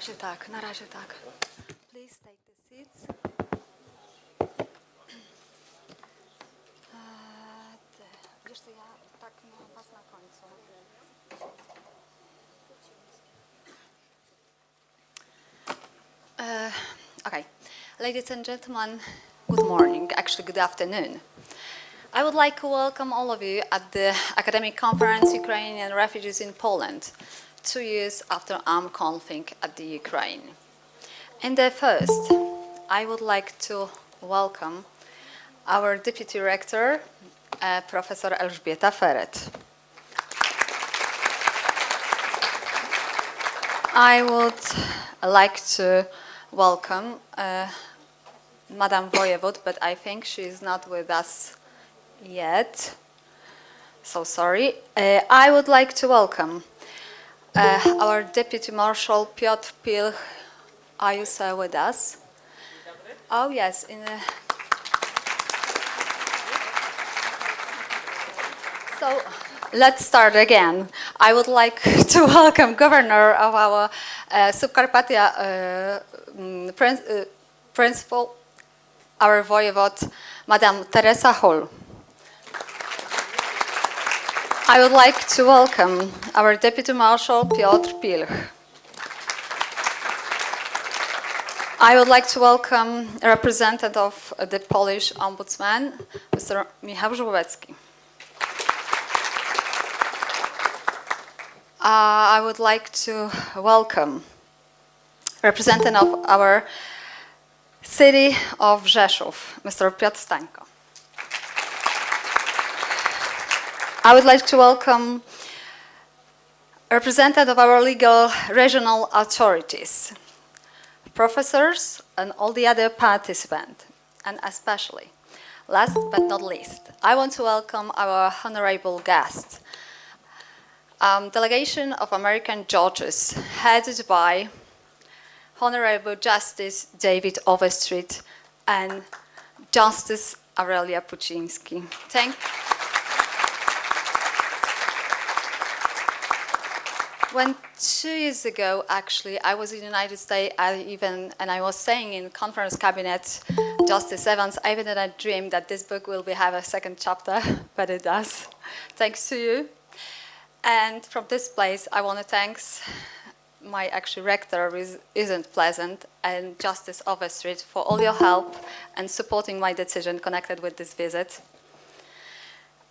razie tak, na razie tak. Please take the seats. Wiesz co, ja tak mam was na końcu. Okay, ladies and gentlemen, good morning, actually good afternoon. I would like to welcome all of you at the academic conference Ukrainian Refugees in Poland, 2 years after armed conflict at the Ukraine. And first, I would like to welcome our Deputy Rector, Professor Elżbieta Feret. I would like to welcome Madam Voyevod, but I think she is not with us yet. So sorry. I would like to welcome our Deputy Marshal Piotr Pilch. Are you sir with us? Oh yes. So let's start again. I would like to welcome Governor of our Subcarpathia Principal, our Voyevod, Madam Teresa Hol. I would like to welcome our Deputy Marshal Piotr Pilch. I would like to welcome a representative of the Polish Ombudsman, Mr. Michał Żółwecki. I would like to welcome representative of our city of Rzeszów, Mr. Piotr Stańko. I would like to welcome representative of our legal regional authorities, professors, and all the other participants, and especially, last but not least, I want to welcome our honorable guests, delegation of American judges headed by Honorable Justice David Overstreet and Justice Aurelia Puczyński. When 2 years ago, actually, I was in the United States, and I was saying in conference cabinet, Justice Evans, I even had a dream that this book will have a second chapter, but it does. Thanks to you. And from this place, I want to thank my rector, who isn't pleasant, and Justice Overstreet for all your help and supporting my decision connected with this visit.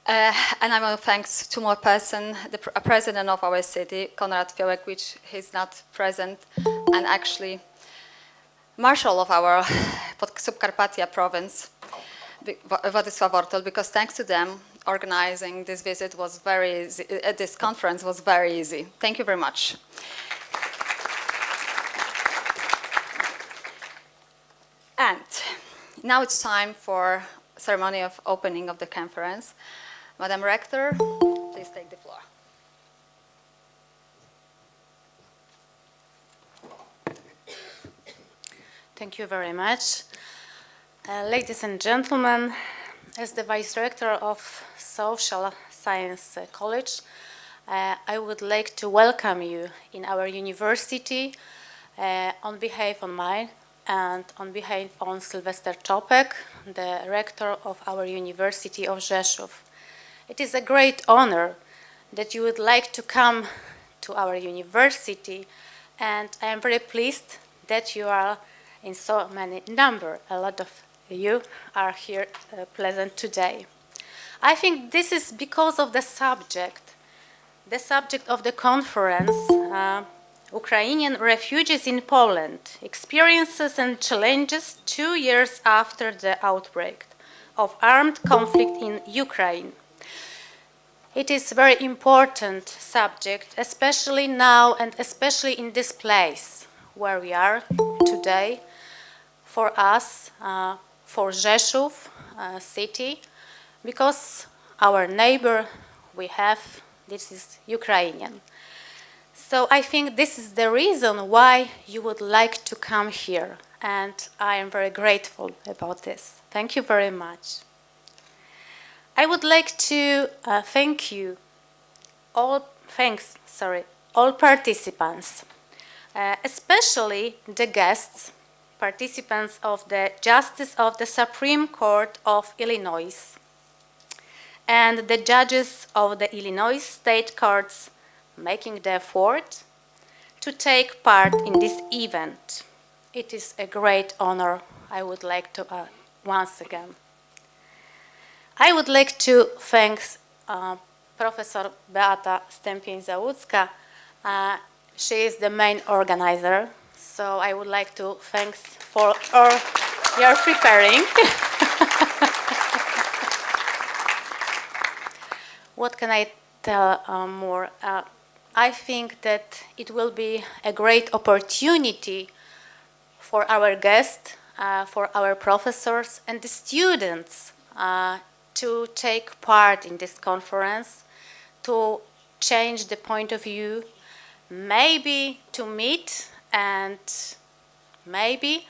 And I want to thank two more persons, the president of our city, Konrad Fiołek, which he's not present, and actually marshal of our Subcarpathia province, Władysław Wortel, because thanks to them, organizing this visit was very easy, this conference was very easy. Thank you very much. And now it's time for ceremony of opening of the conference. Madam Rector, please take the floor. Thank you very much. Ladies and gentlemen, as the Vice Rector of Social Science College, I would like to welcome you in our university on behalf of mine and on behalf of Sylwester Czopek, the rector of our University of Rzeszów. It is a great honor that you would like to come to our university, and I am very pleased that you are in so many number. A lot of you are here present today. I think this is because of the subject of the conference, Ukrainian refugees in Poland, experiences and challenges 2 years after the outbreak of armed conflict in Ukraine. It is a very important subject, especially now and especially in this place where we are today, for us, for Rzeszów city, because our neighbor we have, this is Ukrainian. So I think this is the reason why you would like to come here, and I am very grateful about this. Thank you very much. I would like to thank you, all participants, especially the guests, participants of the Justice of the Supreme Court of Illinois, and the judges of the Illinois state courts making the effort to take part in this event. It is a great honor. I would like to once again. I would like to thank Professor Beata Stępień-Załucka. She is the main organizer, so I would like to thank for your preparing. What can I tell more? I think that it will be a great opportunity for our guests, for our professors and the students to take part in this conference, to change the point of view, maybe to meet and maybe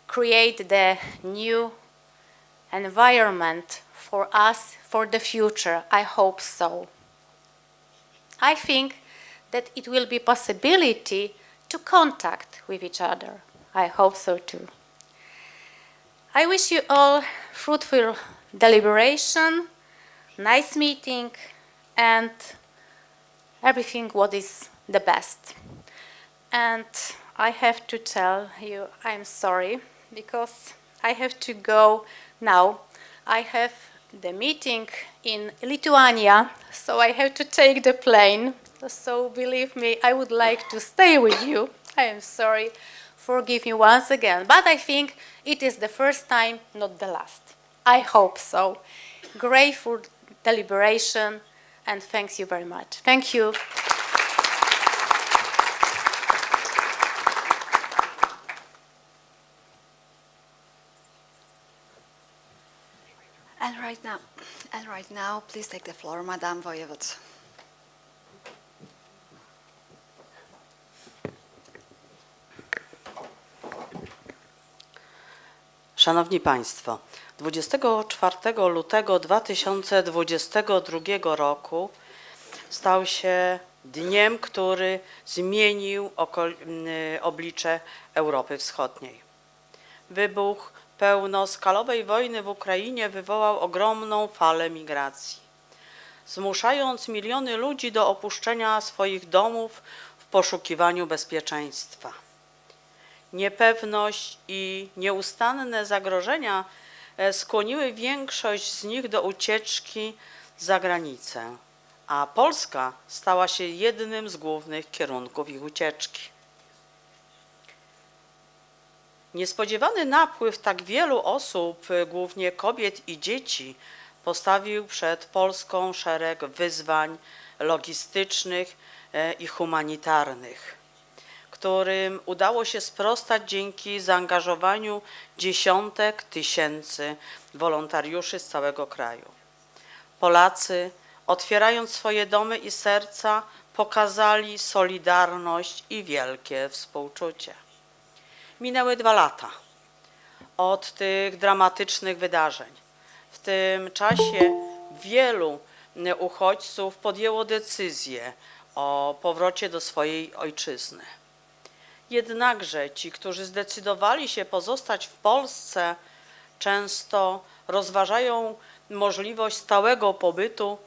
create the new environment for us for the future. I hope so. I think that it will be possibility to contact with each other. I hope so too. I wish you all fruitful deliberation, nice meeting, and everything what is the best. And I have to tell you, I'm sorry, because I have to go now. I have the meeting in Lithuania, so I have to take the plane. So believe me, I would like to stay with you. I am sorry. Forgive me once again, but I think it is the first time, not the last. I hope so. Grateful deliberation, and thanks you very much. Thank you. And right now, please take the floor, Madame Wojewód. Szanowni Państwo, 24 lutego 2022 roku stał się dniem, który zmienił oblicze Europy Wschodniej. Wybuch pełnoskalowej wojny w Ukrainie wywołał ogromną falę migracji, zmuszając miliony ludzi do opuszczenia swoich domów w poszukiwaniu bezpieczeństwa. Niepewność i nieustanne zagrożenia skłoniły większość z nich do ucieczki za granicę, a Polska stała się jednym z głównych kierunków ich ucieczki. Niespodziewany napływ tak wielu osób, głównie kobiet i dzieci, postawił przed Polską szereg wyzwań logistycznych i humanitarnych, którym udało się sprostać dzięki zaangażowaniu dziesiątek tysięcy wolontariuszy z całego kraju. Polacy, otwierając swoje domy i serca, pokazali solidarność i wielkie współczucie. Minęły 2 lata od tych dramatycznych wydarzeń. W tym czasie wielu uchodźców podjęło decyzję o powrocie do swojej ojczyzny. Jednakże ci, którzy zdecydowali się pozostać w Polsce, często rozważają możliwość stałego pobytu,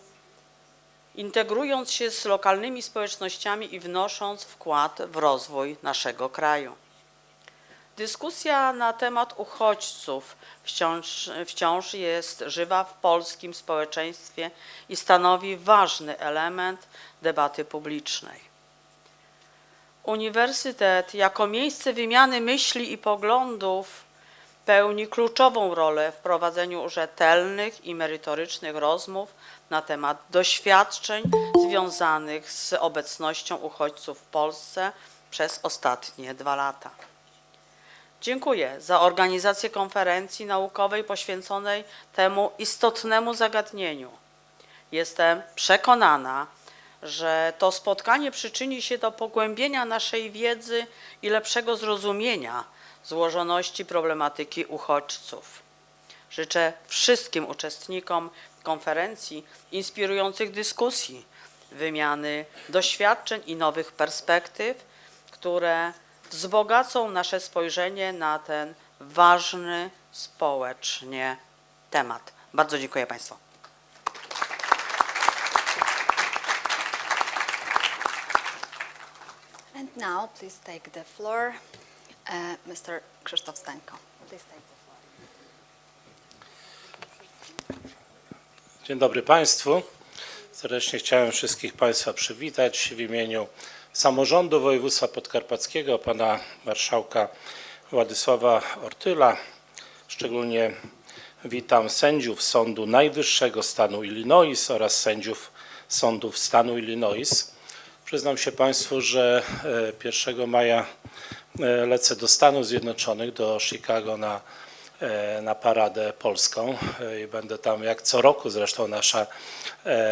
integrując się z lokalnymi społecznościami i wnosząc wkład w rozwój naszego kraju. Dyskusja na temat uchodźców wciąż jest żywa w polskim społeczeństwie i stanowi ważny element debaty publicznej. Uniwersytet jako miejsce wymiany myśli i poglądów pełni kluczową rolę w prowadzeniu rzetelnych i merytorycznych rozmów na temat doświadczeń związanych z obecnością uchodźców w Polsce przez ostatnie 2 lata. Dziękuję za organizację konferencji naukowej poświęconej temu istotnemu zagadnieniu. Jestem przekonana, że to spotkanie przyczyni się do pogłębienia naszej wiedzy i lepszego zrozumienia złożoności problematyki uchodźców. Życzę wszystkim uczestnikom konferencji inspirujących dyskusji, wymiany doświadczeń i nowych perspektyw, które wzbogacą nasze spojrzenie na ten ważny społecznie temat. Bardzo dziękuję Państwu. And now, please take the floor, Mr. Krzysztof Stańko. Please take the floor. Dzień dobry Państwu. Serdecznie chciałem wszystkich Państwa przywitać w imieniu Samorządu Województwa Podkarpackiego, pana marszałka Władysława Ortyla. Szczególnie witam sędziów Sądu Najwyższego stanu Illinois oraz sędziów sądów stanu Illinois. Przyznam się Państwu, że 1 maja lecę do Stanów Zjednoczonych, do Chicago na paradę polską i będę tam, jak co roku zresztą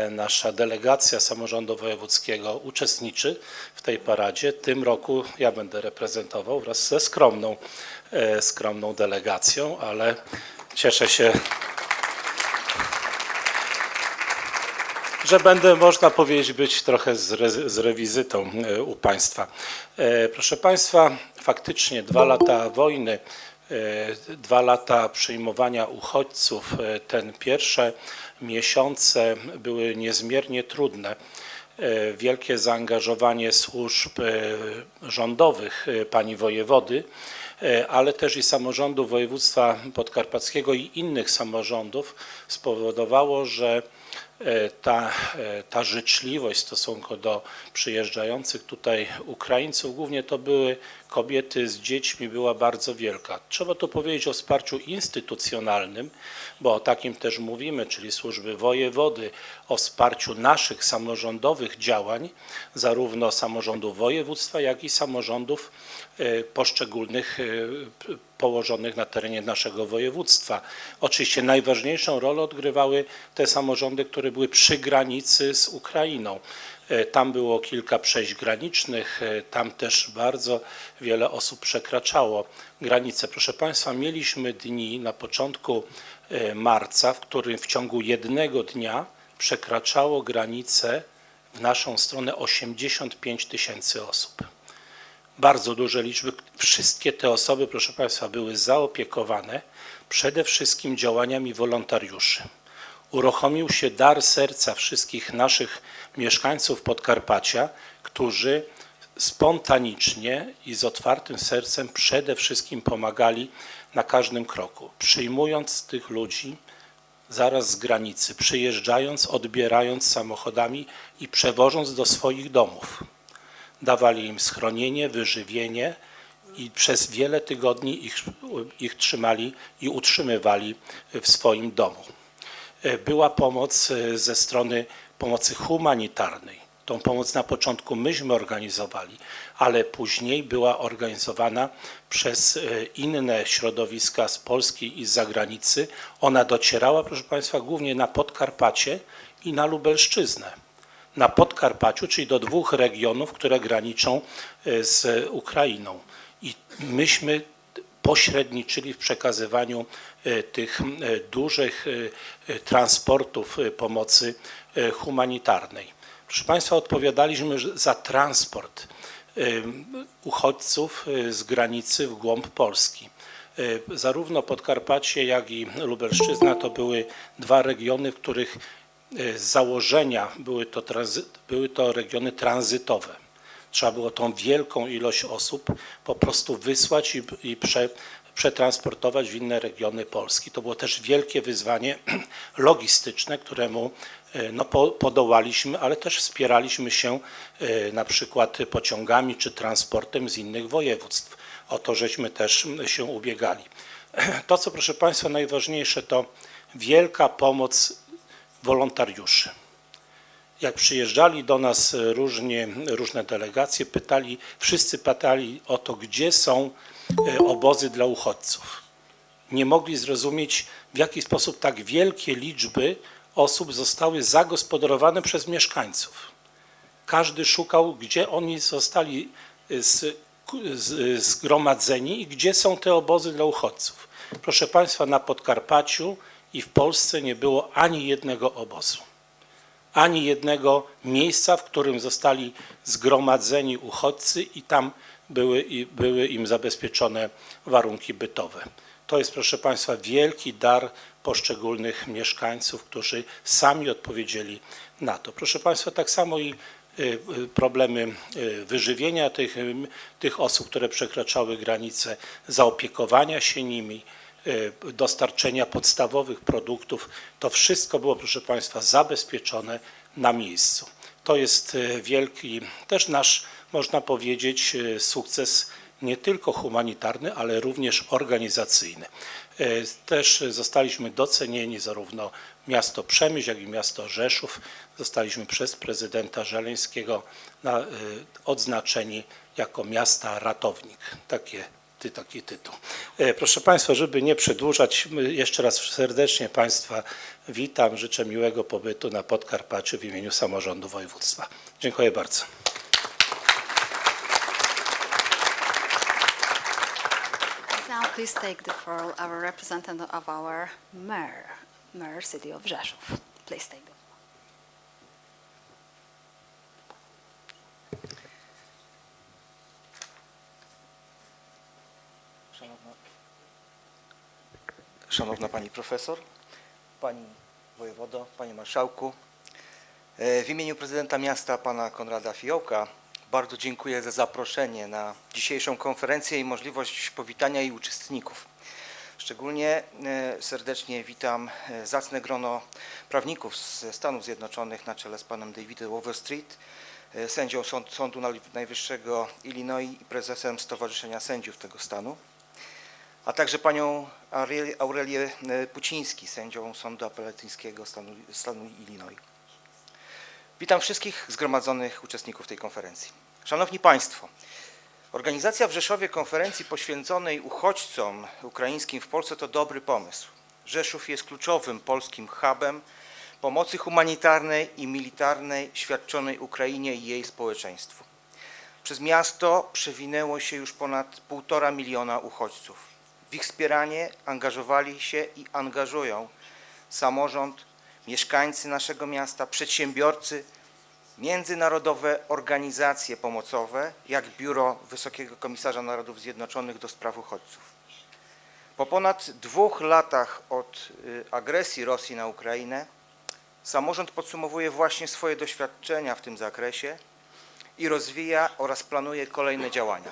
nasza delegacja samorządu wojewódzkiego uczestniczy w tej paradzie. Tym roku ja będę reprezentował wraz ze skromną delegacją, ale cieszę się, że będę, można powiedzieć, być trochę z rewizytą u Państwa. Proszę Państwa, faktycznie 2 lata wojny, 2 lata przyjmowania uchodźców, te pierwsze miesiące były niezmiernie trudne. Wielkie zaangażowanie służb rządowych pani wojewody, ale też i samorządu województwa podkarpackiego i innych samorządów spowodowało, że ta życzliwość w stosunku do przyjeżdżających tutaj Ukraińców, głównie to były kobiety z dziećmi, była bardzo wielka. Trzeba tu powiedzieć o wsparciu instytucjonalnym, bo o takim też mówimy, czyli służby wojewody, o wsparciu naszych samorządowych działań, zarówno samorządów województwa, jak i samorządów poszczególnych położonych na terenie naszego województwa. Oczywiście najważniejszą rolę odgrywały te samorządy, które były przy granicy z Ukrainą. Tam było kilka przejść granicznych, tam też bardzo wiele osób przekraczało granicę. Proszę Państwa, mieliśmy dni na początku marca, w którym w ciągu jednego dnia przekraczało granicę w naszą stronę 85 000 osób. Bardzo duże liczby. Wszystkie te osoby, proszę Państwa, były zaopiekowane przede wszystkim działaniami wolontariuszy. Uruchomił się dar serca wszystkich naszych mieszkańców Podkarpacia, którzy spontanicznie i z otwartym sercem przede wszystkim pomagali na każdym kroku, przyjmując tych ludzi zaraz z granicy, przyjeżdżając, odbierając samochodami i przewożąc do swoich domów. Dawali im schronienie, wyżywienie i przez wiele tygodni ich trzymali i utrzymywali w swoim domu. Była pomoc ze strony pomocy humanitarnej. Tą pomoc na początku myśmy organizowali, ale później była organizowana przez inne środowiska z Polski i z zagranicy. Ona docierała, proszę Państwa, głównie na Podkarpacie i na Lubelszczyznę. Na Podkarpaciu, czyli do 2 regionów, które graniczą z Ukrainą. I myśmy pośredniczyli w przekazywaniu tych dużych transportów pomocy humanitarnej. Proszę Państwa, odpowiadaliśmy za transport uchodźców z granicy w głąb Polski. Zarówno Podkarpacie, jak i Lubelszczyzna to były 2 regiony, w których z założenia były to regiony tranzytowe. Trzeba było tą wielką ilość osób po prostu wysłać i przetransportować w inne regiony Polski. To było też wielkie wyzwanie logistyczne, któremu podołaliśmy, ale też wspieraliśmy się na przykład pociągami czy transportem z innych województw. O to żeśmy też się ubiegali. To, co proszę Państwa najważniejsze, to wielka pomoc wolontariuszy. Jak przyjeżdżali do nas różne delegacje, wszyscy pytali o to, gdzie są obozy dla uchodźców. Nie mogli zrozumieć, w jaki sposób tak wielkie liczby osób zostały zagospodarowane przez mieszkańców. Każdy szukał, gdzie oni zostali zgromadzeni i gdzie są te obozy dla uchodźców. Proszę Państwa, na Podkarpaciu i w Polsce nie było ani jednego obozu, ani jednego miejsca, w którym zostali zgromadzeni uchodźcy i tam były im zabezpieczone warunki bytowe. To jest, proszę Państwa, wielki dar poszczególnych mieszkańców, którzy sami odpowiedzieli na to. Proszę Państwa, tak samo i problemy wyżywienia tych osób, które przekraczały granice, zaopiekowania się nimi, dostarczenia podstawowych produktów, to wszystko było, proszę Państwa, zabezpieczone na miejscu. To jest wielki też nasz, można powiedzieć, sukces nie tylko humanitarny, ale również organizacyjny. Też zostaliśmy docenieni, zarówno miasto Przemyśl, jak i miasto Rzeszów. Zostaliśmy przez prezydenta Żeleńskiego odznaczeni jako miasta ratownik. Taki tytuł. Proszę Państwa, żeby nie przedłużać, jeszcze raz serdecznie Państwa witam, życzę miłego pobytu na Podkarpaciu w imieniu samorządu województwa. Dziękuję bardzo. Now please take the floor our representative of our mayor city of Rzeszów. Please take the floor. Szanowna Pani Profesor, Pani Wojewodo, Panie Marszałku, w imieniu prezydenta miasta, Pana Konrada Fiołka, bardzo dziękuję za zaproszenie na dzisiejszą konferencję i możliwość powitania jej uczestników. Szczególnie serdecznie witam zacne grono prawników ze Stanów Zjednoczonych na czele z panem Davidem Overstreet, sędzią Sądu Najwyższego Illinois i prezesem Stowarzyszenia Sędziów tego stanu, a także panią Aurelię Puciński, sędzią Sądu Apelacyjnego stanu Illinois. Witam wszystkich zgromadzonych uczestników tej konferencji. Szanowni Państwo, organizacja w Rzeszowie konferencji poświęconej uchodźcom ukraińskim w Polsce to dobry pomysł. Rzeszów jest kluczowym polskim hubem pomocy humanitarnej i militarnej świadczonej Ukrainie i jej społeczeństwu. Przez miasto przewinęło się już ponad 1,5 miliona uchodźców. W ich wspieranie angażowali się i angażują samorząd, mieszkańcy naszego miasta, przedsiębiorcy, międzynarodowe organizacje pomocowe, jak Biuro Wysokiego Komisarza Narodów Zjednoczonych do spraw uchodźców. Po ponad 2 latach od agresji Rosji na Ukrainę samorząd podsumowuje właśnie swoje doświadczenia w tym zakresie i rozwija oraz planuje kolejne działania.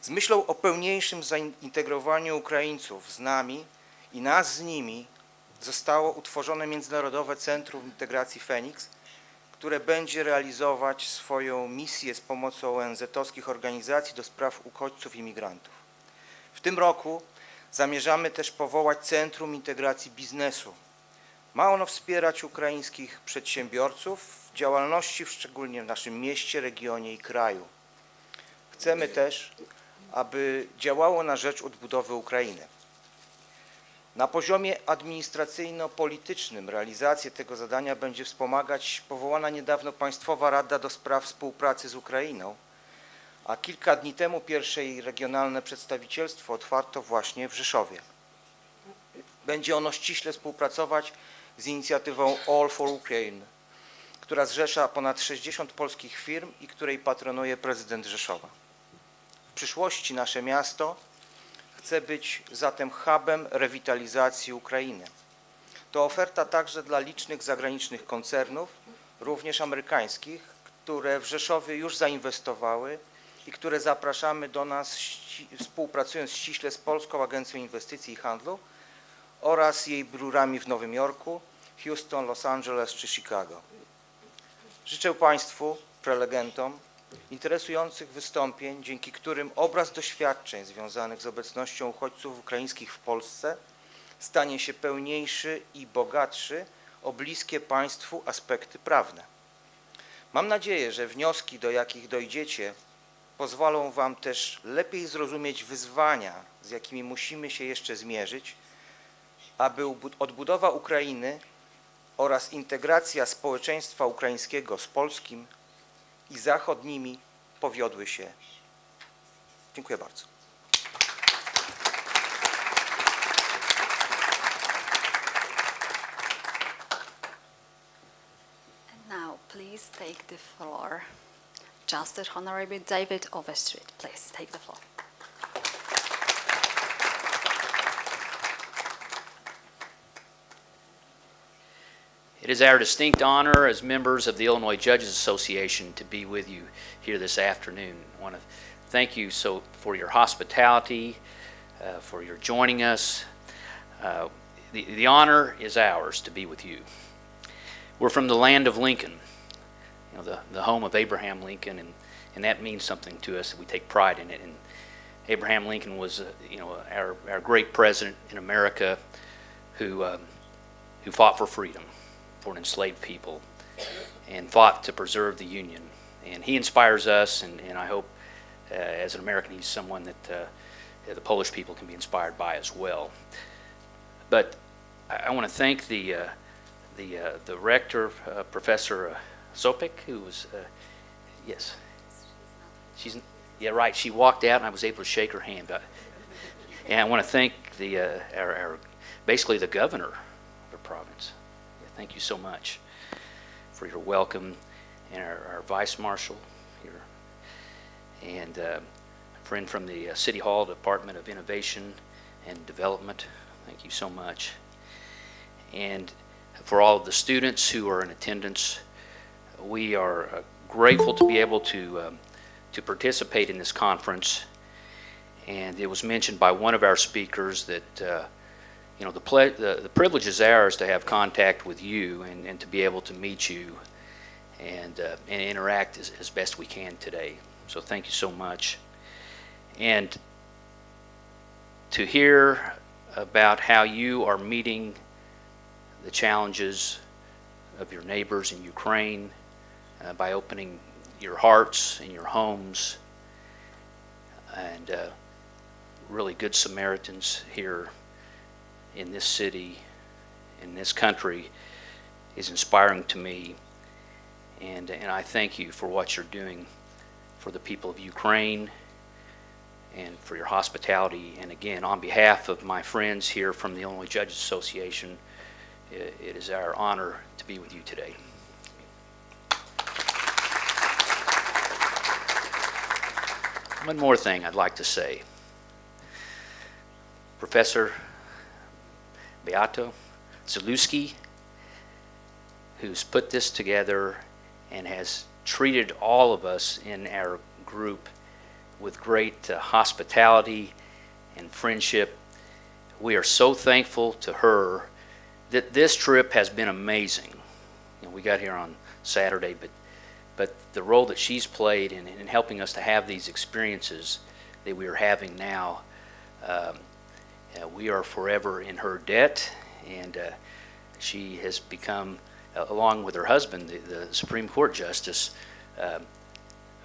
Z myślą o pełniejszym zaintegrowaniu Ukraińców z nami i nas z nimi zostało utworzone Międzynarodowe Centrum Integracji Feniks, które będzie realizować swoją misję z pomocą ONZ-owskich organizacji do spraw uchodźców i migrantów. W tym roku zamierzamy też powołać Centrum Integracji Biznesu. Ma ono wspierać ukraińskich przedsiębiorców w działalności, szczególnie w naszym mieście, regionie i kraju. Chcemy też, aby działało na rzecz odbudowy Ukrainy. Na poziomie administracyjno-politycznym realizację tego zadania będzie wspomagać powołana niedawno Państwowa Rada do Spraw Współpracy z Ukrainą, a kilka dni temu pierwsze jej regionalne przedstawicielstwo otwarto właśnie w Rzeszowie. Będzie ono ściśle współpracować z inicjatywą All for Ukraine, która zrzesza ponad 60 polskich firm i której patronuje prezydent Rzeszowa. W przyszłości nasze miasto chce być zatem hubem rewitalizacji Ukrainy. To oferta także dla licznych zagranicznych koncernów, również amerykańskich, które w Rzeszowie już zainwestowały i które zapraszamy do nas, współpracując ściśle z Polską Agencją Inwestycji i Handlu oraz jej biurami w Nowym Jorku, Houston, Los Angeles czy Chicago. Życzę Państwu, prelegentom, interesujących wystąpień, dzięki którym obraz doświadczeń związanych z obecnością uchodźców ukraińskich w Polsce stanie się pełniejszy i bogatszy o bliskie Państwu aspekty prawne. Mam nadzieję, że wnioski, do jakich dojdziecie, pozwolą Wam też lepiej zrozumieć wyzwania, z jakimi musimy się jeszcze zmierzyć, aby odbudowa Ukrainy oraz integracja społeczeństwa ukraińskiego z polskim i zachodnimi powiodły się. Dziękuję bardzo. And now please take the floor Justice Honorable David Overstreet. Please take the floor. It is our distinct honor as members of the Illinois Judges Association to be with you here this afternoon. I want to thank you for your hospitality, for your joining us. The honor is ours to be with you. We're from the land of Lincoln, the home of Abraham Lincoln, and that means something to us. We take pride in it. And Abraham Lincoln was, our great president in America who fought for freedom for an enslaved people and fought to preserve the Union. And he inspires us, and I hope as an American he's someone that the Polish people can be inspired by as well. But I want to thank the rector, Professor Sopik, who was, yes, right, she walked out and I was able to shake her hand. And I want to thank basically the governor of the province. Thank you so much for your welcome, and our vice marshal here, and a friend from the City Hall Department of Innovation and Development. Thank you so much. And for all of the students who are in attendance, we are grateful to be able to participate in this conference. And it was mentioned by one of our speakers that the privilege is ours to have contact with you and to be able to meet you and interact as best we can today. So thank you so much. And to hear about how you are meeting the challenges of your neighbors in Ukraine by opening your hearts and your homes, and really good Samaritans here in this city, in this country, is inspiring to me. And I thank you for what you're doing for the people of Ukraine and for your hospitality. And again, on behalf of my friends here from the Illinois Judges Association, it is our honor to be with you today. One more thing I'd like to say. Professor Beato Zalewski, who's put this together and has treated all of us in our group with great hospitality and friendship. We are so thankful to her that this trip has been amazing. We got here on Saturday, but the role that she's played in helping us to have these experiences that we are having now, we are forever in her debt, and she has become, along with her husband, the Supreme Court Justice,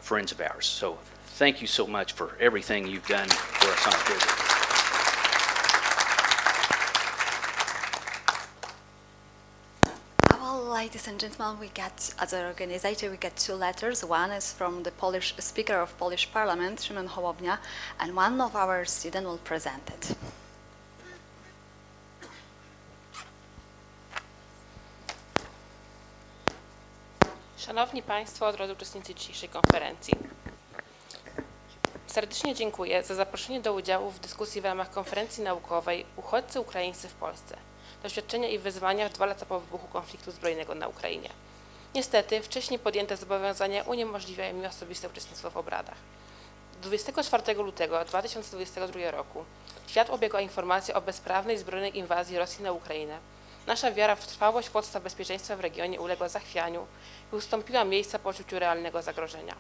friends of ours. So thank you so much for everything you've done for us on our visit. Ladies and gentlemen, as an organizer, we get two letters. One is from the Polish Speaker of Polish Parliament, Szymon Hołownia, and one of our students will present it. Szanowni Państwo, drodzy uczestnicy dzisiejszej konferencji. Serdecznie dziękuję za zaproszenie do udziału w dyskusji w ramach konferencji naukowej Uchodźcy ukraińscy w Polsce. Doświadczenia i wyzwania w 2 lata po wybuchu konfliktu zbrojnego na Ukrainie. Niestety, wcześniej podjęte zobowiązania uniemożliwiają mi osobiste uczestnictwo w obradach. 24 lutego 2022 roku świat obiegła informacja o bezprawnej zbrojnej inwazji Rosji na Ukrainę. Nasza wiara w trwałość podstaw bezpieczeństwa w regionie uległa zachwianiu i ustąpiła miejsca poczuciu realnego zagrożenia.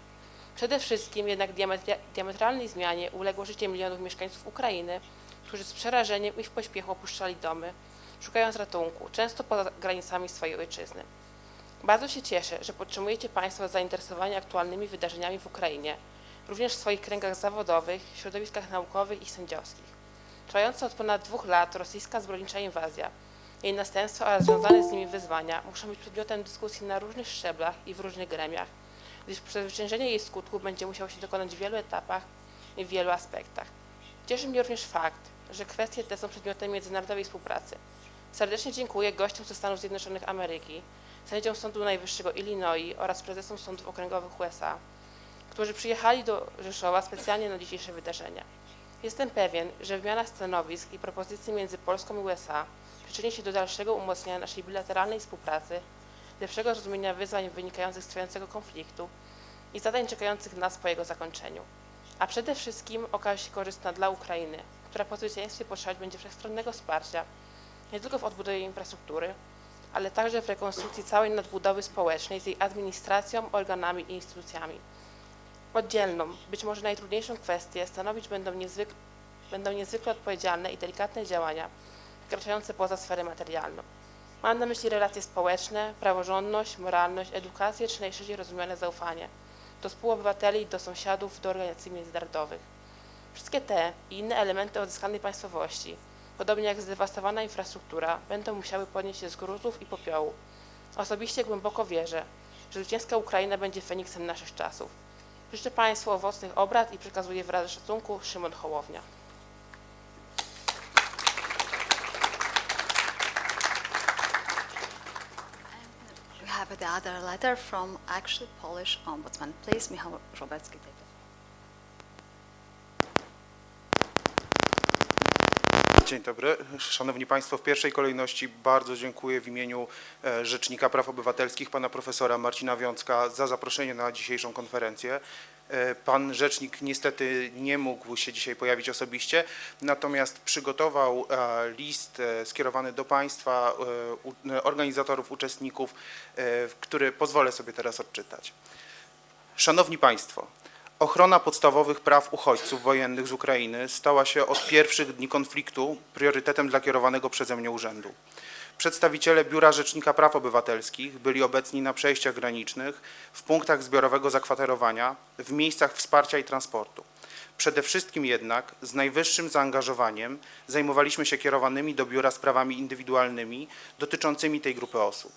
Przede wszystkim jednak diametralnej zmianie uległo życie milionów mieszkańców Ukrainy, którzy z przerażeniem i w pośpiechu opuszczali domy, szukając ratunku, często poza granicami swojej ojczyzny. Bardzo się cieszę, że podtrzymujecie Państwo zainteresowanie aktualnymi wydarzeniami w Ukrainie, również w swoich kręgach zawodowych, środowiskach naukowych i sędziowskich. Trwająca od ponad 2 lat rosyjska zbrodnicza inwazja, jej następstwa oraz związane z nimi wyzwania muszą być przedmiotem dyskusji na różnych szczeblach i w różnych gremiach, gdyż przezwyciężenie jej skutków będzie musiało się dokonać w wielu etapach i w wielu aspektach. Cieszy mnie również fakt, że kwestie te są przedmiotem międzynarodowej współpracy. Serdecznie dziękuję gościom ze Stanów Zjednoczonych Ameryki, sędziom Sądu Najwyższego Illinois oraz prezesom sądów okręgowych USA, którzy przyjechali do Rzeszowa specjalnie na dzisiejsze wydarzenia. Jestem pewien, że wymiana stanowisk i propozycji między Polską i USA przyczyni się do dalszego umocnienia naszej bilateralnej współpracy, lepszego zrozumienia wyzwań wynikających z trwającego konfliktu i zadań czekających nas po jego zakończeniu. A przede wszystkim okaże się korzystna dla Ukrainy, która po zwycięstwie potrzebować będzie wszechstronnego wsparcia, nie tylko w odbudowie infrastruktury, ale także w rekonstrukcji całej nadbudowy społecznej z jej administracją, organami i instytucjami. Oddzielną, być może najtrudniejszą kwestię stanowić będą niezwykle odpowiedzialne i delikatne działania, wykraczające poza sferę materialną. Mam na myśli relacje społeczne, praworządność, moralność, edukację czy najszerzej rozumiane zaufanie do współobywateli, do sąsiadów, do organizacji międzynarodowych. Wszystkie te i inne elementy odzyskanej państwowości, podobnie jak zdewastowana infrastruktura, będą musiały podnieść się z gruzów i popiołu. Osobiście głęboko wierzę, że zwycięska Ukraina będzie feniksem naszych czasów. Życzę Państwu owocnych obrad i przekazuję wyrazy szacunku Szymon Hołownia. We have the other letter from actually Polish ombudsman. Please, Michał Robecki, take it. Dzień dobry. Szanowni Państwo, w pierwszej kolejności bardzo dziękuję w imieniu Rzecznika Praw Obywatelskich, pana profesora Marcina Wiącka za zaproszenie na dzisiejszą konferencję. Pan Rzecznik niestety nie mógł się dzisiaj pojawić osobiście, natomiast przygotował list skierowany do Państwa, organizatorów, uczestników, który pozwolę sobie teraz odczytać. Szanowni Państwo, ochrona podstawowych praw uchodźców wojennych z Ukrainy stała się od pierwszych dni konfliktu priorytetem dla kierowanego przeze mnie urzędu. Przedstawiciele Biura Rzecznika Praw Obywatelskich byli obecni na przejściach granicznych, w punktach zbiorowego zakwaterowania, w miejscach wsparcia i transportu. Przede wszystkim jednak z najwyższym zaangażowaniem zajmowaliśmy się kierowanymi do biura sprawami indywidualnymi dotyczącymi tej grupy osób.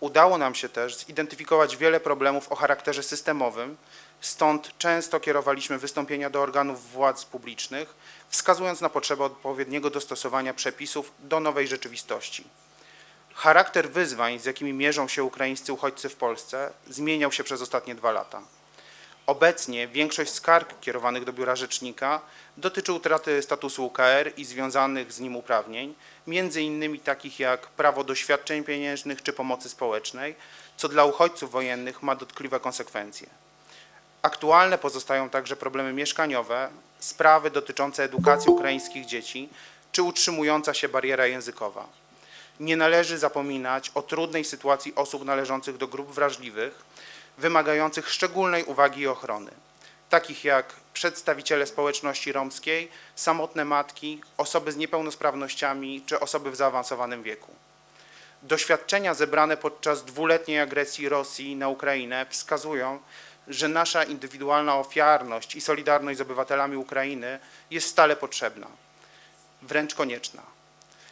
Udało nam się też zidentyfikować wiele problemów o charakterze systemowym, stąd często kierowaliśmy wystąpienia do organów władz publicznych, wskazując na potrzebę odpowiedniego dostosowania przepisów do nowej rzeczywistości. Charakter wyzwań, z jakimi mierzą się ukraińscy uchodźcy w Polsce, zmieniał się przez ostatnie 2 lata. Obecnie większość skarg kierowanych do Biura Rzecznika dotyczy utraty statusu UKR i związanych z nim uprawnień, między innymi takich jak prawo do świadczeń pieniężnych czy pomocy społecznej, co dla uchodźców wojennych ma dotkliwe konsekwencje. Aktualne pozostają także problemy mieszkaniowe, sprawy dotyczące edukacji ukraińskich dzieci czy utrzymująca się bariera językowa. Nie należy zapominać o trudnej sytuacji osób należących do grup wrażliwych, wymagających szczególnej uwagi i ochrony, takich jak przedstawiciele społeczności romskiej, samotne matki, osoby z niepełnosprawnościami czy osoby w zaawansowanym wieku. Doświadczenia zebrane podczas 2-letniej agresji Rosji na Ukrainę wskazują, że nasza indywidualna ofiarność i solidarność z obywatelami Ukrainy jest stale potrzebna, wręcz konieczna.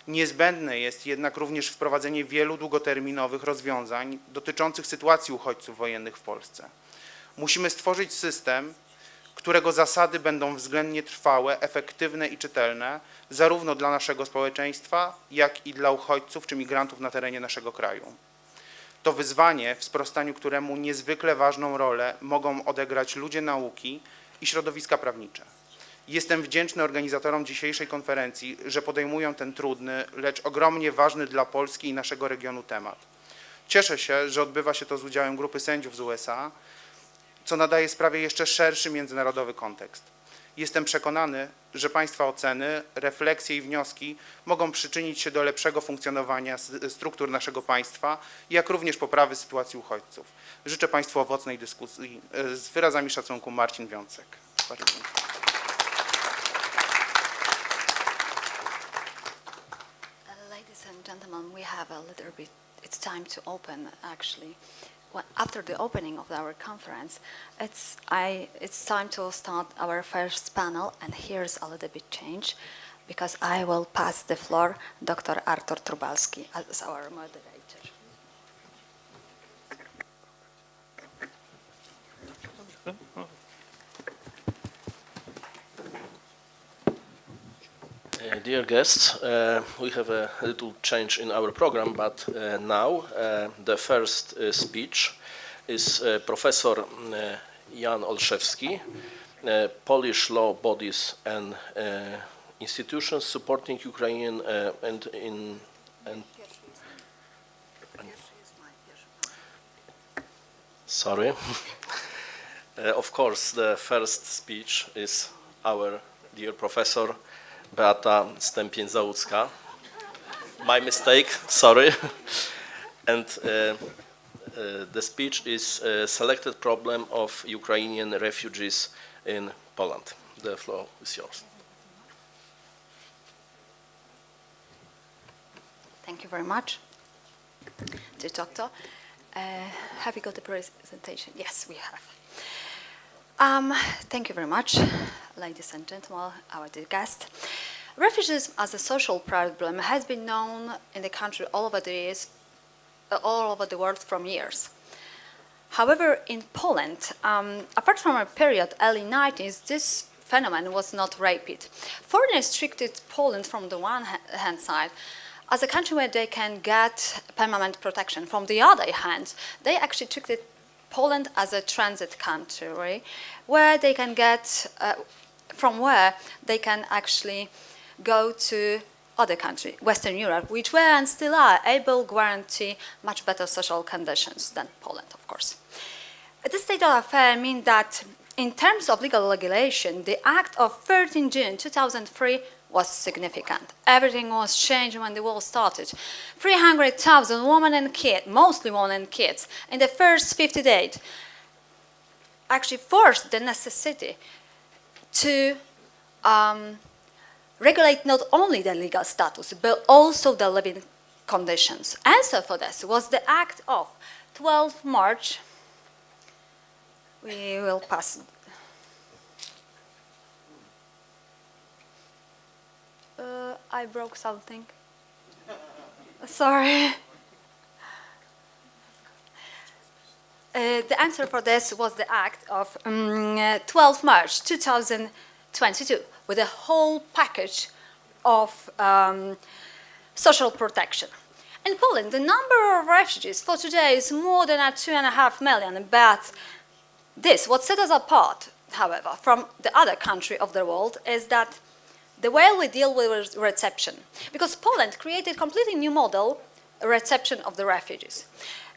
Niezbędne jest jednak również wprowadzenie wielu długoterminowych rozwiązań dotyczących sytuacji uchodźców wojennych w Polsce. Musimy stworzyć system, którego zasady będą względnie trwałe, efektywne i czytelne, zarówno dla naszego społeczeństwa, jak i dla uchodźców czy migrantów na terenie naszego kraju. To wyzwanie, w sprostaniu któremu niezwykle ważną rolę mogą odegrać ludzie nauki i środowiska prawnicze. Jestem wdzięczny organizatorom dzisiejszej konferencji, że podejmują ten trudny, lecz ogromnie ważny dla Polski i naszego regionu temat. Cieszę się, że odbywa się to z udziałem grupy sędziów z USA, co nadaje sprawie jeszcze szerszy międzynarodowy kontekst. Jestem przekonany, że Państwa oceny, refleksje i wnioski mogą przyczynić się do lepszego funkcjonowania struktur naszego państwa, jak również poprawy sytuacji uchodźców. Życzę Państwu owocnej dyskusji. Z wyrazami szacunku, Marcin Wiącek. Bardzo dziękuję. Ladies and gentlemen, we have a little bit, it's time to open actually. After the opening of our conference, it's time to start our first panel, and here's a little bit change, because I will pass the floor Dr. Artur Trubalski as our moderator. Dear guests, we have a little change in our program, but now the first speech is Professor Jan Olszewski, Polish law bodies and institutions supporting Ukrainian sorry. Of course, the first speech is our dear professor Beata Stępień-Załucka. My mistake, sorry. And the speech is selected problem of Ukrainian refugees in Poland. The floor is yours. Thank you very much, dear doctor. Have you got the presentation? Yes, we have. Thank you very much, ladies and gentlemen, our dear guest. Refugees as a social problem has been known in the country all over the world from years. However, in Poland, apart from a period early 90s, this phenomenon was not rapid. Foreigners treated Poland from the one hand side as a country where they can get permanent protection. From the other hand, they actually treated Poland as a transit country where they can get, from where they can actually go to other countries, Western Europe, which were and still are able to guarantee much better social conditions than Poland, of course. This state of affairs means that in terms of legal regulation, the Act of 13 June 2003 was significant. Everything was changed when the war started. 300,000 women and kids, mostly women and kids, in the first 50 days actually forced the necessity to regulate not only the legal status, but also the living conditions. Answer for this was the Act of 12 March. We will pass. I broke something. Sorry. The answer for this was the Act of 12 March 2022, with a whole package of social protection. In Poland, the number of refugees for today is more than 2.5 million, but what set us apart, however, from the other country of the world is that the way we deal with reception. Because Poland created a completely new model, reception of the refugees.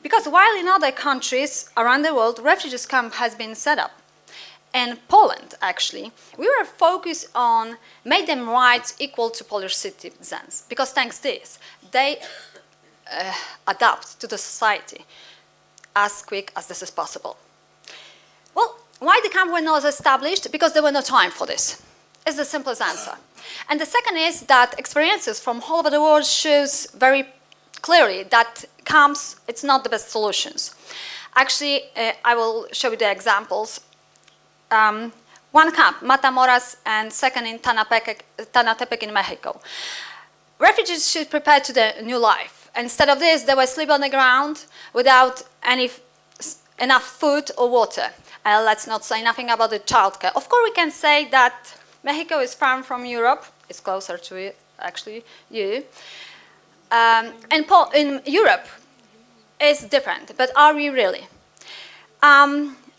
Because while in other countries around the world, refugees camp has been set up, in Poland, actually, we were focused on make them rights equal to Polish citizens. Because thanks to this, they adapt to the society as quick as this is possible. Well, why the camp were not established? Because there was no time for this. It's the simplest answer. And the second is that experiences from all over the world shows very clearly that camps, it's not the best solutions. Actually, I will show you the examples. One camp, Matamoras, and second in Tanatepec in Mexico. Refugees should prepare to their new life. Instead of this, they will sleep on the ground without enough food or water. Let's not say nothing about the childcare. Of course, we can say that Mexico is far from Europe. It's closer to it, actually, you. And in Europe, it's different. But are we really?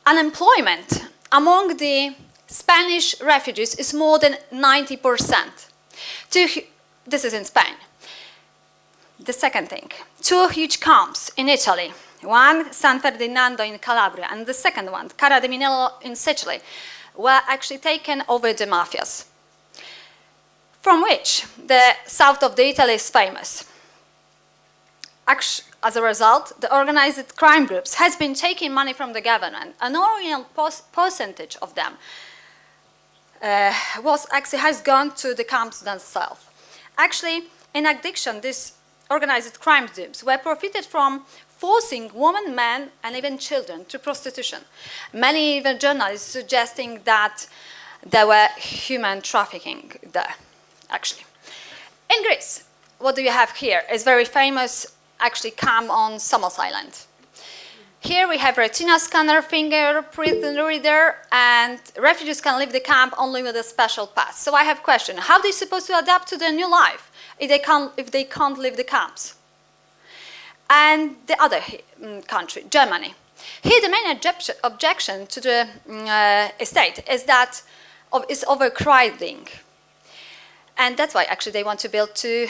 Unemployment among the Spanish refugees is more than 90%. This is in Spain. The second thing, 2 huge camps in Italy. One, San Ferdinando in Calabria, and the second one, Cara de Minello in Sicily, were actually taken over the mafias, from which the south of the Italy is famous. Actually, as a result, the organized crime groups has been taking money from the government. An original percentage of them has gone to the camps themselves. Actually, in addition, these organized crime groups were profited from forcing women, men, and even children to prostitution. Many even journalists suggesting that there were human trafficking there, actually. In Greece, what do you have here? It's very famous, actually, camp on Samos Island. Here we have retina scanner, fingerprint reader, and refugees can leave the camp only with a special pass. So I have a question. How are they supposed to adapt to their new life if they can't leave the camps? And the other country, Germany. Here, the main objection to the estate is that is overcrowding. And that's why actually they want to build two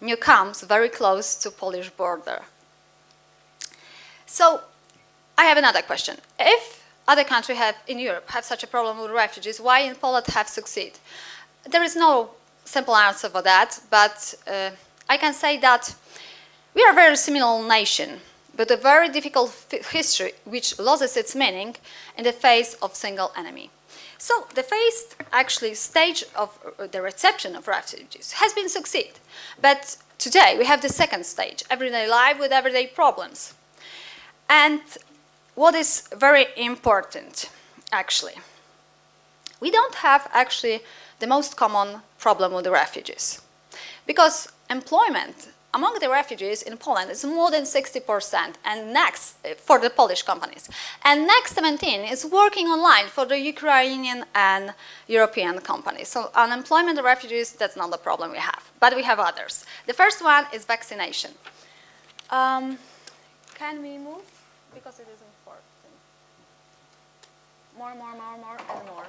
new camps very close to Polish border. So I have another question. If other countries in Europe have such a problem with refugees, why in Poland have succeeded? There is no simple answer for that, but I can say that we are a very similar nation, but a very difficult history which loses its meaning in the face of single enemy. So the first actually stage of the reception of refugees has been succeed. But today we have the second stage, everyday life with everyday problems. And what is very important actually, we don't have actually the most common problem with the refugees. Because employment among the refugees in Poland is more than 60%, and next for the Polish companies. And next 17 is working online for the Ukrainian and European companies. So unemployment of refugees, that's not the problem we have, but we have others. The first one is vaccination. Can we move? Because it is important. More, and more.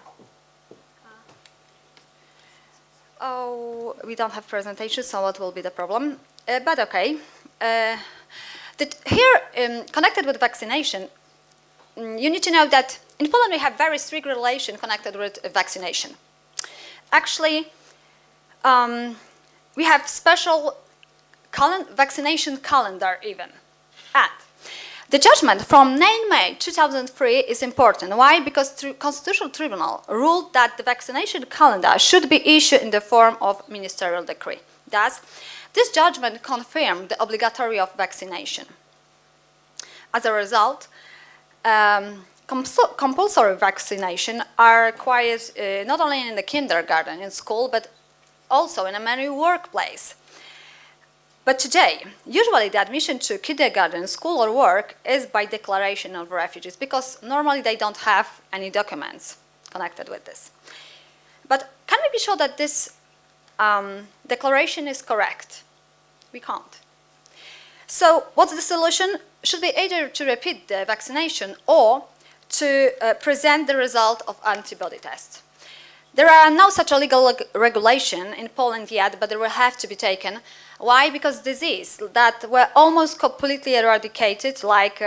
Oh, we don't have presentation, so what will be the problem? But okay. Here, connected with vaccination, you need to know that in Poland we have very strict relation connected with vaccination. Actually, we have special vaccination calendar even. And the judgment from 9 May 2003 is important. Why? Because the Constitutional Tribunal ruled that the vaccination calendar should be issued in the form of ministerial decree. Thus, this judgment confirmed the obligatory of vaccination. As a result, compulsory vaccination are required not only in the kindergarten, in school, but also in many workplaces. But today, usually the admission to kindergarten, school or work is by declaration of refugees because normally they don't have any documents connected with this. But can we be sure that this declaration is correct? We can't. So what's the solution? Should be either to repeat the vaccination or to present the result of antibody test. There are no such a legal regulation in Poland yet, but they will have to be taken. Why? Because diseases that were almost completely eradicated, like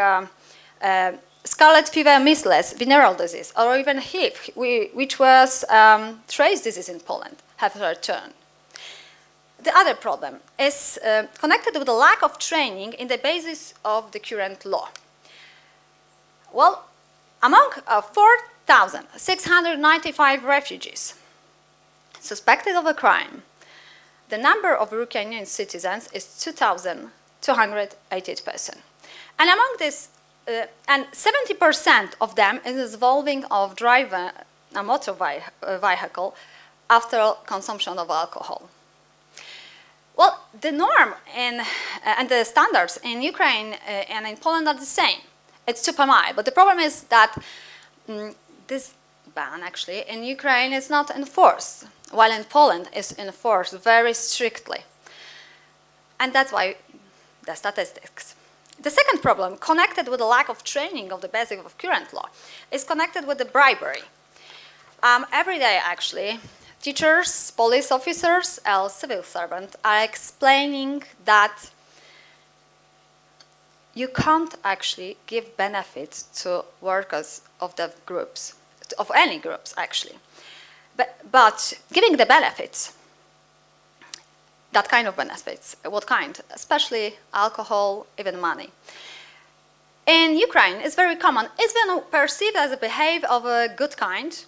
scarlet fever, measles, venereal disease, or even HIV, which was trace disease in Poland, have returned. The other problem is connected with the lack of training in the basis of the current law. Well, among 4,695 refugees suspected of a crime, the number of Ukrainian citizens is 2,288 persons. And among this, and 70% of them is involving of driving a motor vehicle after consumption of alcohol. Well, the norm and the standards in Ukraine and in Poland are the same. It's 2 per mile, but the problem is that this ban actually in Ukraine is not enforced, while in Poland it's enforced very strictly. And that's why the statistics. The second problem, connected with the lack of training of the basic of current law, is connected with the bribery. Every day actually, teachers, police officers, and civil servants are explaining that you can't actually give benefits to workers of the groups, of any groups actually. But giving the benefits, that kind of benefits, what kind? Especially alcohol, even money. In Ukraine, it's very common. It's been perceived as a behavior of a good kind.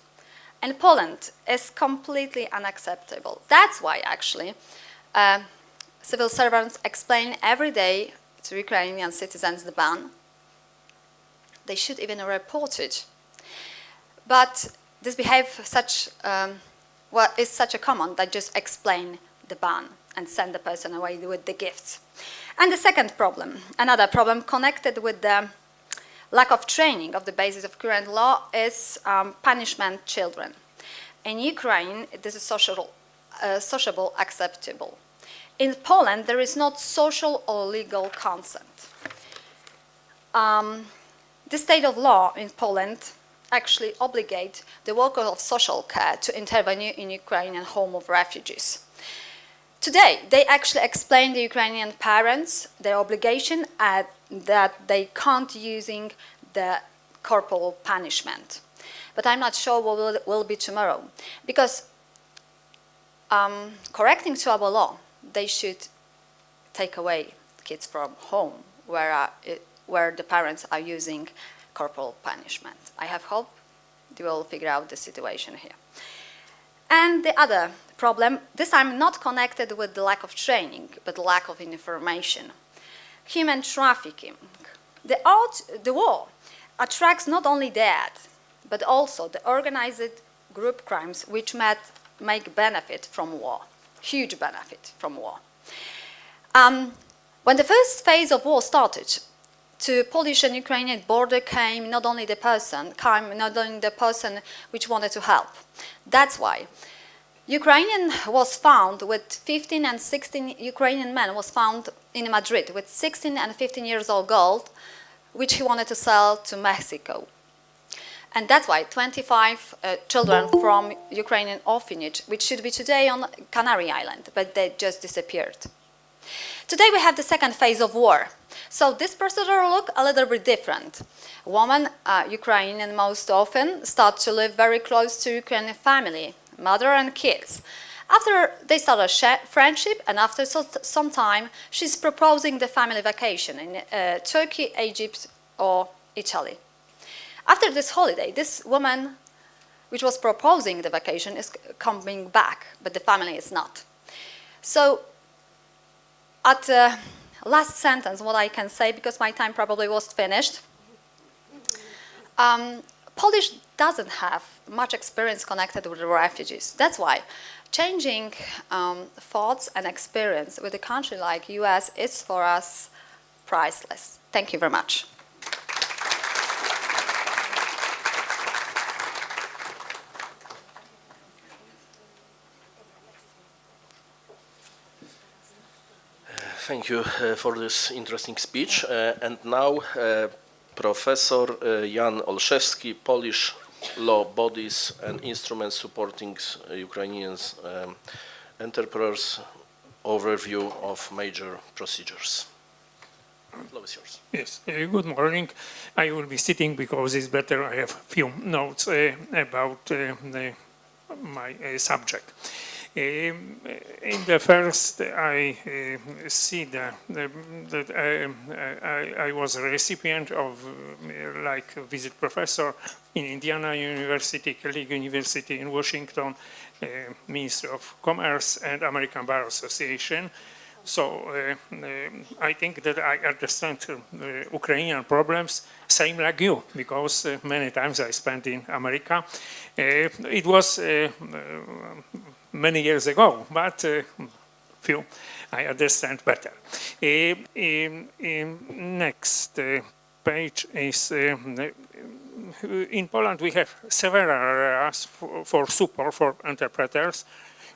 In Poland, it's completely unacceptable. That's why actually civil servants explain every day to Ukrainian citizens the ban. They should even report it. But this behavior is such a common that just explain the ban and send the person away with the gifts. And the second problem, another problem connected with the lack of training of the basis of current law is punishment children. In Ukraine, this is sociable acceptable. In Poland, there is not social or legal consent. The state of law in Poland actually obligate the workers of social care to intervene in Ukrainian home of refugees. Today, they actually explain the Ukrainian parents their obligation that they can't using the corporal punishment. But I'm not sure what will be tomorrow, because correcting to our law, they should take away kids from home where the parents are using corporal punishment. I have hope they will figure out the situation here. And the other problem, this time not connected with the lack of training, but lack of information. Human trafficking. The war attracts not only that, but also the organized group crimes which make benefit from war, huge benefit from war. When the first phase of war started, to Polish and Ukrainian border came not only the person which wanted to help. That's why Ukrainian was found with 15 and 16 Ukrainian men was found in Madrid with 16 and 15 years old gold, which he wanted to sell to Mexico. And that's why 25 children from Ukrainian orphanage, which should be today on Canary Island, but they just disappeared. Today we have the second phase of war. So this procedure look a little bit different. Women, Ukrainian most often, start to live very close to Ukrainian family, mother and kids. After they start a friendship, and after some time, she's proposing the family vacation in Turkey, Egypt, or Italy. After this holiday, this woman, which was proposing the vacation, is coming back, but the family is not. So, at the last sentence, what I can say, because my time probably was finished, Polish doesn't have much experience connected with the refugees. That's why changing thoughts and experience with a country like US is for us priceless. Thank you very much. Thank you for this interesting speech. And now Professor Jan Olszewski, Polish Law Bodies and Instruments Supporting Ukrainian Entrepreneurs, Overview of Major Procedures. The floor is yours. Yes, good morning. I will be sitting because it's better. I have few notes about my subject. In the first, I see that I was a recipient of like a visit professor in Indiana University, Kellogg University in Washington, Minister of Commerce and American Bar Association. So I think that I understand Ukrainian problems same like you, because many times I spent in America. It was many years ago, but few I understand better. Next page is in Poland we have several areas for support for interpreters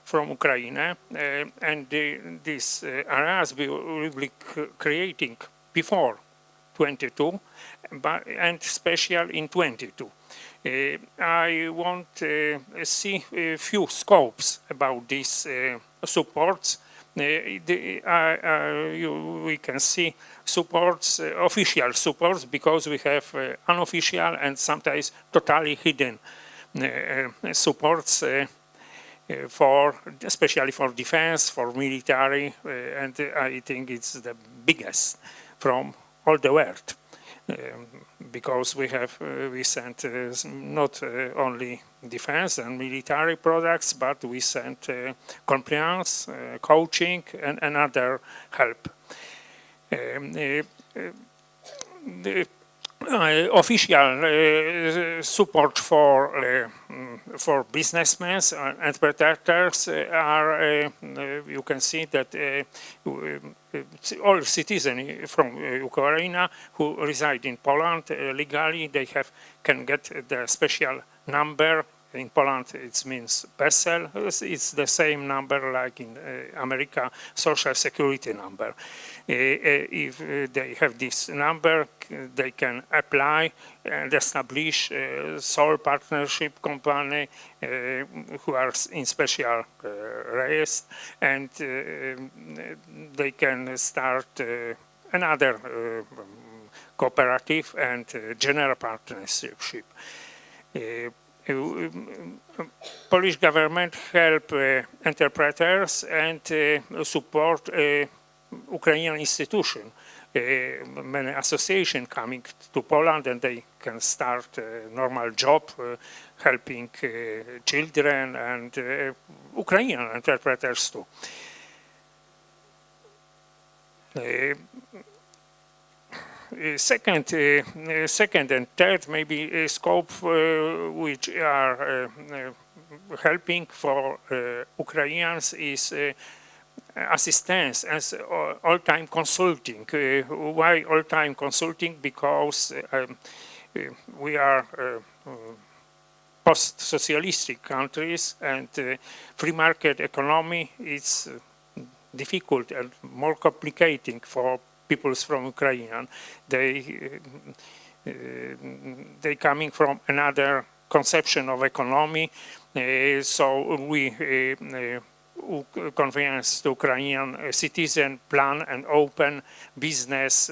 from Ukraine, and these areas we will be creating before 22, and special in 22. I want to see a few scopes about these supports. We can see supports, official supports, because we have unofficial and sometimes totally hidden supports especially for defense, for military, and I think it's the biggest from all the world. Because we sent not only defense and military products, but we sent compliance, coaching, and other help. The official support for businessmen and interpreters are, you can see that all citizens from Ukraine who reside in Poland legally, they can get the special number in Poland it means PESEL. It's the same number like in America, Social Security number. If they have this number, they can apply and establish a sole partnership company who are in special register, and they can start another cooperative and general partnership. Polish government help interpreters and support Ukrainian institution. Many associations coming to Poland, and they can start a normal job helping children and Ukrainian interpreters too. Second and third maybe scope which are helping for Ukrainians is assistance as all-time consulting. Why all-time consulting? Because we are post-socialistic countries, and free market economy is difficult and more complicating for peoples from Ukraine. They coming from another conception of economy, so we convince the Ukrainian citizen plan and open business.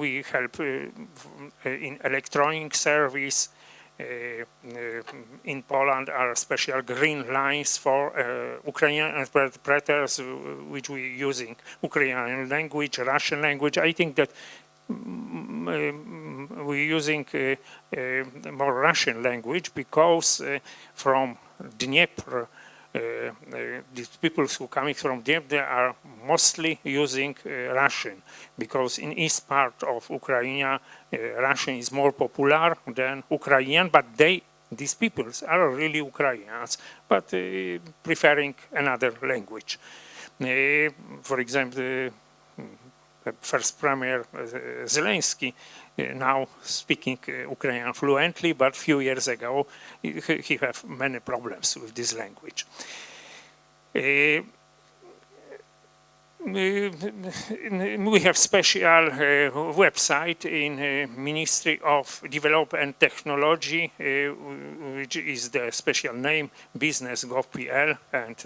We help in electronic service. In Poland are special green lines for Ukrainian interpreters, which we using Ukrainian language, Russian language. I think that we're using more Russian language because from Dnieper, these people who coming from Dnieper, they are mostly using Russian, because in east part of Ukraine, Russian is more popular than Ukrainian, but these peoples are really Ukrainians, but preferring another language. For example, first Premier Zelensky now speaking Ukrainian fluently, but few years ago he have many problems with this language. We have special website in Ministry of Development and Technology, which is the special name business.gov.pl, and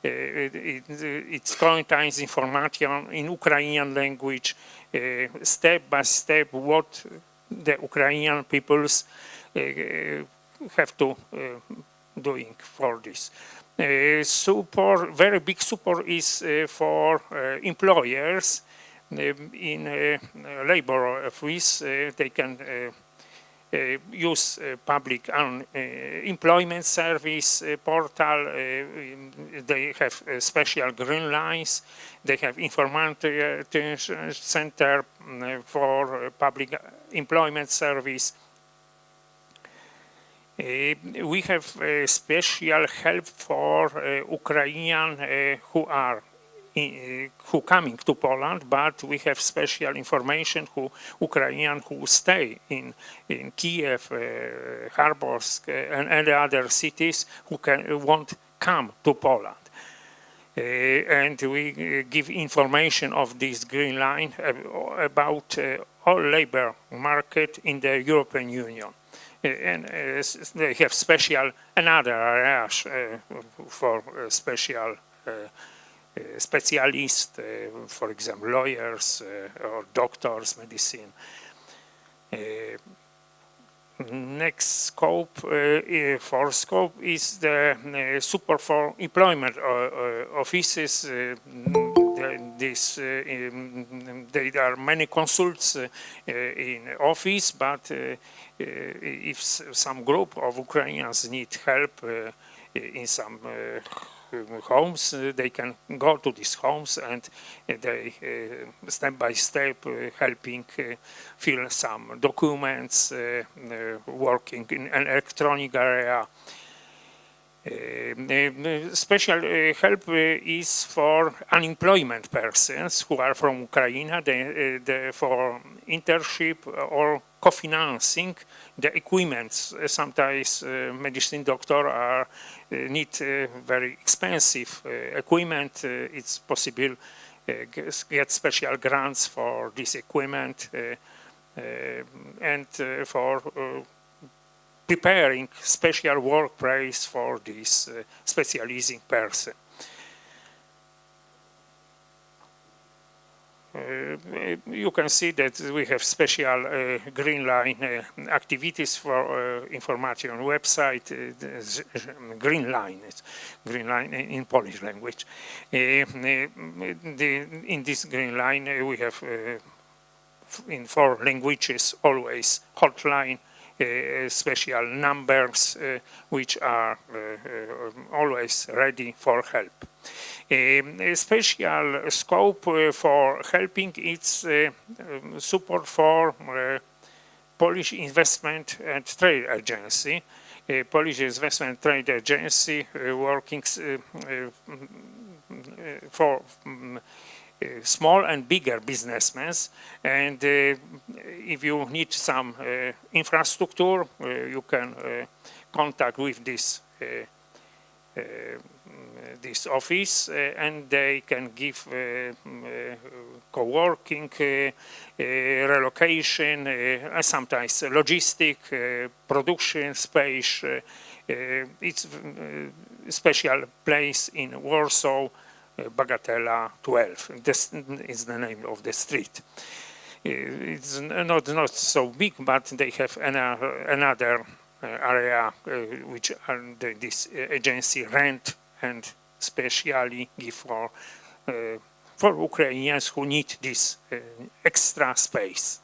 it contains information in Ukrainian language, step by step what the Ukrainian peoples have to doing for this. Support, very big support is for employers in labor office. They can use public employment service portal. They have special green lines. They have information center for public employment service. We have special help for Ukrainian who coming to Poland, but we have special information who Ukrainian who stay in Kiev, Kharkovsk, and other cities who won't come to Poland. And we give information of this green line about all labor market in the European Union. And they have special another areas for special specialists, for example, lawyers or doctors, medicine. Next scope for scope is the support for employment offices. There are many consults in office, but if some group of Ukrainians need help in some homes, they can go to these homes, and they step by step helping fill some documents, working in an electronic area. Special help is for unemployment persons who are from Ukraine for internship or co-financing the equipment. Sometimes medicine doctor need very expensive equipment. It's possible get special grants for this equipment and for preparing special workplace for this specializing person. You can see that we have special green line activities for information website. Green line, it's green line in Polish language. In this green line we have in 4 languages always hotline, special numbers which are always ready for help. A special scope for helping its support for Polish Investment and Trade Agency. Polish Investment Trade Agency working for small and bigger businessmen, and if you need some infrastructure, you can contact with this office, and they can give co-working, relocation, sometimes logistic, production space. It's a special place in Warsaw, Bagatela 12. This is the name of the street. It's not so big, but they have another area which this agency rent and specially give for Ukrainians who need this extra space.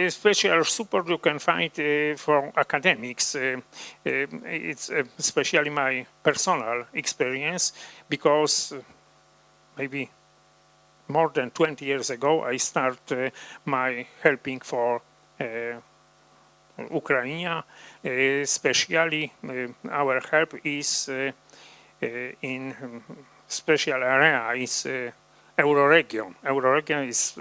Special support you can find for academics. It's especially my personal experience, because maybe more than 20 years ago I started my helping for Ukraine. Especially our help is in special area is Euroregion. Euroregion is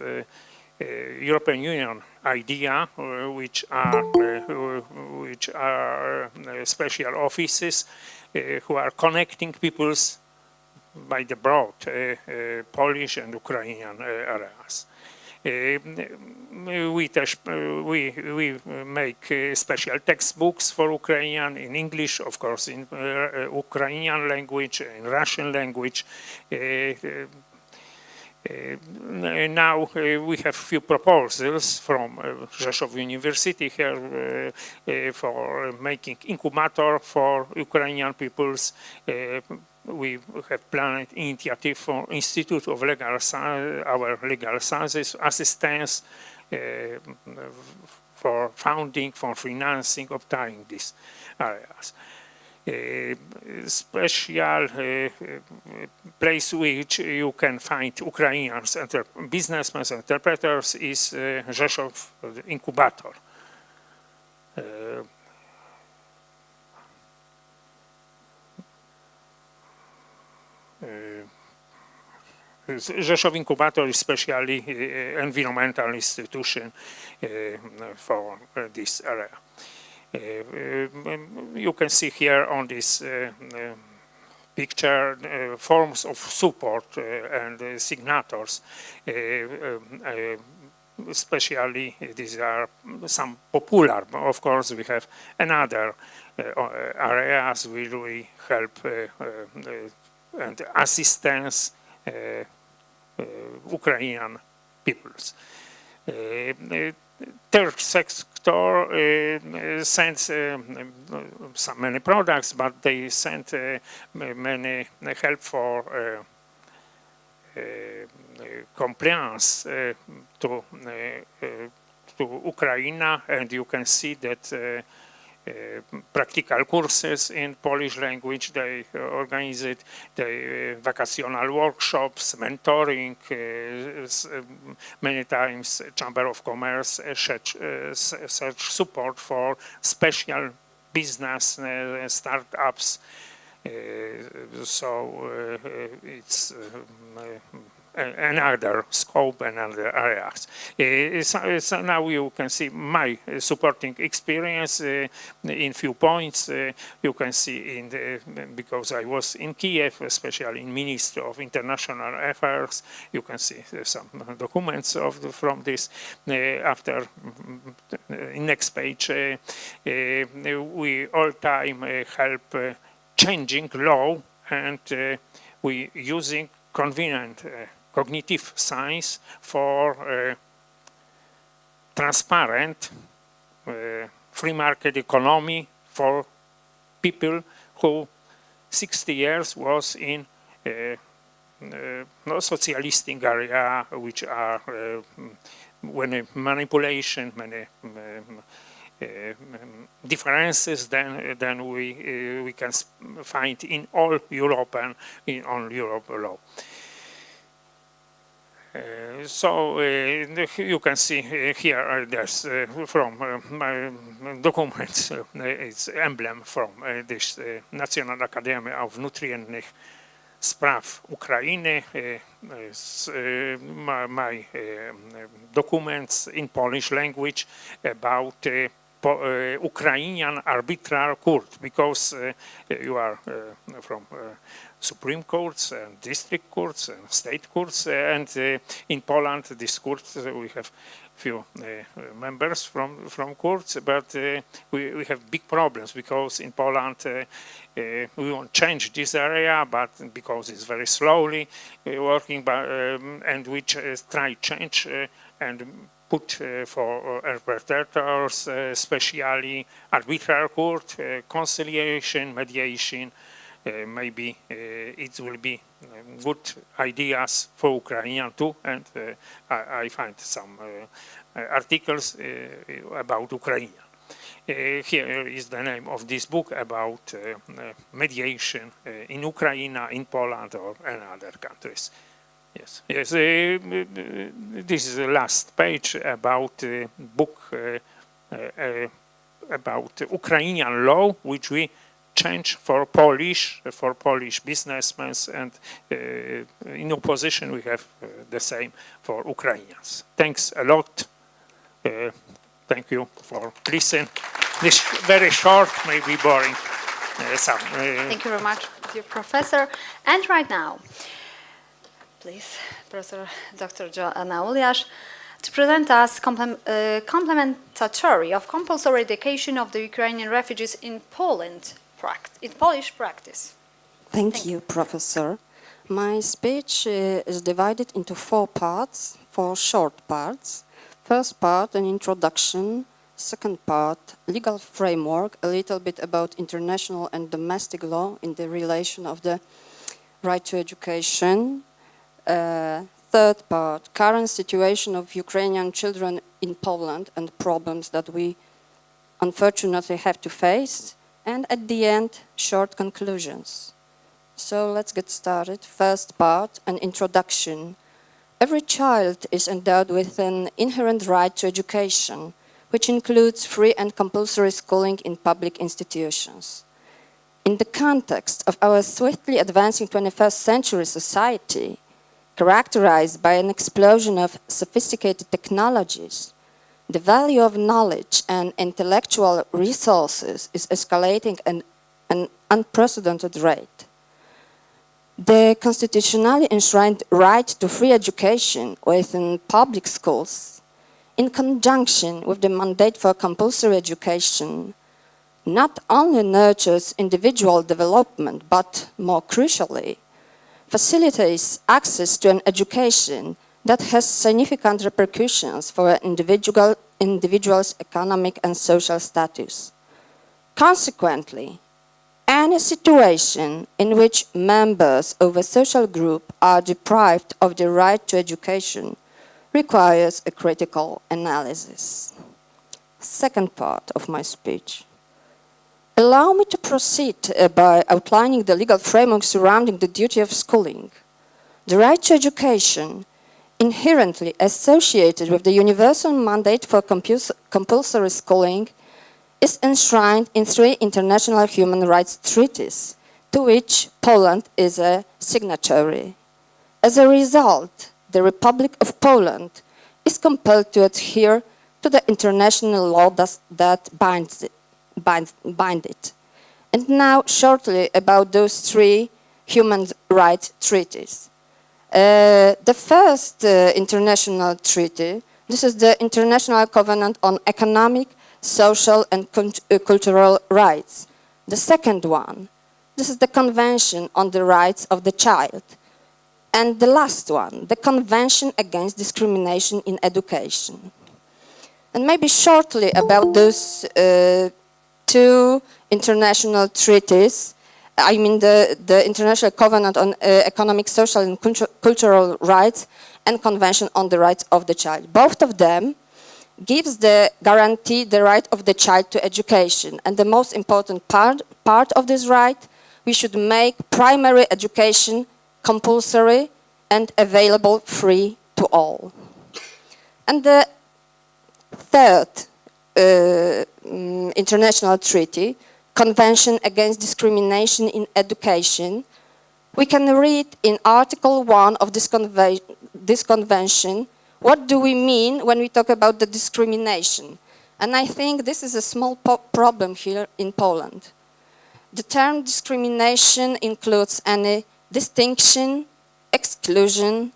European Union idea, which are special offices who are connecting peoples by the broad Polish and Ukrainian areas. We make special textbooks for Ukrainian in English, of course, in Ukrainian language, in Russian language. Now we have few proposals from Rzeszów University here for making incubator for Ukrainian peoples. We have planned initiative for Institute of our Legal Sciences assistance for founding, for financing, obtaining these areas. Special place which you can find Ukrainians, businessmen, interpreters is Rzeszów Incubator. Rzeszów Incubator is especially environmental institution for this area. You can see here on this picture forms of support and signators. Especially these are some popular, but of course we have another areas where we help and assistance Ukrainian peoples. Third sector sends many products, but they send many help for compliance to Ukraine, and you can see that practical courses in Polish language. They organized vacational workshops, mentoring. Many times, Chamber of Commerce search support for special business startups. So it's another scope and other areas. So now you can see my supporting experience in few points. You can see because I was in Kiev, especially in Ministry of International Affairs, you can see some documents from this. After next page, we all time help changing law, and we using convenient cognitive science for transparent free market economy for people who 60 years was in no socialistic area, which are many manipulation, many differences than we can find in all European Europe law. So you can see here there's from my documents it's emblem from this National Academy of Nutriennych Spraw Ukrainy, my documents in Polish language about Ukrainian arbitral court, because you are from Supreme Courts and district courts and state courts, and in Poland this court we have few members from courts, but we have big problems because in Poland we want to change this area, but because it's very slowly working, and we try change and put for arbitrators, especially arbitral court, conciliation, mediation. Maybe it will be good ideas for Ukrainian too, and I find some articles about Ukrainian. Here is the name of this book about mediation in Ukraine, in Poland, or in other countries. Yes, yes. This is the last page about book about Ukrainian law, which we change for Polish businessmen, and in opposition we have the same for Ukrainians. Thanks a lot. Thank you for listening. This very short, maybe boring. Thank you very much, dear professor. And right now, please, Professor Dr. Joanna Uliasz, to present us complementary of compulsory education of the Ukrainian refugees in Poland, in Polish practice. Thank you, Professor. My speech is divided into 4 parts, 4 short parts. First part, an introduction. Second part, legal framework, a little bit about international and domestic law in the relation of the right to education. Third part, current situation of Ukrainian children in Poland and problems that we unfortunately have to face. And at the end, short conclusions. So let's get started. First part, an introduction. Every child is endowed with an inherent right to education, which includes free and compulsory schooling in public institutions. In the context of our swiftly advancing 21st century society, characterized by an explosion of sophisticated technologies, the value of knowledge and intellectual resources is escalating at an unprecedented rate. The constitutionally enshrined right to free education within public schools, in conjunction with the mandate for compulsory education, not only nurtures individual development, but more crucially, facilitates access to an education that has significant repercussions for an individual's economic and social status. Consequently, any situation in which members of a social group are deprived of the right to education requires a critical analysis. Second part of my speech. Allow me to proceed by outlining the legal framework surrounding the duty of schooling. The right to education, inherently associated with the universal mandate for compulsory schooling, is enshrined in 3 international human rights treaties, to which Poland is a signatory. As a result, the Republic of Poland is compelled to adhere to the international law that binds it. And now, shortly about those 3 human rights treaties. The first international treaty, this is the International Covenant on Economic, Social and Cultural Rights. The second one, this is the Convention on the Rights of the Child. And the last one, the Convention Against Discrimination in Education. And maybe shortly about those 2 international treaties, I mean the International Covenant on Economic, Social and Cultural Rights and Convention on the Rights of the Child. Both of them gives the guarantee the right of the child to education. And the most important part of this right, we should make primary education compulsory and available free to all. And the third international treaty, Convention Against Discrimination in Education, we can read in Article 1 of this convention, what do we mean when we talk about the discrimination? And I think this is a small problem here in Poland. The term discrimination includes any distinction, exclusion,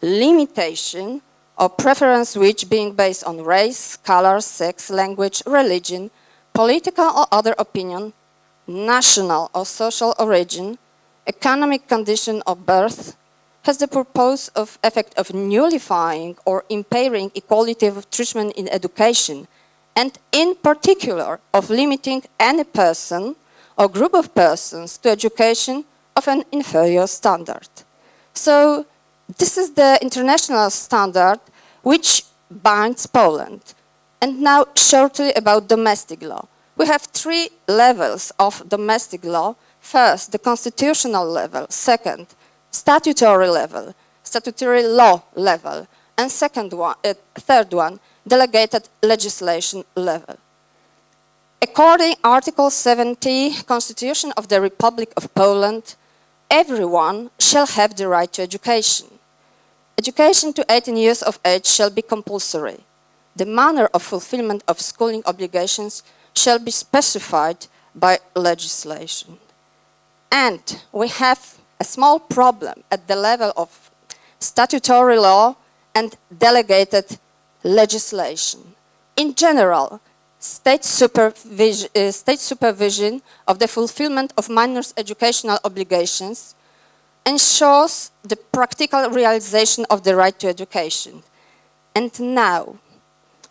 limitation, or preference which, being based on race, color, sex, language, religion, political or other opinion, national or social origin, economic condition of birth, has the purpose of effect of nullifying or impairing equality of treatment in education, and in particular of limiting any person or group of persons to education of an inferior standard. So this is the international standard which binds Poland. And now shortly about domestic law. We have 3 levels of domestic law. First, the constitutional level. Second, statutory level, statutory law level. And third one, delegated legislation level. According Article 70, Constitution of the Republic of Poland, everyone shall have the right to education. Education to 18 years of age shall be compulsory. The manner of fulfillment of schooling obligations shall be specified by legislation. And we have a small problem at the level of statutory law and delegated legislation. In general, state supervision of the fulfillment of minors' educational obligations ensures the practical realization of the right to education. And now,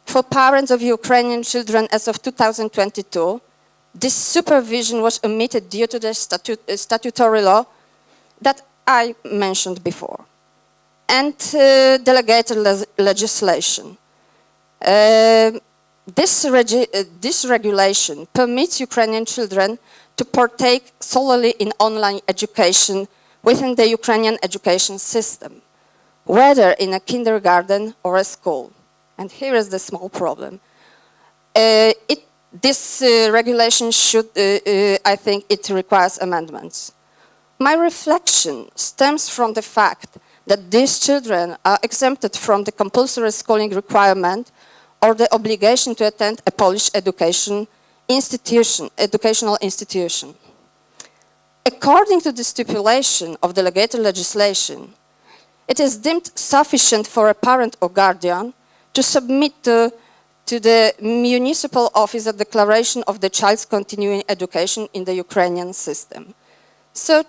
for parents of Ukrainian children as of 2022, this supervision was omitted due to the statutory law that I mentioned before, and delegated legislation. This regulation permits Ukrainian children to partake solely in online education within the Ukrainian education system, whether in a kindergarten or a school. And here is the small problem. This regulation should, I think it requires amendments. My reflection stems from the fact that these children are exempted from the compulsory schooling requirement or the obligation to attend a Polish educational institution. According to the stipulation of delegated legislation, it is deemed sufficient for a parent or guardian to submit to the municipal office a declaration of the child's continuing education in the Ukrainian system. So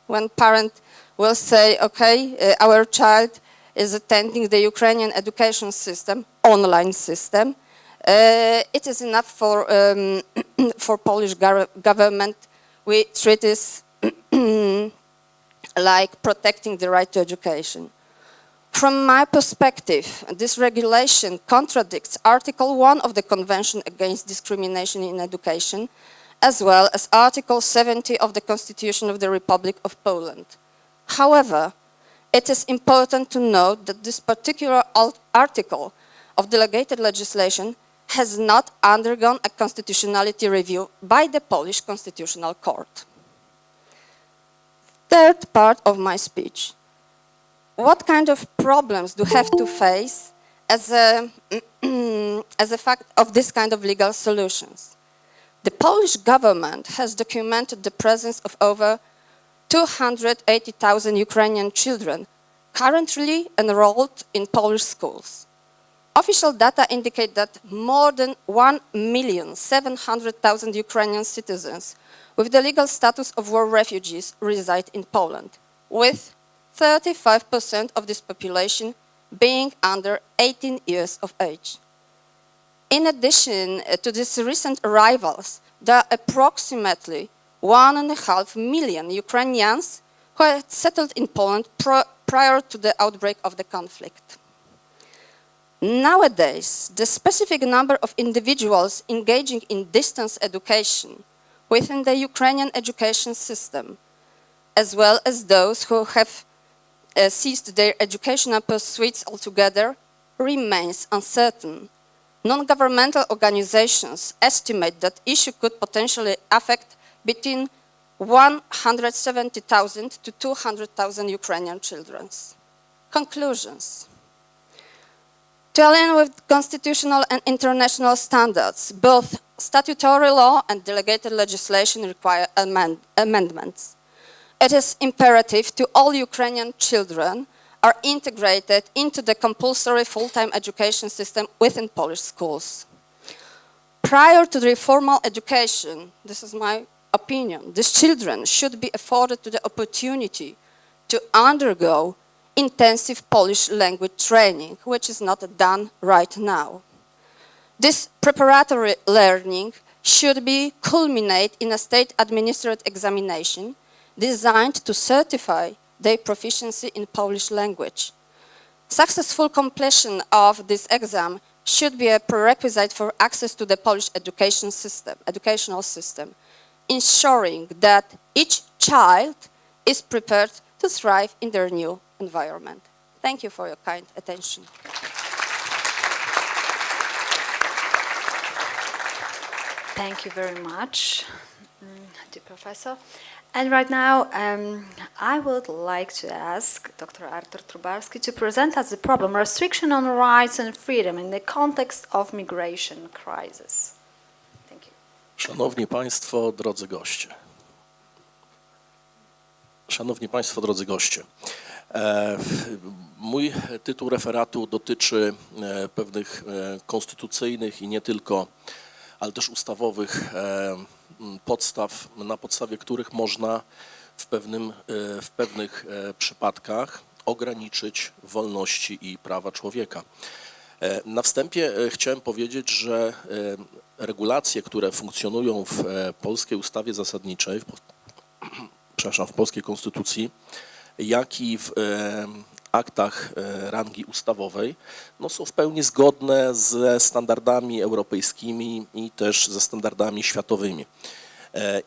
when parent will say, okay, our child is attending the Ukrainian education system, online system, it is enough for Polish government. We treat this like protecting the right to education. From my perspective, this regulation contradicts Article 1 of the Convention Against Discrimination in Education, as well as Article 70 of the Constitution of the Republic of Poland. However, it is important to note that this particular article of delegated legislation has not undergone a constitutionality review by the Polish Constitutional Court. Third part of my speech. What kind of problems do we have to face as a fact of this kind of legal solutions? The Polish government has documented the presence of over 280,000 Ukrainian children currently enrolled in Polish schools. Official data indicate that more than 1,700,000 Ukrainian citizens with the legal status of war refugees reside in Poland, with 35% of this population being under 18 years of age. In addition to these recent arrivals, there are approximately 1.5 million Ukrainians who had settled in Poland prior to the outbreak of the conflict. Nowadays, the specific number of individuals engaging in distance education within the Ukrainian education system, as well as those who have ceased their educational pursuits altogether, remains uncertain. Non-governmental organizations estimate that issue could potentially affect between 170,000 to 200,000 Ukrainian children. Conclusions. To align with constitutional and international standards, both statutory law and delegated legislation require amendments. It is imperative to all Ukrainian children are integrated into the compulsory full-time education system within Polish schools. Prior to the formal education, this is my opinion, these children should be afforded the opportunity to undergo intensive Polish language training, which is not done right now. This preparatory learning should be culminate in a state-administered examination designed to certify their proficiency in Polish language. Successful completion of this exam should be a prerequisite for access to the Polish educational system, ensuring that each child is prepared to thrive in their new environment. Thank you for your kind attention. Thank you very much, dear Professor. And right now, I would like to ask Dr. Artur Trubarski to present us the problem restriction on rights and freedom in the context of migration crisis. Thank you. Szanowni Państwo, drodzy goście. Szanowni Państwo, drodzy goście. Mój tytuł referatu dotyczy pewnych konstytucyjnych i nie tylko, ale też ustawowych podstaw, na podstawie których można w pewnych przypadkach ograniczyć wolności i prawa człowieka. Na wstępie chciałem powiedzieć, że regulacje, które funkcjonują w polskiej ustawie zasadniczej, w polskiej konstytucji, jak i w aktach rangi ustawowej, no, są w pełni zgodne ze standardami europejskimi i też ze standardami światowymi.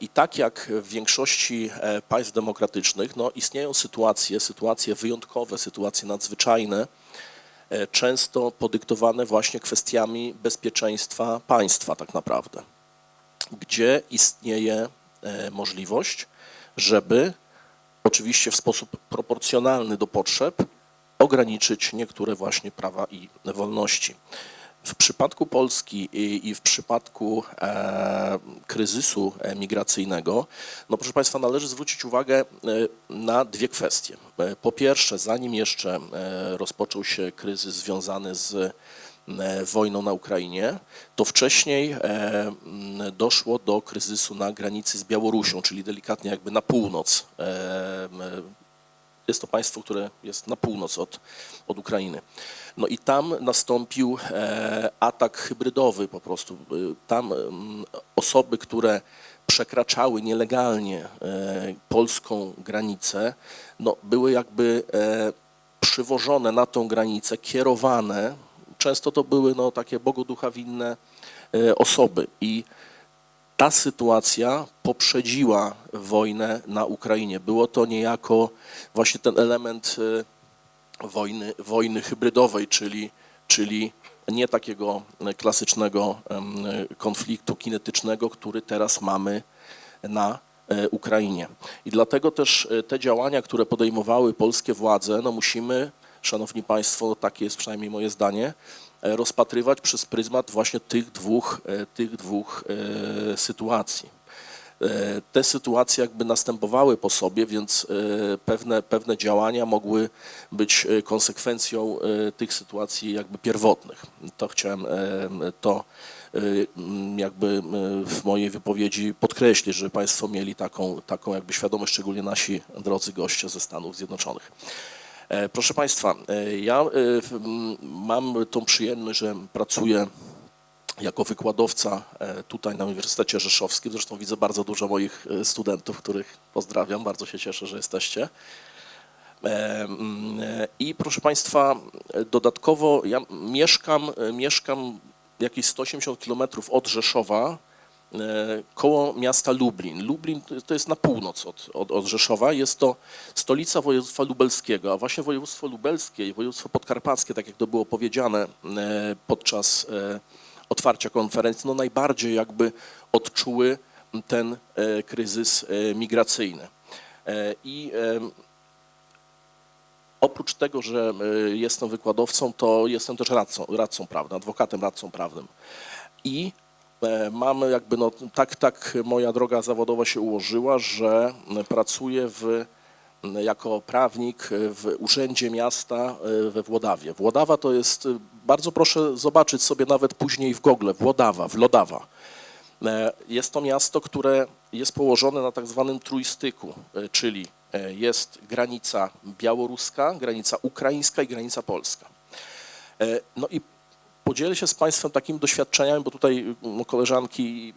I tak jak w większości państw demokratycznych, no, istnieją sytuacje wyjątkowe, sytuacje nadzwyczajne, często podyktowane właśnie kwestiami bezpieczeństwa państwa tak naprawdę, gdzie istnieje możliwość, żeby oczywiście w sposób proporcjonalny do potrzeb ograniczyć niektóre właśnie prawa i wolności. W przypadku Polski i w przypadku kryzysu migracyjnego, no proszę Państwa, należy zwrócić uwagę na dwie kwestie. Po pierwsze, zanim jeszcze rozpoczął się kryzys związany z wojną na Ukrainie, to wcześniej doszło do kryzysu na granicy z Białorusią, czyli delikatnie jakby na północ. Jest to państwo, które jest na północ od Ukrainy. No i tam nastąpił atak hybrydowy po prostu. Tam osoby, które przekraczały nielegalnie polską granicę, no były jakby przywożone na tą granicę, kierowane, często to były no, takie bogoduchawinne osoby i ta sytuacja poprzedziła wojnę na Ukrainie. Było to niejako właśnie ten element wojny hybrydowej, czyli nie takiego klasycznego konfliktu kinetycznego, który teraz mamy na Ukrainie. I dlatego też te działania, które podejmowały polskie władze, no musimy, szanowni państwo, takie jest przynajmniej moje zdanie, rozpatrywać przez pryzmat właśnie tych dwóch sytuacji. Te sytuacje jakby następowały po sobie, więc pewne działania mogły być konsekwencją tych sytuacji jakby pierwotnych. To chciałem jakby w mojej wypowiedzi podkreślić, żeby państwo mieli taką jakby świadomość, szczególnie nasi drodzy goście ze Stanów Zjednoczonych. Proszę państwa, ja mam tą przyjemność, że pracuję jako wykładowca tutaj na Uniwersytecie Rzeszowskim. Zresztą widzę bardzo dużo moich studentów, których pozdrawiam. Bardzo się cieszę, że jesteście. I proszę państwa, dodatkowo ja mieszkam jakieś 180 km od Rzeszowa, koło miasta Lublin. Lublin to jest na północ od Rzeszowa, jest to stolica województwa lubelskiego, a właśnie województwo lubelskie i województwo podkarpackie, tak jak to było powiedziane podczas otwarcia konferencji, no najbardziej jakby odczuły ten kryzys migracyjny. I oprócz tego, że jestem wykładowcą, to jestem też radcą prawnym, adwokatem, radcą prawnym. I mam jakby, no tak moja droga zawodowa się ułożyła, że pracuję jako prawnik w Urzędzie Miasta we Włodawie. Włodawa to jest, bardzo proszę zobaczyć sobie nawet później w Google, Wlodawa. Jest to miasto, które jest położone na tak zwanym trójstyku, czyli jest granica białoruska, granica ukraińska i granica polska. No i podzielę się z państwem takimi doświadczeniami, bo tutaj koleżanki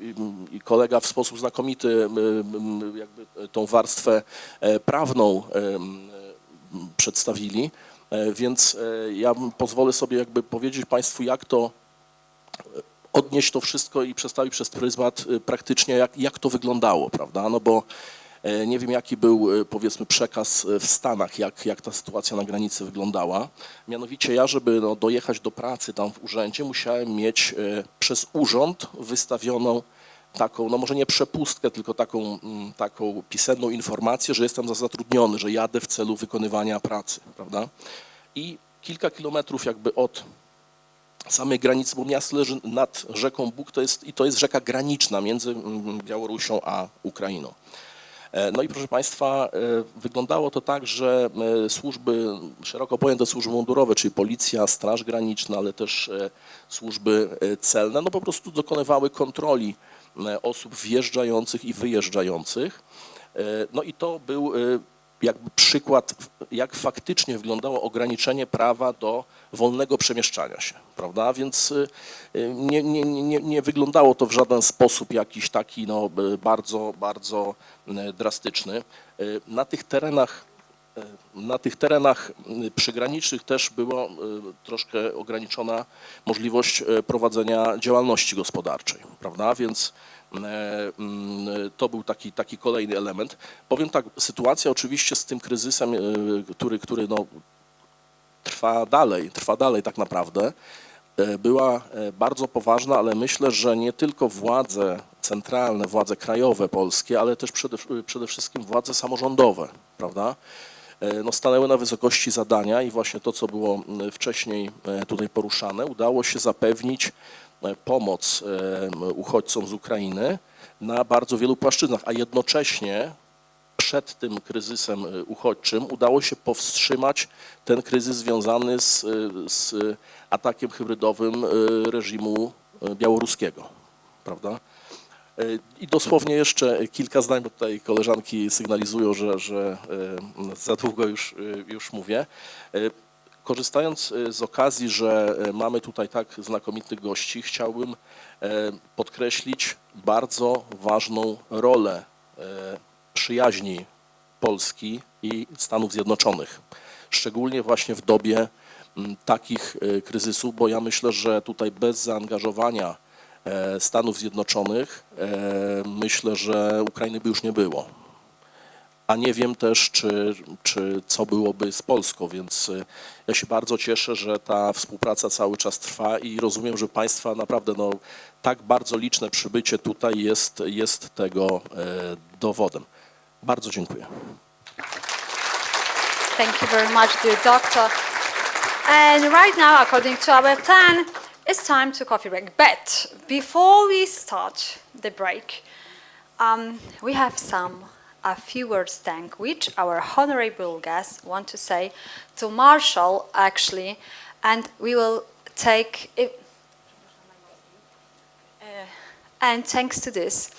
i kolega w sposób znakomity jakby tą warstwę prawną przedstawili, więc ja pozwolę sobie jakby powiedzieć państwu, jak to odnieść to wszystko i przedstawić przez pryzmat praktycznie, jak to wyglądało, prawda? No bo nie wiem, jaki był, powiedzmy, przekaz w Stanach, jak ta sytuacja na granicy wyglądała. Mianowicie ja, żeby dojechać do pracy tam w urzędzie, musiałem mieć przez urząd wystawioną taką, no może nie przepustkę, tylko taką pisemną informację, że jestem zatrudniony, że jadę w celu wykonywania pracy, prawda? I kilka kilometrów jakby od samej granicy, bo miasto leży nad rzeką Bug, to jest rzeka graniczna między Białorusią a Ukrainą. No i proszę państwa, wyglądało to tak, że służby, szeroko pojęte służby mundurowe, czyli policja, Straż Graniczna, ale też służby celne, no po prostu dokonywały kontroli osób wjeżdżających i wyjeżdżających. No i to był jakby przykład, jak faktycznie wyglądało ograniczenie prawa do wolnego przemieszczania się, prawda? Więc nie wyglądało to w żaden sposób jakiś taki no, bardzo drastyczny. Na tych terenach przygranicznych też była troszkę ograniczona możliwość prowadzenia działalności gospodarczej, prawda? Więc to był taki kolejny element. Powiem tak, sytuacja oczywiście z tym kryzysem, który no, trwa dalej tak naprawdę, była bardzo poważna, ale myślę, że nie tylko władze centralne, władze krajowe polskie, ale też przede wszystkim władze samorządowe, prawda? No, stanęły na wysokości zadania i właśnie to, co było wcześniej tutaj poruszane, udało się zapewnić pomoc uchodźcom z Ukrainy na bardzo wielu płaszczyznach, a jednocześnie przed tym kryzysem uchodźczym udało się powstrzymać ten kryzys związany z atakiem hybrydowym reżimu białoruskiego, prawda? I dosłownie jeszcze kilka zdań, bo tutaj koleżanki sygnalizują, że za długo już mówię. Korzystając z okazji, że mamy tutaj tak znakomitych gości, chciałbym podkreślić bardzo ważną rolę przyjaźni Polski i Stanów Zjednoczonych. szczególnie właśnie w dobie takich kryzysów, bo ja myślę, że tutaj bez zaangażowania Stanów Zjednoczonych myślę, że Ukrainy by już nie było. A nie wiem też, czy co byłoby z Polską, więc ja się bardzo cieszę, że ta współpraca cały czas trwa i rozumiem, że Państwa naprawdę no, tak bardzo liczne przybycie tutaj jest tego dowodem. Bardzo dziękuję. Thank you very much, dear doctor. And right now, according to our plan, it's time to coffee break. But before we start the break, we have a few words thank which our honorable guests want to say to Marshall, actually, and we will take it. And thanks to this,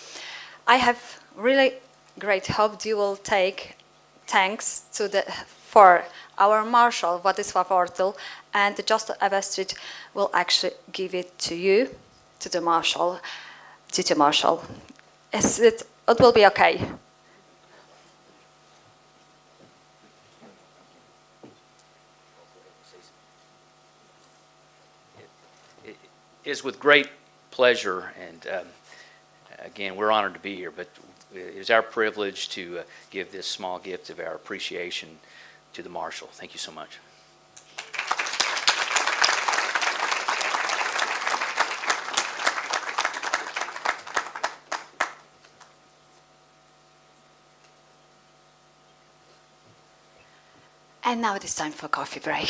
I have really great hope you will take thanks for our Marshal, Władysław Ortyl, and the Just Street will actually give it to you, to the Marshal, Duty Marshal. It will be okay. It is with great pleasure, and again, we're honored to be here, but it is our privilege to give this small gift of our appreciation to the Marshal. Thank you so much. And now it is time for coffee break.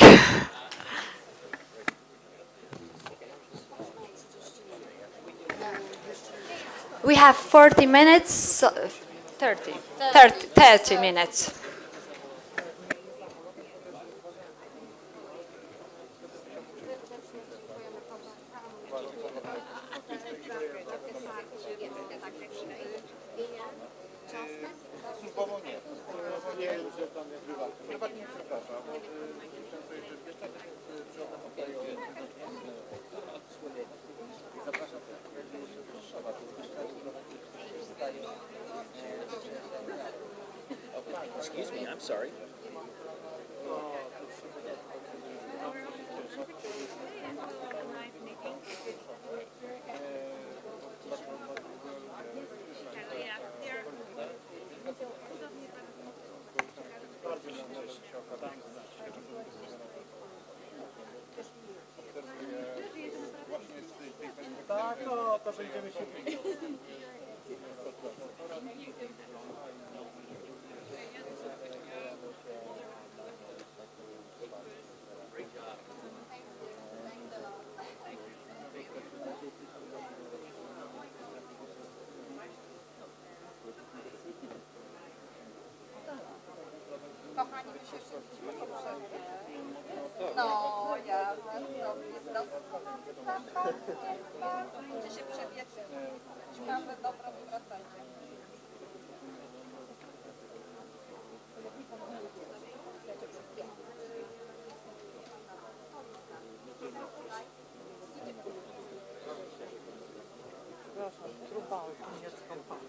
We have 40 minutes, 30 minutes. Excuse me, I'm sorry. No, ja czy się przewiecie? Ciekawe, dobra, wracajcie. Przepraszam, próbałem niemiecką panią.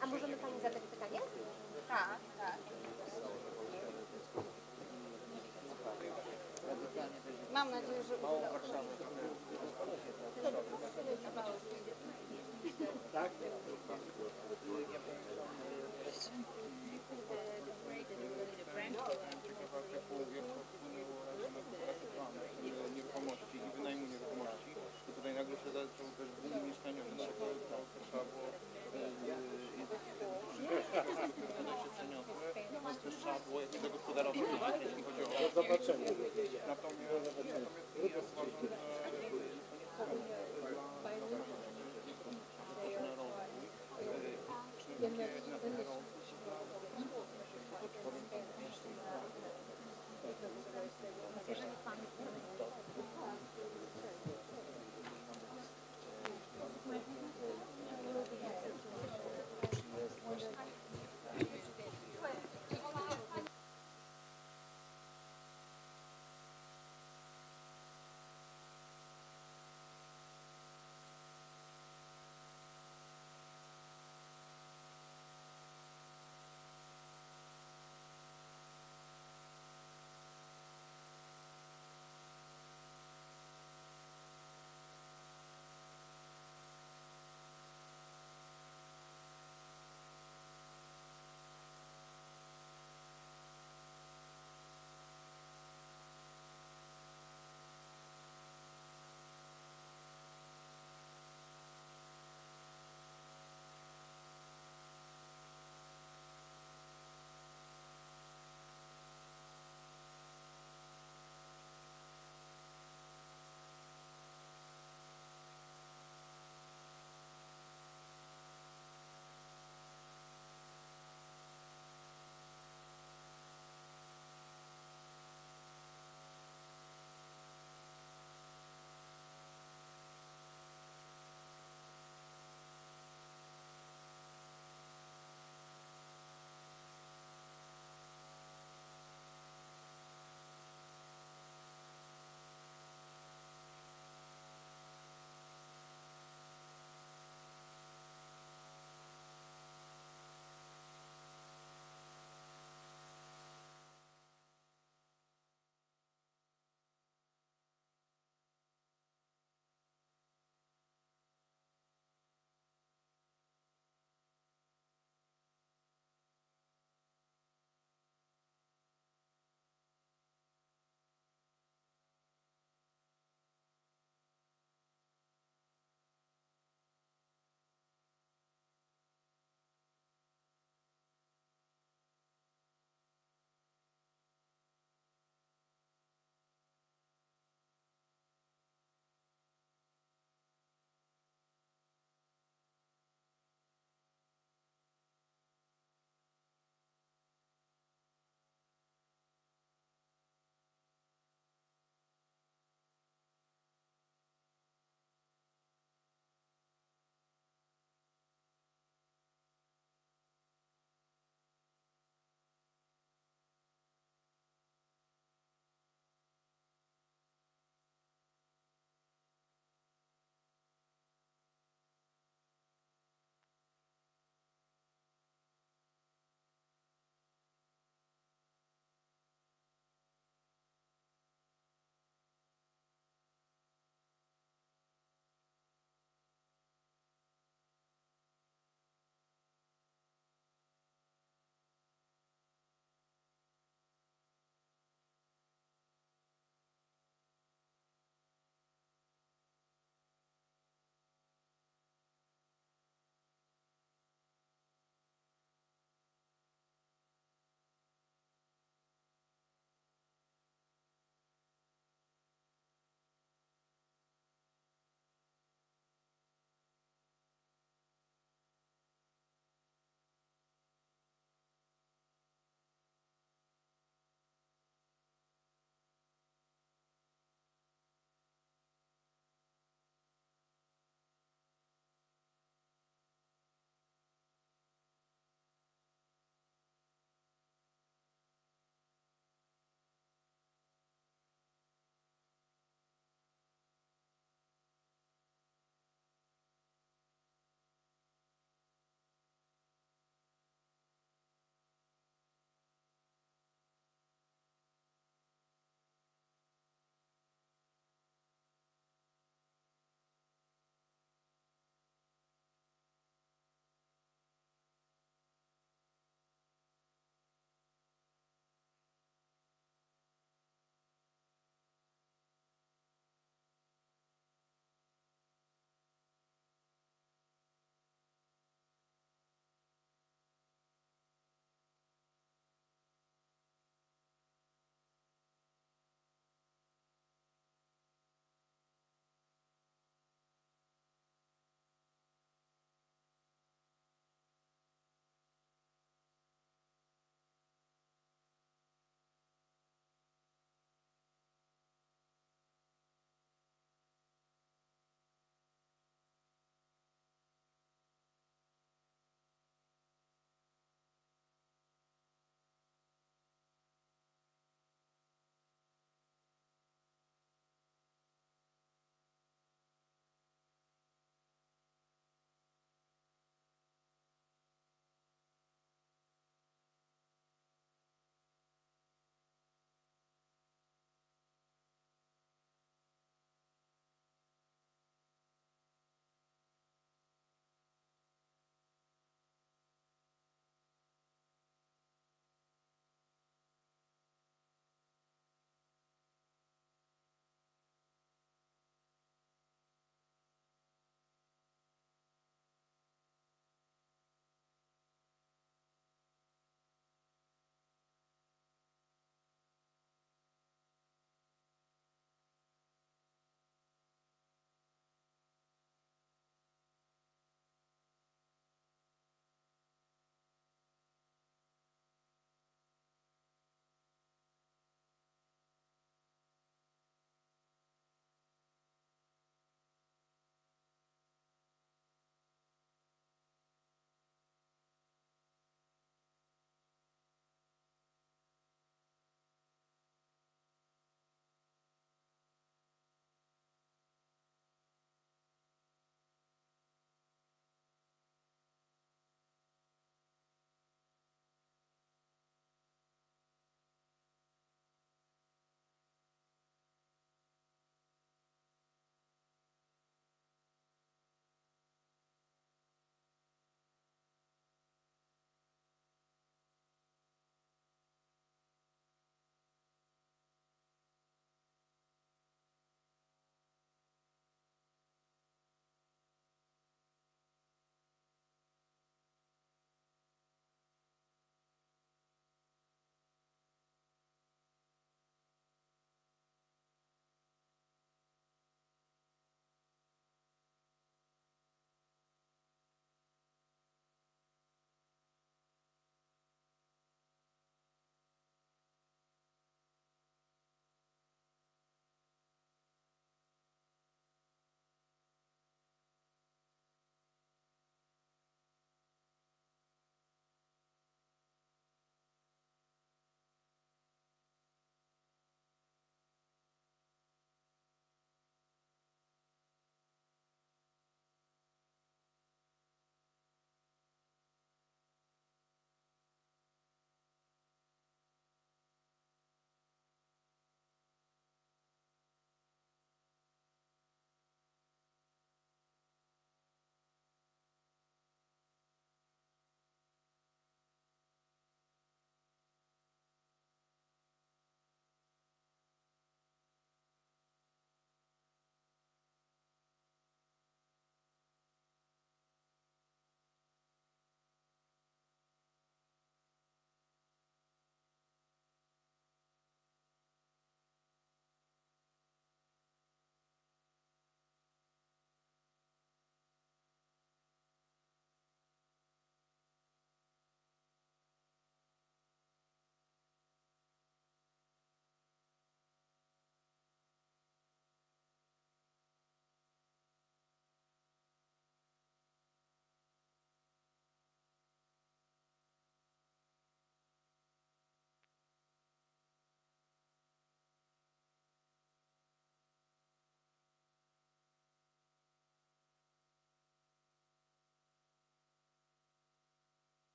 A możemy Pani zadać pytanie? Tak, tak. Mam nadzieję, że uda się. Tak? Nieruchomości i wynajmu nieruchomości, to tutaj nagle się zaczął też boom mieszkaniowy, no to trzeba było się przeniosły, też trzeba było jakoś zagospodarować, jeśli chodzi o zobaczenie. Natomiast ja uważam,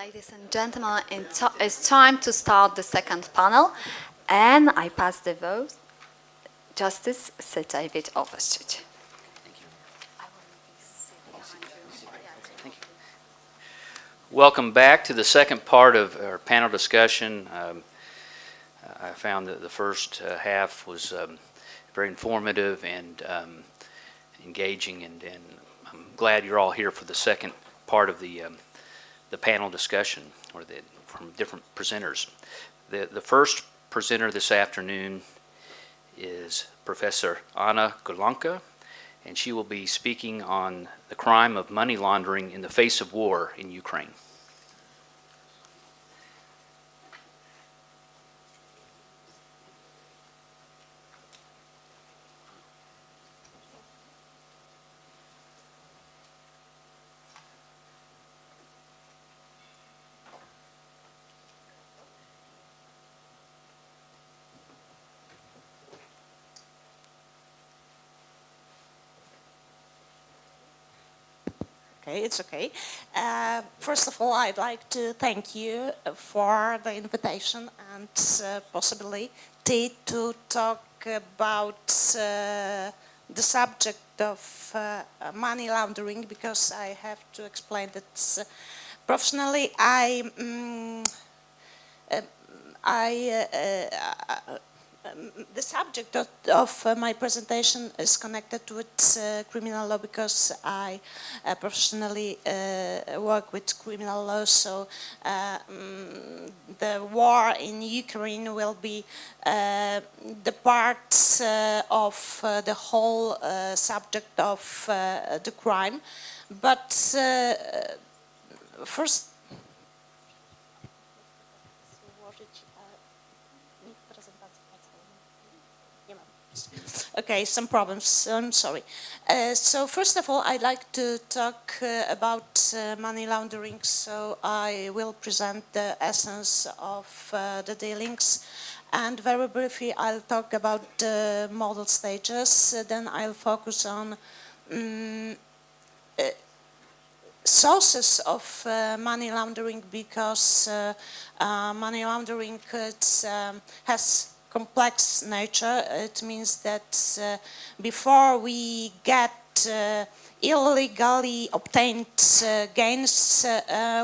Ladies and gentlemen, it's time to start the second panel, and I pass the vote. Justice Sejewicz Overszczyt. Welcome back to the second part of our panel discussion. I found that the first half was very informative and engaging, and I'm glad you're all here for the second part of the panel discussion, or from different presenters. The first presenter this afternoon is Professor Anna Golanka, and she will be speaking on the crime of money laundering in the face of war in Ukraine. Okay, it's okay. First of all, I'd like to thank you for the invitation and possibility to talk about the subject of money laundering, because I have to explain that professionally the subject of my presentation is connected with criminal law, because I professionally work with criminal law. So the war in Ukraine will be the part of the whole subject of the crime. But first, okay, some problems, I'm sorry. So first of all, I'd like to talk about money laundering. So I will present the essence of the dealings, and very briefly I'll talk about the model stages. Then I'll focus on sources of money laundering, because money laundering has complex nature. It means that before we get illegally obtained gains,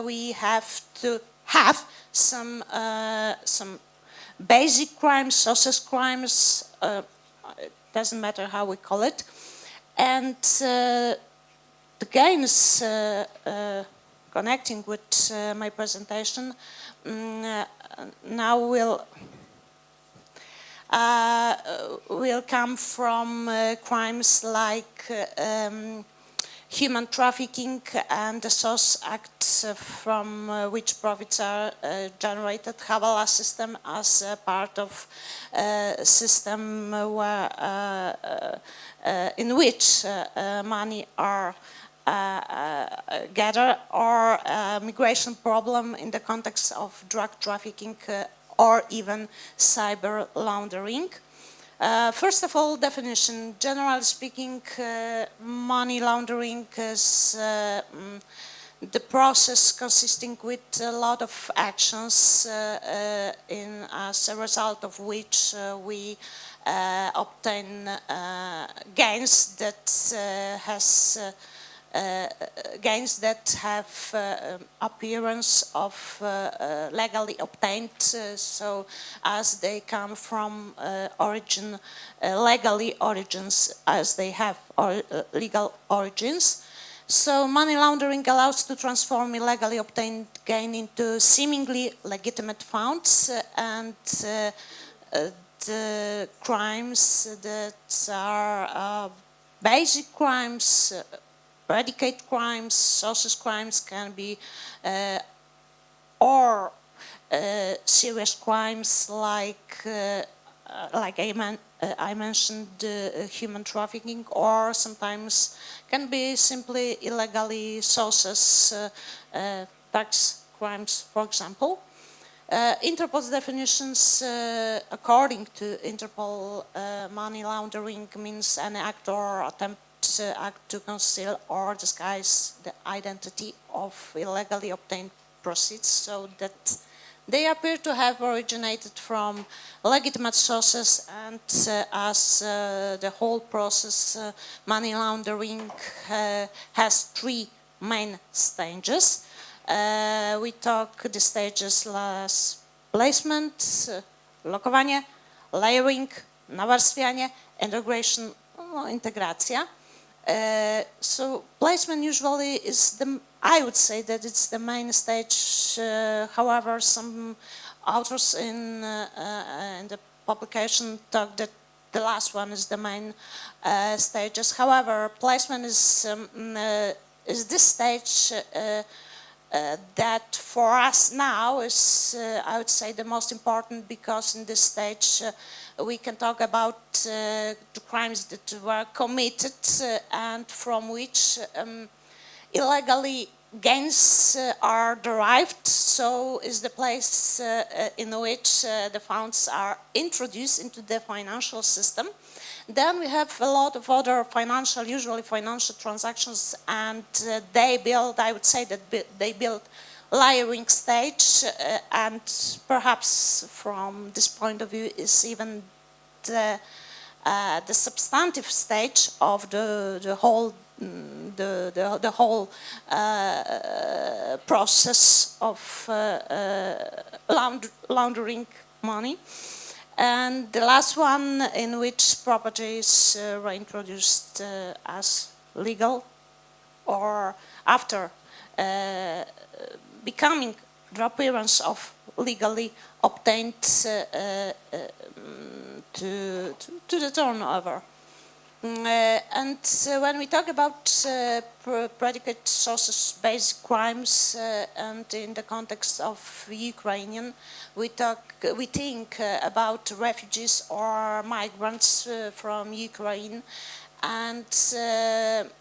we have to have some basic crimes, sources crimes, doesn't matter how we call it, and the gains connecting with my presentation now will come from crimes like human trafficking and the source acts from which profits are generated, Havala system as a part of a system where, in which money are gathered, or migration problem in the context of drug trafficking, or even cyber laundering. First of all, definition. Generally speaking, money laundering is the process consisting with a lot of actions as a result of which we obtain gains that have appearance of legally obtained, so as they come from legally origins, as they have legal origins. So money laundering allows to transform illegally obtained gain into seemingly legitimate funds, and the crimes that are basic crimes, predicate crimes, sources crimes can be, or serious crimes like I mentioned human trafficking, or sometimes can be simply illegally sources, tax crimes, for example. Interpol's definitions, according to Interpol, money laundering means an act or attempt act to conceal or disguise the identity of illegally obtained proceeds, so that they appear to have originated from legitimate sources, and as the whole process, money laundering, has three main stages. We talk the stages as placement, lokowanie, layering, nawarstwianie, integration, integracja. So placement usually is I would say that it's the main stage. However, some authors in the publication talk that the last one is the main stages. However, placement is this stage that for us now is, I would say, the most important, because in this stage we can talk about the crimes that were committed and from which illegally gains are derived. So is the place in which the funds are introduced into the financial system. Then we have a lot of other usually financial transactions, and they build, I would say that they build layering stage, and perhaps from this point of view is even the substantive stage of the whole process of laundering money. And the last one, in which property is reintroduced as legal, or after becoming the appearance of legally obtained to the turnover. And when we talk about predicate sources based crimes, and in the context of Ukrainian, we think about refugees or migrants from Ukraine, and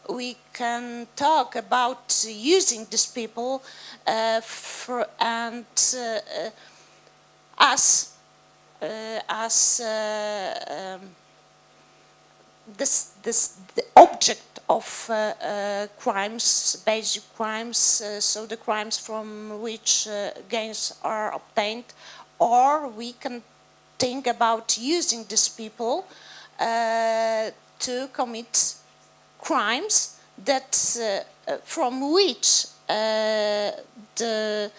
we can talk about using these people as the object of crimes, basic crimes, so the crimes from which gains are obtained, or we can think about using these people to commit crimes that from which the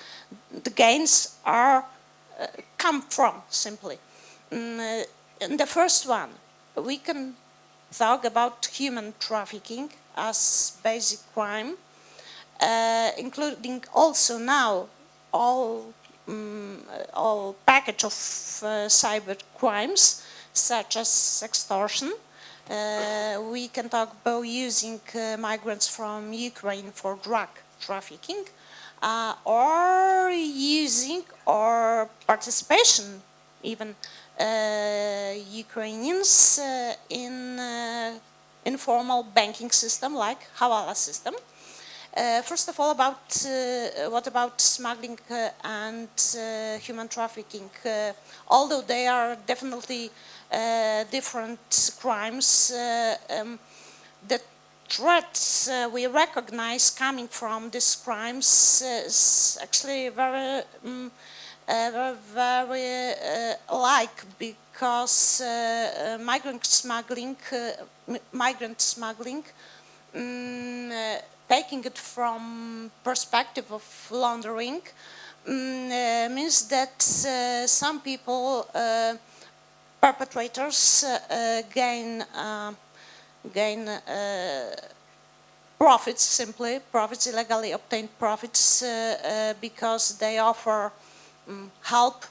gains are come from, simply. In the first one, we can talk about human trafficking as basic crime, including also now all package of cyber crimes such as extortion. We can talk about using migrants from Ukraine for drug trafficking, or using or participation even Ukrainians in informal banking system like Hawala system. First of all, what about smuggling and human trafficking? Although they are definitely different crimes, the threats we recognize coming from these crimes is actually very alike, because migrant smuggling, taking it from perspective of laundering, means that some people, perpetrators, gain profits, illegally obtained profits, because they offer help,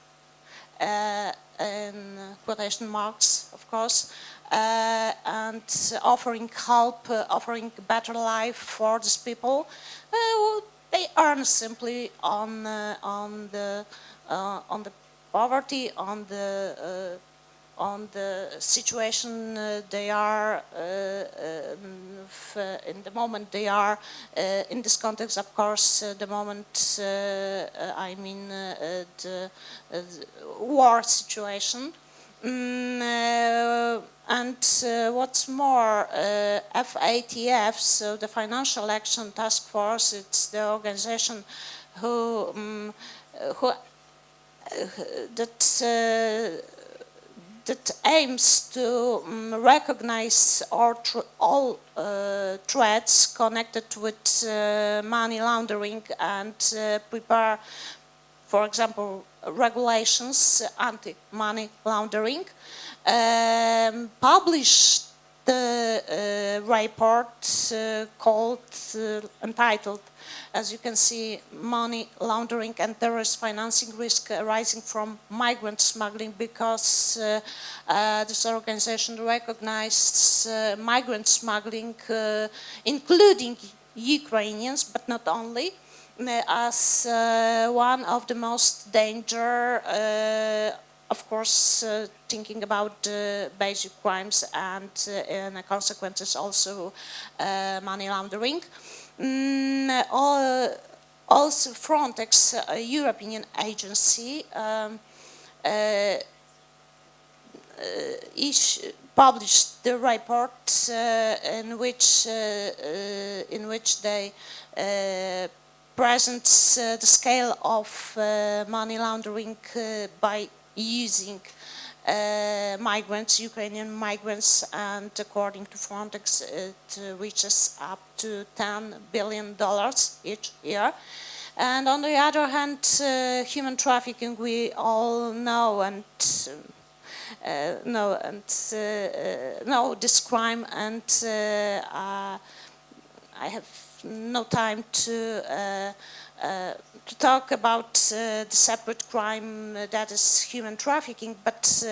in quotation marks, of course, and offering help, offering a better life for these people. They earn simply on the poverty, on the situation they are in the moment they are in this context, of course, the moment I mean the war situation. And what's more, FATF, so the Financial Action Task Force, it's the organization who that aims to recognize all threats connected with money laundering and prepare, for example, regulations anti-money laundering, published the report entitled, as you can see, Money Laundering and Terrorist Financing Risk Arising from Migrant Smuggling, because this organization recognized migrant smuggling, including Ukrainians, but not only, as one of the most danger, of course, thinking about basic crimes and the consequences also money laundering. Also, Frontex, a European agency, published the report in which they presents the scale of money laundering by using migrants, Ukrainian migrants, and according to Frontex, it reaches up to $10 billion each year. And on the other hand, human trafficking, we all know and know this crime, and I have no time to talk about the separate crime that is human trafficking, but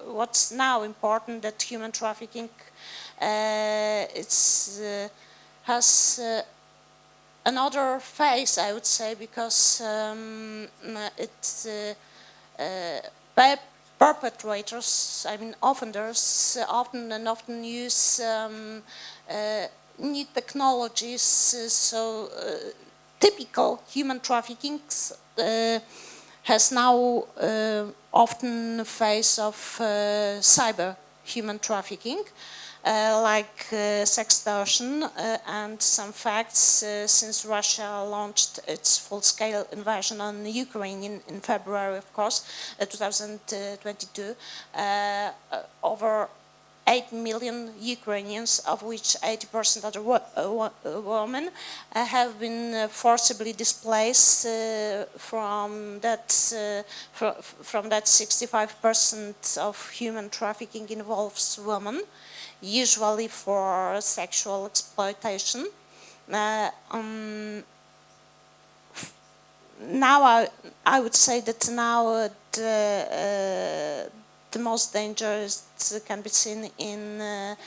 what's now important that human trafficking has another face, I would say, because perpetrators, I mean offenders, often use new technologies, so typical human trafficking has now often face of cyber human trafficking, like sextortion, and some facts since Russia launched its full-scale invasion on Ukraine in February, of course, 2022, over 8 million Ukrainians, of which 80% are women, have been forcibly displaced. From that 65% of human trafficking involves women, usually for sexual exploitation. Now I would say that now the most dangerous can be seen in the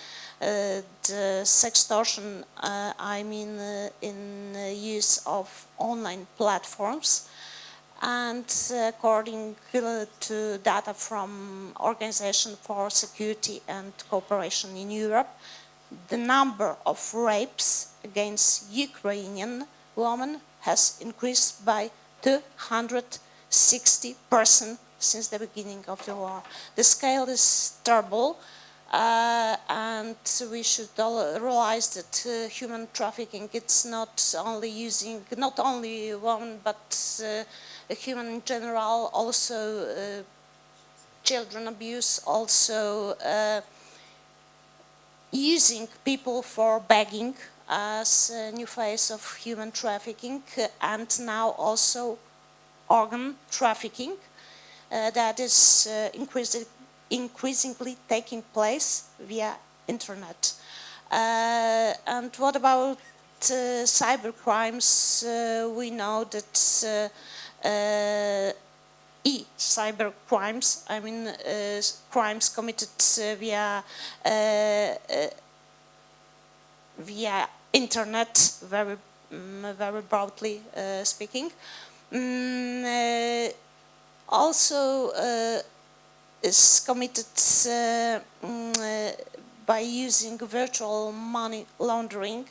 sextortion, I mean in use of online platforms. And according to data from Organization for Security and Cooperation in Europe, the number of rapes against Ukrainian women has increased by 260% since the beginning of the war. The scale is terrible, and we should all realize that human trafficking, it's not only women, but human in general, also children abuse, also using people for begging as a new phase of human trafficking, and now also organ trafficking. That is increasingly taking place via internet. And what about cyber crimes? We know that cyber crimes, I mean crimes committed via internet, very broadly speaking. Also is committed by using virtual money laundering,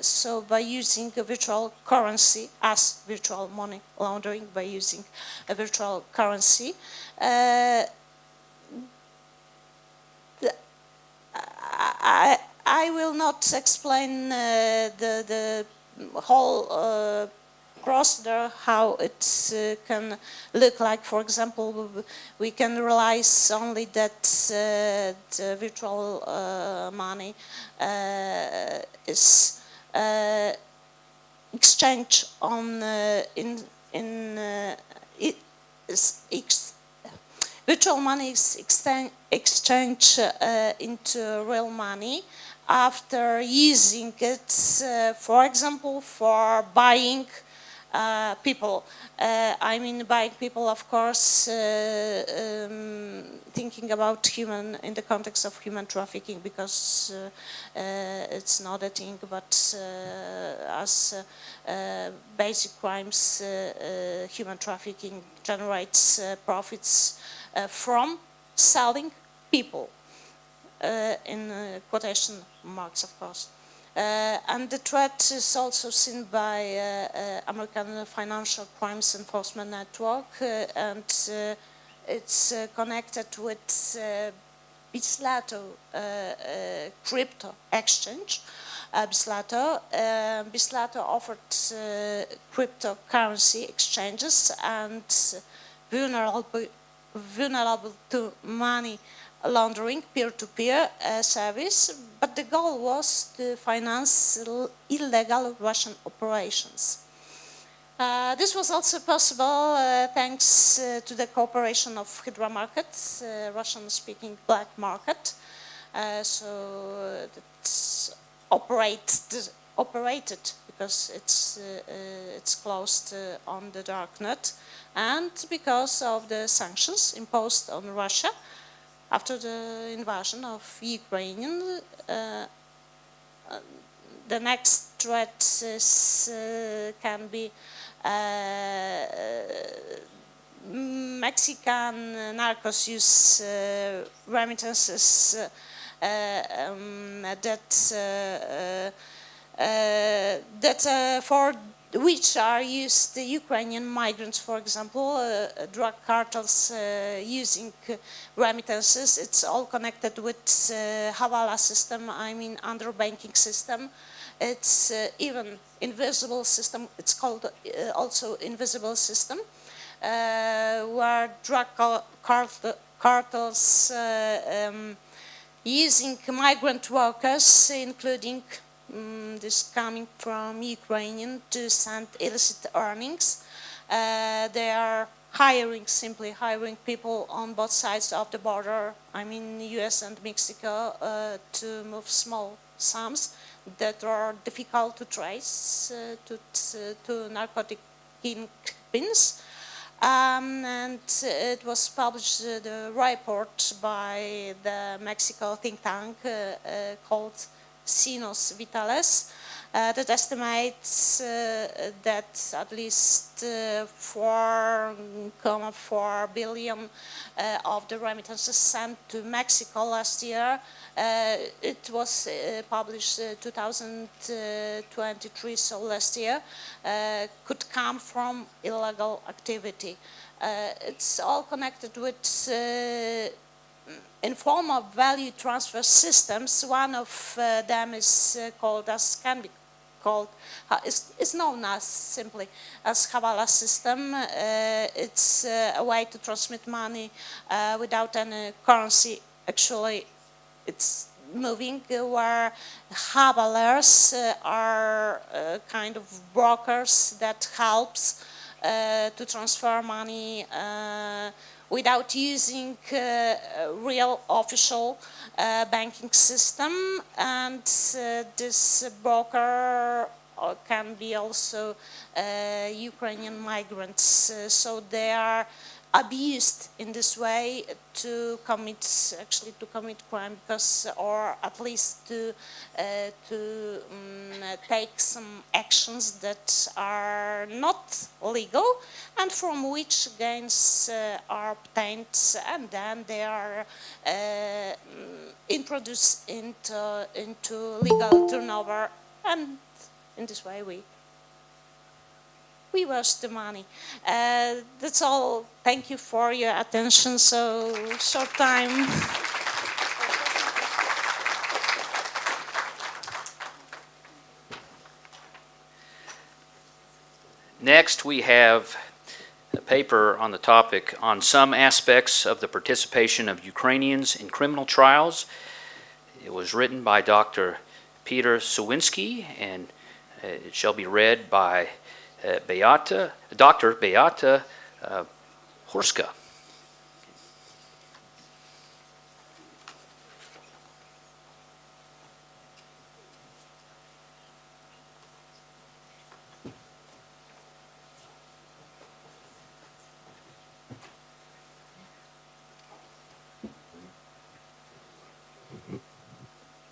so by using a virtual currency as virtual money laundering, by using a virtual currency. I will not explain the whole cross there, how it can look like. For example, we can realize only that the virtual money is exchange on virtual money is exchange into real money after using it, for example, for buying people. I mean, buying people, of course, thinking about human in the context of human trafficking, because it's not a thing, but as basic crimes, human trafficking generates profits from selling people, in quotation marks, of course. And the threat is also seen by American Financial Crimes Enforcement Network, and it's connected with Bislato crypto exchange. Bislato offered cryptocurrency exchanges and vulnerable to money laundering, peer-to-peer service, but the goal was to finance illegal Russian operations. This was also possible thanks to the cooperation of Hydra Market, Russian-speaking black market. So it's operated because it's closed on the darknet, and because of the sanctions imposed on Russia after the invasion of Ukraine. The next threat can be Mexican narcos use remittances that for which are used the Ukrainian migrants, for example, drug cartels using remittances. It's all connected with Havala system, I mean underbanking system. It's even invisible system, it's called also invisible system, where drug cartels using migrant workers, including this coming from Ukrainian, to send illicit earnings. They are simply hiring people on both sides of the border, I mean US and Mexico, to move small sums that are difficult to trace to narcotic kingpins. And it was published, the report by the Mexico think tank called Sinos Vitales, that estimates that at least 4.4 billion of the remittances sent to Mexico last year, it was published 2023, so last year, could come from illegal activity. It's all connected with informal value transfer systems. One of them is called, can be called, is known as simply as Havala system. It's a way to transmit money without any currency. Actually, it's moving, where Havalers are kind of brokers that helps to transfer money without using real official banking system. And this broker can be also Ukrainian migrants. So they are abused in this way to commit crime, because, or at least to take some actions that are not legal and from which gains are obtained, and then they are introduced into legal turnover, and in this way we waste the money. That's all. Thank you for your attention. So short time. Next, we have a paper on the topic on some aspects of the participation of Ukrainians in criminal trials. It was written by Dr. Peter Sawinski, and it shall be read by Dr. Beata Horska.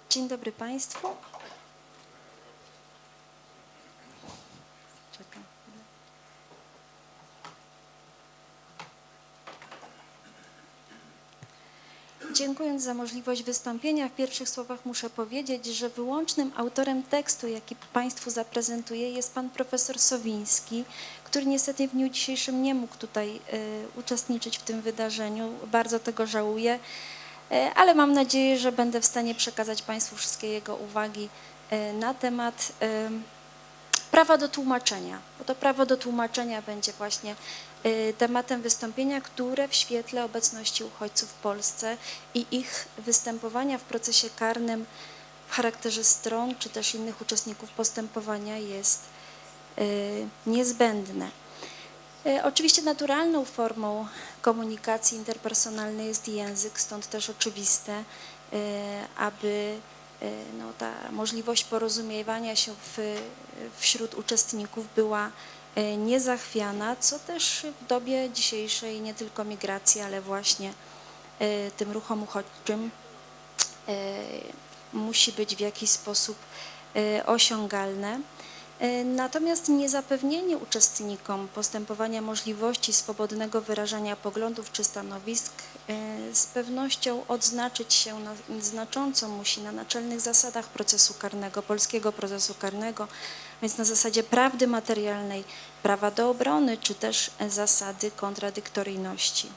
Dzień dobry Państwu. Czekam. Dziękując za możliwość wystąpienia, w pierwszych słowach muszę powiedzieć, że wyłącznym autorem tekstu, jaki Państwu zaprezentuję, jest pan profesor Sowiński, który niestety w dniu dzisiejszym nie mógł tutaj uczestniczyć w tym wydarzeniu. Bardzo tego żałuję. Ale mam nadzieję, że będę w stanie przekazać Państwu wszystkie jego uwagi na temat prawa do tłumaczenia, bo to prawo do tłumaczenia będzie właśnie tematem wystąpienia, które w świetle obecności uchodźców w Polsce i ich występowania w procesie karnym w charakterze stron czy też innych uczestników postępowania jest niezbędne. Oczywiście naturalną formą komunikacji interpersonalnej jest język, stąd też oczywiste, aby ta możliwość porozumiewania się wśród uczestników była niezachwiana, co też w dobie dzisiejszej nie tylko migracji, ale właśnie tym ruchom uchodźczym musi być w jakiś sposób osiągalne. Natomiast niezapewnienie uczestnikom postępowania możliwości swobodnego wyrażania poglądów czy stanowisk z pewnością odznaczyć się znacząco musi na naczelnych zasadach procesu karnego, polskiego procesu karnego, więc na zasadzie prawdy materialnej, prawa do obrony czy też zasady kontradyktoryjności.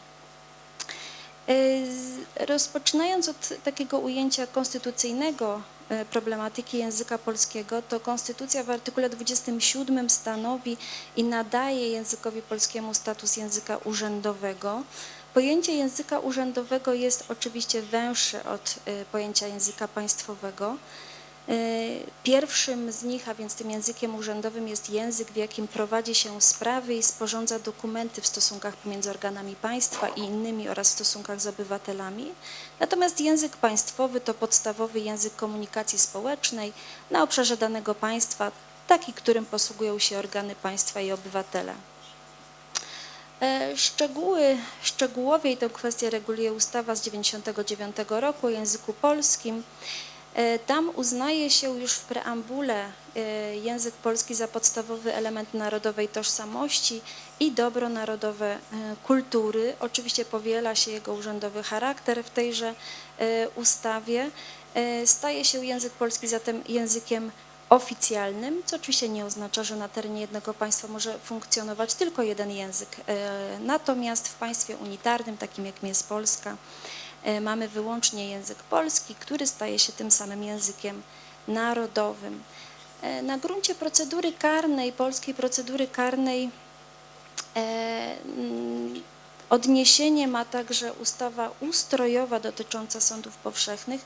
Rozpoczynając od takiego ujęcia konstytucyjnego problematyki języka polskiego, to Konstytucja w artykule 27 stanowi i nadaje językowi polskiemu status języka urzędowego. Pojęcie języka urzędowego jest oczywiście węższe od pojęcia języka państwowego. Pierwszym z nich, a więc tym językiem urzędowym jest język, w jakim prowadzi się sprawy i sporządza dokumenty w stosunkach pomiędzy organami państwa i innymi oraz w stosunkach z obywatelami. Natomiast język państwowy to podstawowy język komunikacji społecznej na obszarze danego państwa, taki, którym posługują się organy państwa i obywatele. Szczegółowiej tę kwestię reguluje ustawa z 1999 roku o języku polskim. Tam uznaje się już w preambule język polski za podstawowy element narodowej tożsamości i dobro narodowe kultury. Oczywiście powiela się jego urzędowy charakter w tejże ustawie. Staje się język polski zatem językiem oficjalnym, co oczywiście nie oznacza, że na terenie jednego państwa może funkcjonować tylko jeden język. Natomiast w państwie unitarnym, takim jakim jest Polska, mamy wyłącznie język polski, który staje się tym samym językiem narodowym. Na gruncie procedury karnej, polskiej procedury karnej, odniesienie ma także ustawa ustrojowa dotycząca sądów powszechnych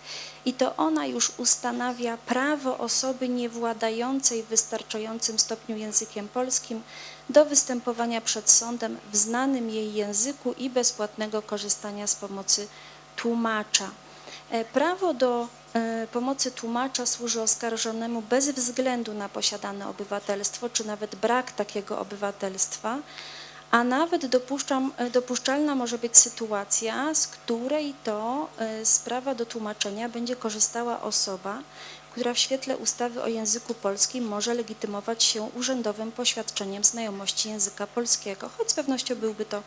i to ona już ustanawia prawo osoby niewładającej w wystarczającym stopniu językiem polskim do występowania przed sądem w znanym jej języku i bezpłatnego korzystania z pomocy tłumacza. Prawo do pomocy tłumacza służy oskarżonemu bez względu na posiadane obywatelstwo, czy nawet brak takiego obywatelstwa, a nawet dopuszczalna może być sytuacja, z której to z prawa do tłumaczenia będzie korzystała osoba, która w świetle ustawy o języku polskim może legitymować się urzędowym poświadczeniem znajomości języka polskiego, choć z pewnością byłby to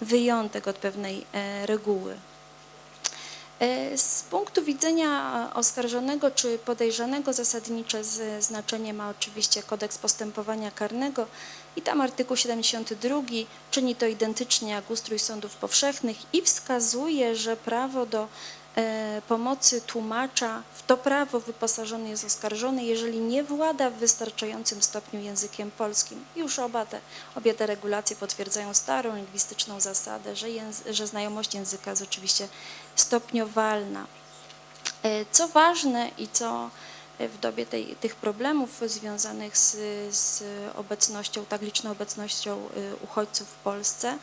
wyjątek od pewnej reguły. Z punktu widzenia oskarżonego czy podejrzanego zasadnicze znaczenie ma oczywiście kodeks postępowania karnego i tam artykuł 72 czyni to identycznie jak ustrój sądów powszechnych i wskazuje, że prawo do pomocy tłumacza w to prawo wyposażony jest oskarżony, jeżeli nie włada w wystarczającym stopniu językiem polskim. Już obie te regulacje potwierdzają starą lingwistyczną zasadę, że znajomość języka jest oczywiście stopniowalna. Co ważne i co w dobie tych problemów związanych z obecnością, tak liczną obecnością uchodźców w Polsce,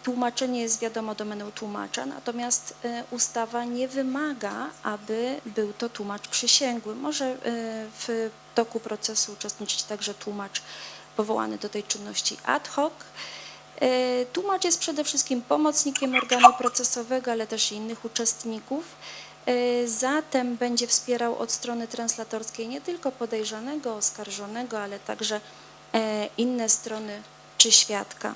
tłumaczenie jest wiadomo domeną tłumacza, natomiast ustawa nie wymaga, aby był to tłumacz przysięgły. Może w toku procesu uczestniczyć także tłumacz powołany do tej czynności ad hoc. Tłumacz jest przede wszystkim pomocnikiem organu procesowego, ale też i innych uczestników. Zatem będzie wspierał od strony translatorskiej nie tylko podejrzanego, oskarżonego, ale także inne strony czy świadka.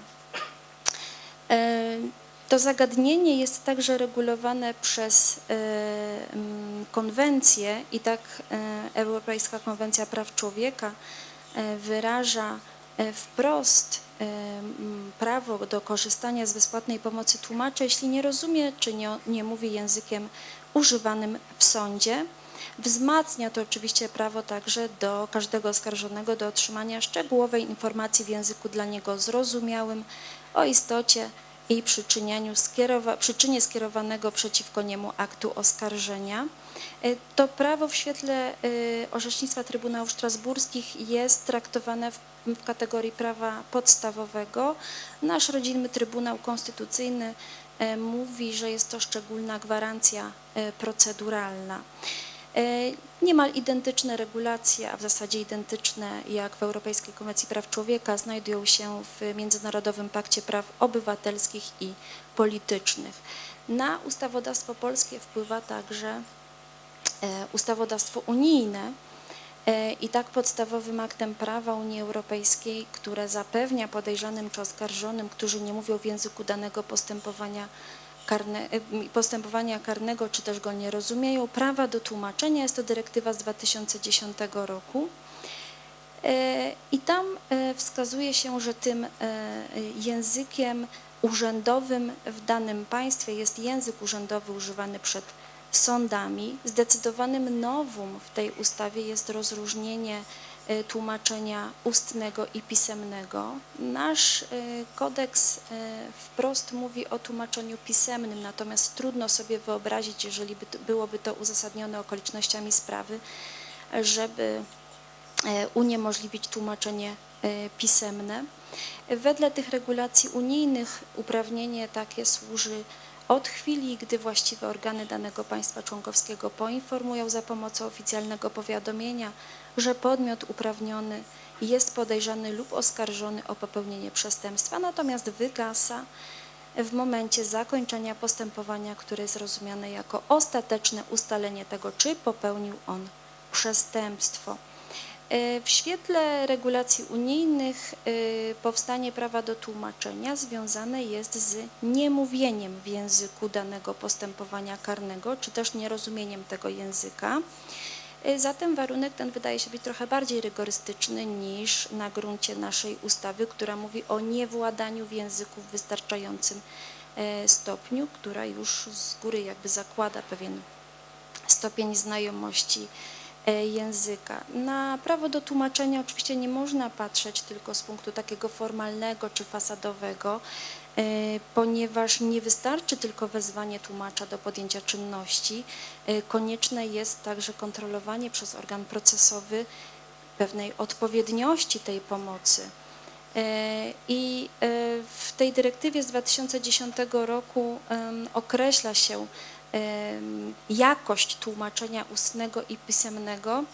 To zagadnienie jest także regulowane przez konwencję i tak Europejska Konwencja Praw Człowieka wyraża wprost prawo do korzystania z bezpłatnej pomocy tłumacza, jeśli nie rozumie czy nie mówi językiem używanym w sądzie. Wzmacnia to oczywiście prawo także do każdego oskarżonego do otrzymania szczegółowej informacji w języku dla niego zrozumiałym o istocie i przyczynie skierowanego przeciwko niemu aktu oskarżenia. To prawo w świetle orzecznictwa Trybunałów Strasburskich jest traktowane w kategorii prawa podstawowego. Nasz rodzinny Trybunał Konstytucyjny mówi, że jest to szczególna gwarancja proceduralna. Niemal identyczne regulacje, a w zasadzie identyczne jak w Europejskiej Konwencji Praw Człowieka, znajdują się w Międzynarodowym Pakcie Praw Obywatelskich i Politycznych. Na ustawodawstwo polskie wpływa także ustawodawstwo unijne i tak podstawowym aktem prawa Unii Europejskiej, które zapewnia podejrzanym czy oskarżonym, którzy nie mówią w języku danego postępowania karnego, czy też go nie rozumieją, prawa do tłumaczenia. Jest to dyrektywa z 2010 roku. I tam wskazuje się, że tym językiem urzędowym w danym państwie jest język urzędowy używany przed sądami. Zdecydowanym novum w tej ustawie jest rozróżnienie tłumaczenia ustnego i pisemnego. Nasz kodeks wprost mówi o tłumaczeniu pisemnym, natomiast trudno sobie wyobrazić, jeżeli byłoby to uzasadnione okolicznościami sprawy, żeby uniemożliwić tłumaczenie pisemne. Wedle tych regulacji unijnych uprawnienie takie służy od chwili, gdy właściwe organy danego państwa członkowskiego poinformują za pomocą oficjalnego powiadomienia, że podmiot uprawniony jest podejrzany lub oskarżony o popełnienie przestępstwa, natomiast wygasa w momencie zakończenia postępowania, które jest rozumiane jako ostateczne ustalenie tego, czy popełnił on przestępstwo. W świetle regulacji unijnych powstanie prawa do tłumaczenia związane jest z niemówieniem w języku danego postępowania karnego, czy też nierozumieniem tego języka. Zatem warunek ten wydaje się być trochę bardziej rygorystyczny niż na gruncie naszej ustawy, która mówi o niewładaniu w języku w wystarczającym stopniu, która już z góry jakby zakłada pewien stopień znajomości języka. Na prawo do tłumaczenia oczywiście nie można patrzeć tylko z punktu takiego formalnego czy fasadowego, ponieważ nie wystarczy tylko wezwanie tłumacza do podjęcia czynności. Konieczne jest także kontrolowanie przez organ procesowy pewnej odpowiedniości tej pomocy. I w tej dyrektywie z 2010 roku określa się jakość tłumaczenia ustnego i pisemnego,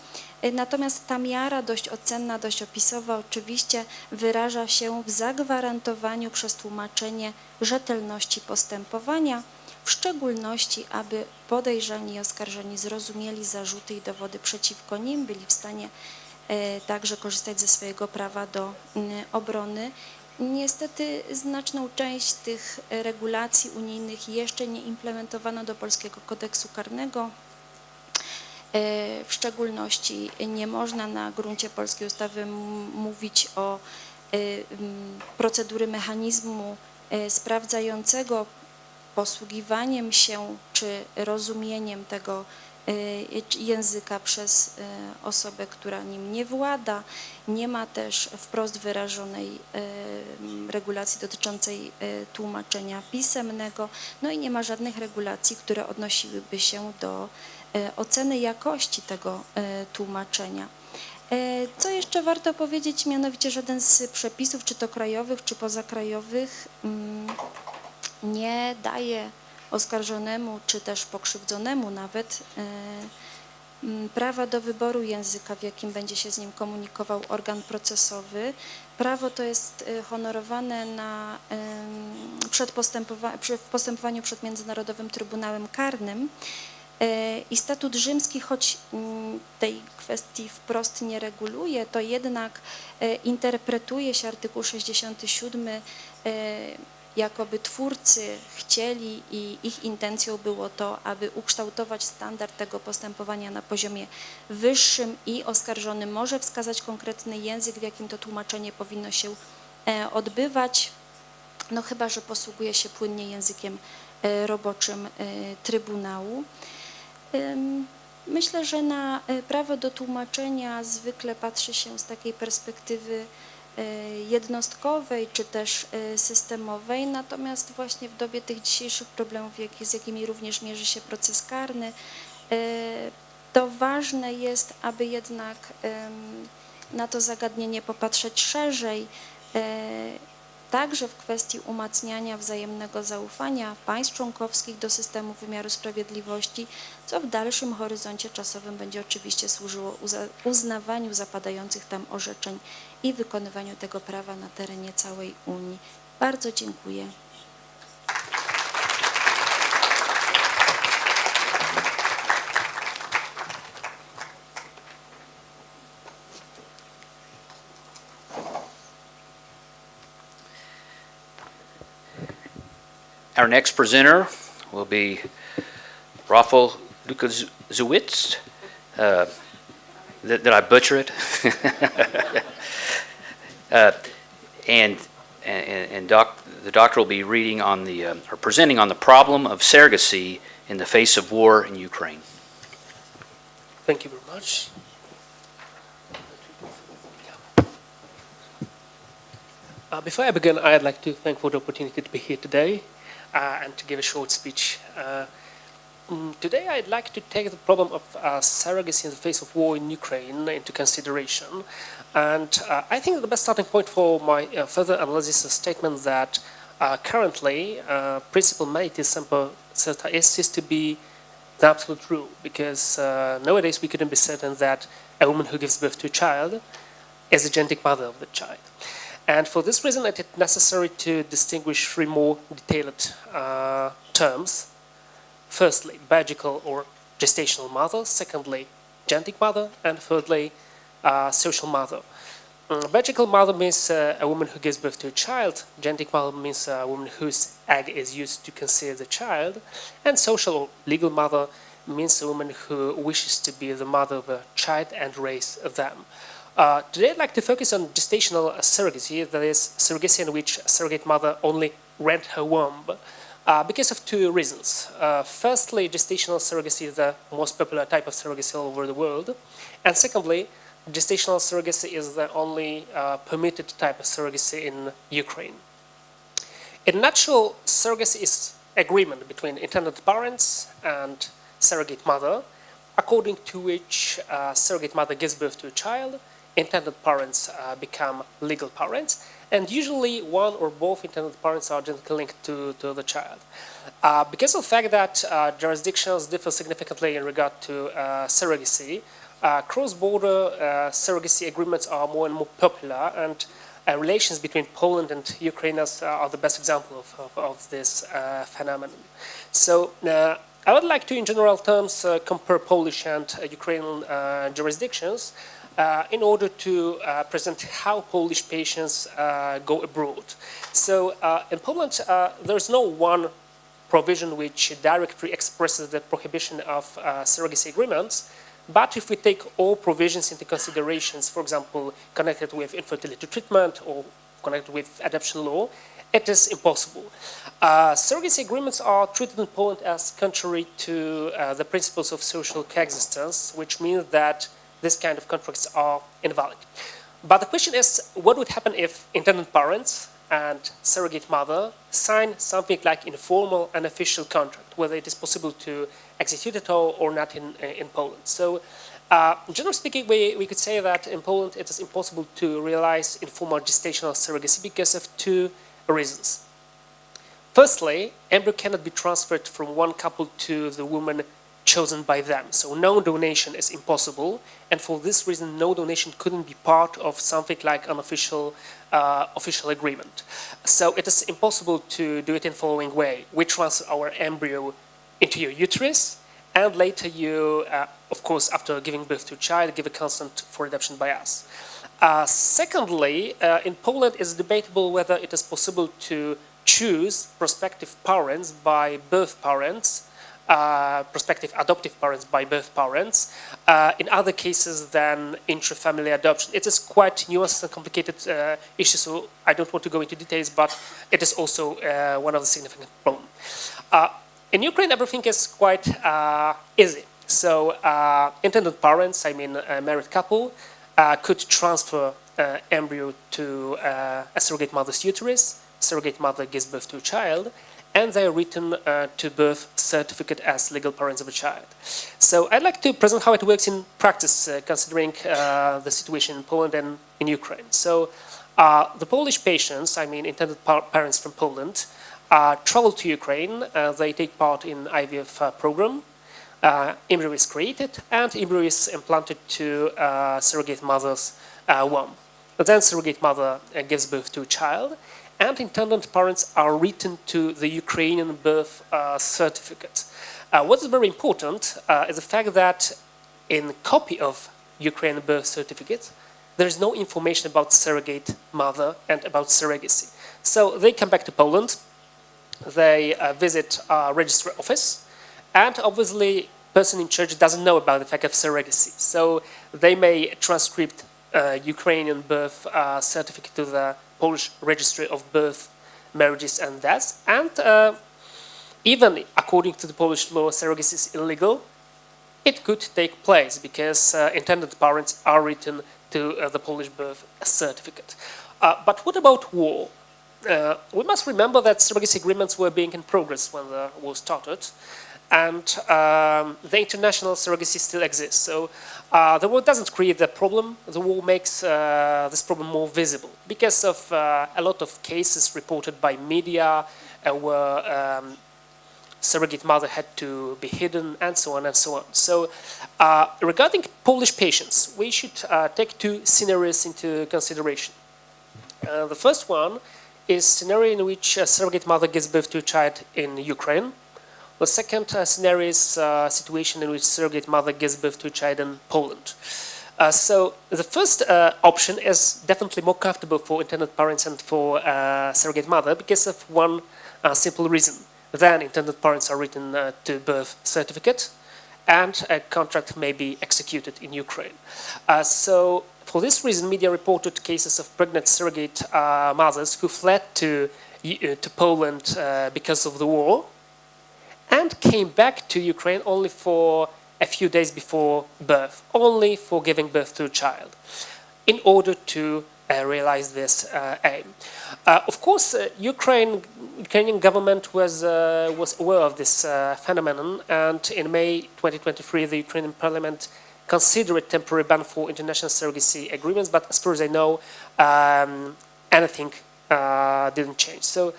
natomiast ta miara dość ocenna, dość opisowa oczywiście wyraża się w zagwarantowaniu przez tłumaczenie rzetelności postępowania, w szczególności aby podejrzani i oskarżeni zrozumieli zarzuty i dowody przeciwko nim, byli w stanie także korzystać ze swojego prawa do obrony. Niestety znaczną część tych regulacji unijnych jeszcze nie implementowano do polskiego kodeksu karnego. W szczególności nie można na gruncie polskiej ustawy mówić o procedury mechanizmu sprawdzającego posługiwaniem się czy rozumieniem tego języka przez osobę, która nim nie włada. Nie ma też wprost wyrażonej regulacji dotyczącej tłumaczenia pisemnego, no i nie ma żadnych regulacji, które odnosiłyby się do oceny jakości tego tłumaczenia. Co jeszcze warto powiedzieć, mianowicie żaden z przepisów, czy to krajowych, czy pozakrajowych, nie daje oskarżonemu, czy też pokrzywdzonemu nawet prawa do wyboru języka, w jakim będzie się z nim komunikował organ procesowy. Prawo to jest honorowane w postępowaniu przed Międzynarodowym Trybunałem Karnym. I statut rzymski, choć tej kwestii wprost nie reguluje, to jednak interpretuje się artykuł 67, jakoby twórcy chcieli i ich intencją było to, aby ukształtować standard tego postępowania na poziomie wyższym i oskarżony może wskazać konkretny język, w jakim to tłumaczenie powinno się odbywać, no chyba że posługuje się płynnie językiem roboczym Trybunału. Myślę, że na prawo do tłumaczenia zwykle patrzy się z takiej perspektywy jednostkowej czy też systemowej, natomiast właśnie w dobie tych dzisiejszych problemów, z jakimi również mierzy się proces karny, to ważne jest, aby jednak na to zagadnienie popatrzeć szerzej, także w kwestii umacniania wzajemnego zaufania państw członkowskich do systemu wymiaru sprawiedliwości, co w dalszym horyzoncie czasowym będzie oczywiście służyło uznawaniu zapadających tam orzeczeń i wykonywaniu tego prawa na terenie całej Unii. Bardzo dziękuję. Our next presenter will be Rafał Lukaszewicz. Did I butcher it? The doctor will be reading on or presenting on the problem of surrogacy in the face of war in Ukraine. Thank you very much. Before I begin, I'd like to thank for the opportunity to be here today and to give a short speech. Today I'd like to take the problem of surrogacy in the face of war in Ukraine into consideration. And I think the best starting point for my further analysis is a statement that currently principle meritis semper certa est is to be the absolute rule, because nowadays we couldn't be certain that a woman who gives birth to a child is the genetic mother of the child. And for this reason, it is necessary to distinguish three more detailed terms. Firstly, biological or gestational mother. Secondly, genetic mother. And thirdly, social mother. Biological mother means a woman who gives birth to a child. Genetic mother means a woman whose egg is used to conceive the child. And social or legal mother means a woman who wishes to be the mother of a child and raise them. Today I'd like to focus on gestational surrogacy, that is, surrogacy in which a surrogate mother only rent her womb, because of two reasons. Firstly, gestational surrogacy is the most popular type of surrogacy all over the world. And secondly, gestational surrogacy is the only permitted type of surrogacy in Ukraine. In a nutshell, surrogacy is agreement between intended parents and surrogate mother, according to which surrogate mother gives birth to a child, intended parents become legal parents, and usually one or both intended parents are genetically linked to the child. Because of the fact that jurisdictions differ significantly in regard to surrogacy, cross-border surrogacy agreements are more and more popular, and relations between Poland and Ukraine are the best example of this phenomenon. So I would like to, in general terms, compare Polish and Ukrainian jurisdictions in order to present how Polish patients go abroad. So in Poland, there's no one provision which directly expresses the prohibition of surrogacy agreements, but if we take all provisions into considerations, for example, connected with infertility treatment or connected with adoption law, it is impossible. Surrogacy agreements are treated in Poland as contrary to the principles of social coexistence, which means that this kind of contracts are invalid. But the question is, what would happen if intended parents and surrogate mother sign something like informal and official contract, whether it is possible to execute it all or not in Poland? So, generally speaking, we could say that in Poland it is impossible to realize informal gestational surrogacy because of two reasons. Firstly, embryo cannot be transferred from one couple to the woman chosen by them. So no donation is impossible, and for this reason, no donation couldn't be part of something like an official agreement. So it is impossible to do it in the following way. We transfer our embryo into your uterus, and later you, of course, after giving birth to a child, give a consent for adoption by us. Secondly, in Poland, it's debatable whether it is possible to choose prospective parents by birth parents, prospective adoptive parents by birth parents, in other cases than intra-family adoption. It is quite nuanced and complicated issue, so I don't want to go into details, but it is also one of the significant problems. In Ukraine, everything is quite easy. So intended parents, I mean a married couple, could transfer embryo to a surrogate mother's uterus. Surrogate mother gives birth to a child, and they are written to birth certificate as legal parents of a child. So I'd like to present how it works in practice, considering the situation in Poland and in Ukraine. So the Polish patients, I mean intended parents from Poland, travel to Ukraine. They take part in IVF program. Embryo is created, and embryo is implanted to surrogate mother's womb. Then surrogate mother gives birth to a child, and intended parents are written to the Ukrainian birth certificate. What is very important is the fact that in copy of Ukrainian birth certificate, there is no information about surrogate mother and about surrogacy. So they come back to Poland, they visit a registry office, and obviously person in charge doesn't know about the fact of surrogacy. So they may transcribe Ukrainian birth certificate to the Polish Registry of Birth, Marriages and Deaths, and even according to the Polish law, surrogacy is illegal. It could take place because intended parents are written to the Polish birth certificate. But what about war? We must remember that surrogacy agreements were being in progress when the war started, and the international surrogacy still exists. So the war doesn't create the problem. The war makes this problem more visible because of a lot of cases reported by media where surrogate mother had to be hidden, and so on and so on. So regarding Polish patients, we should take two scenarios into consideration. The first one is scenario in which a surrogate mother gives birth to a child in Ukraine. The second scenario is a situation in which surrogate mother gives birth to a child in Poland. So the first option is definitely more comfortable for intended parents and for surrogate mother because of one simple reason. Then intended parents are written to birth certificate, and a contract may be executed in Ukraine. So for this reason, media reported cases of pregnant surrogate mothers who fled to Poland because of the war, and came back to Ukraine only for a few days before birth, only for giving birth to a child, in order to realize this aim. Of course, Ukrainian government was aware of this phenomenon, and in May 2023, the Ukrainian parliament considered a temporary ban for international surrogacy agreements, but as far as I know, anything didn't change. So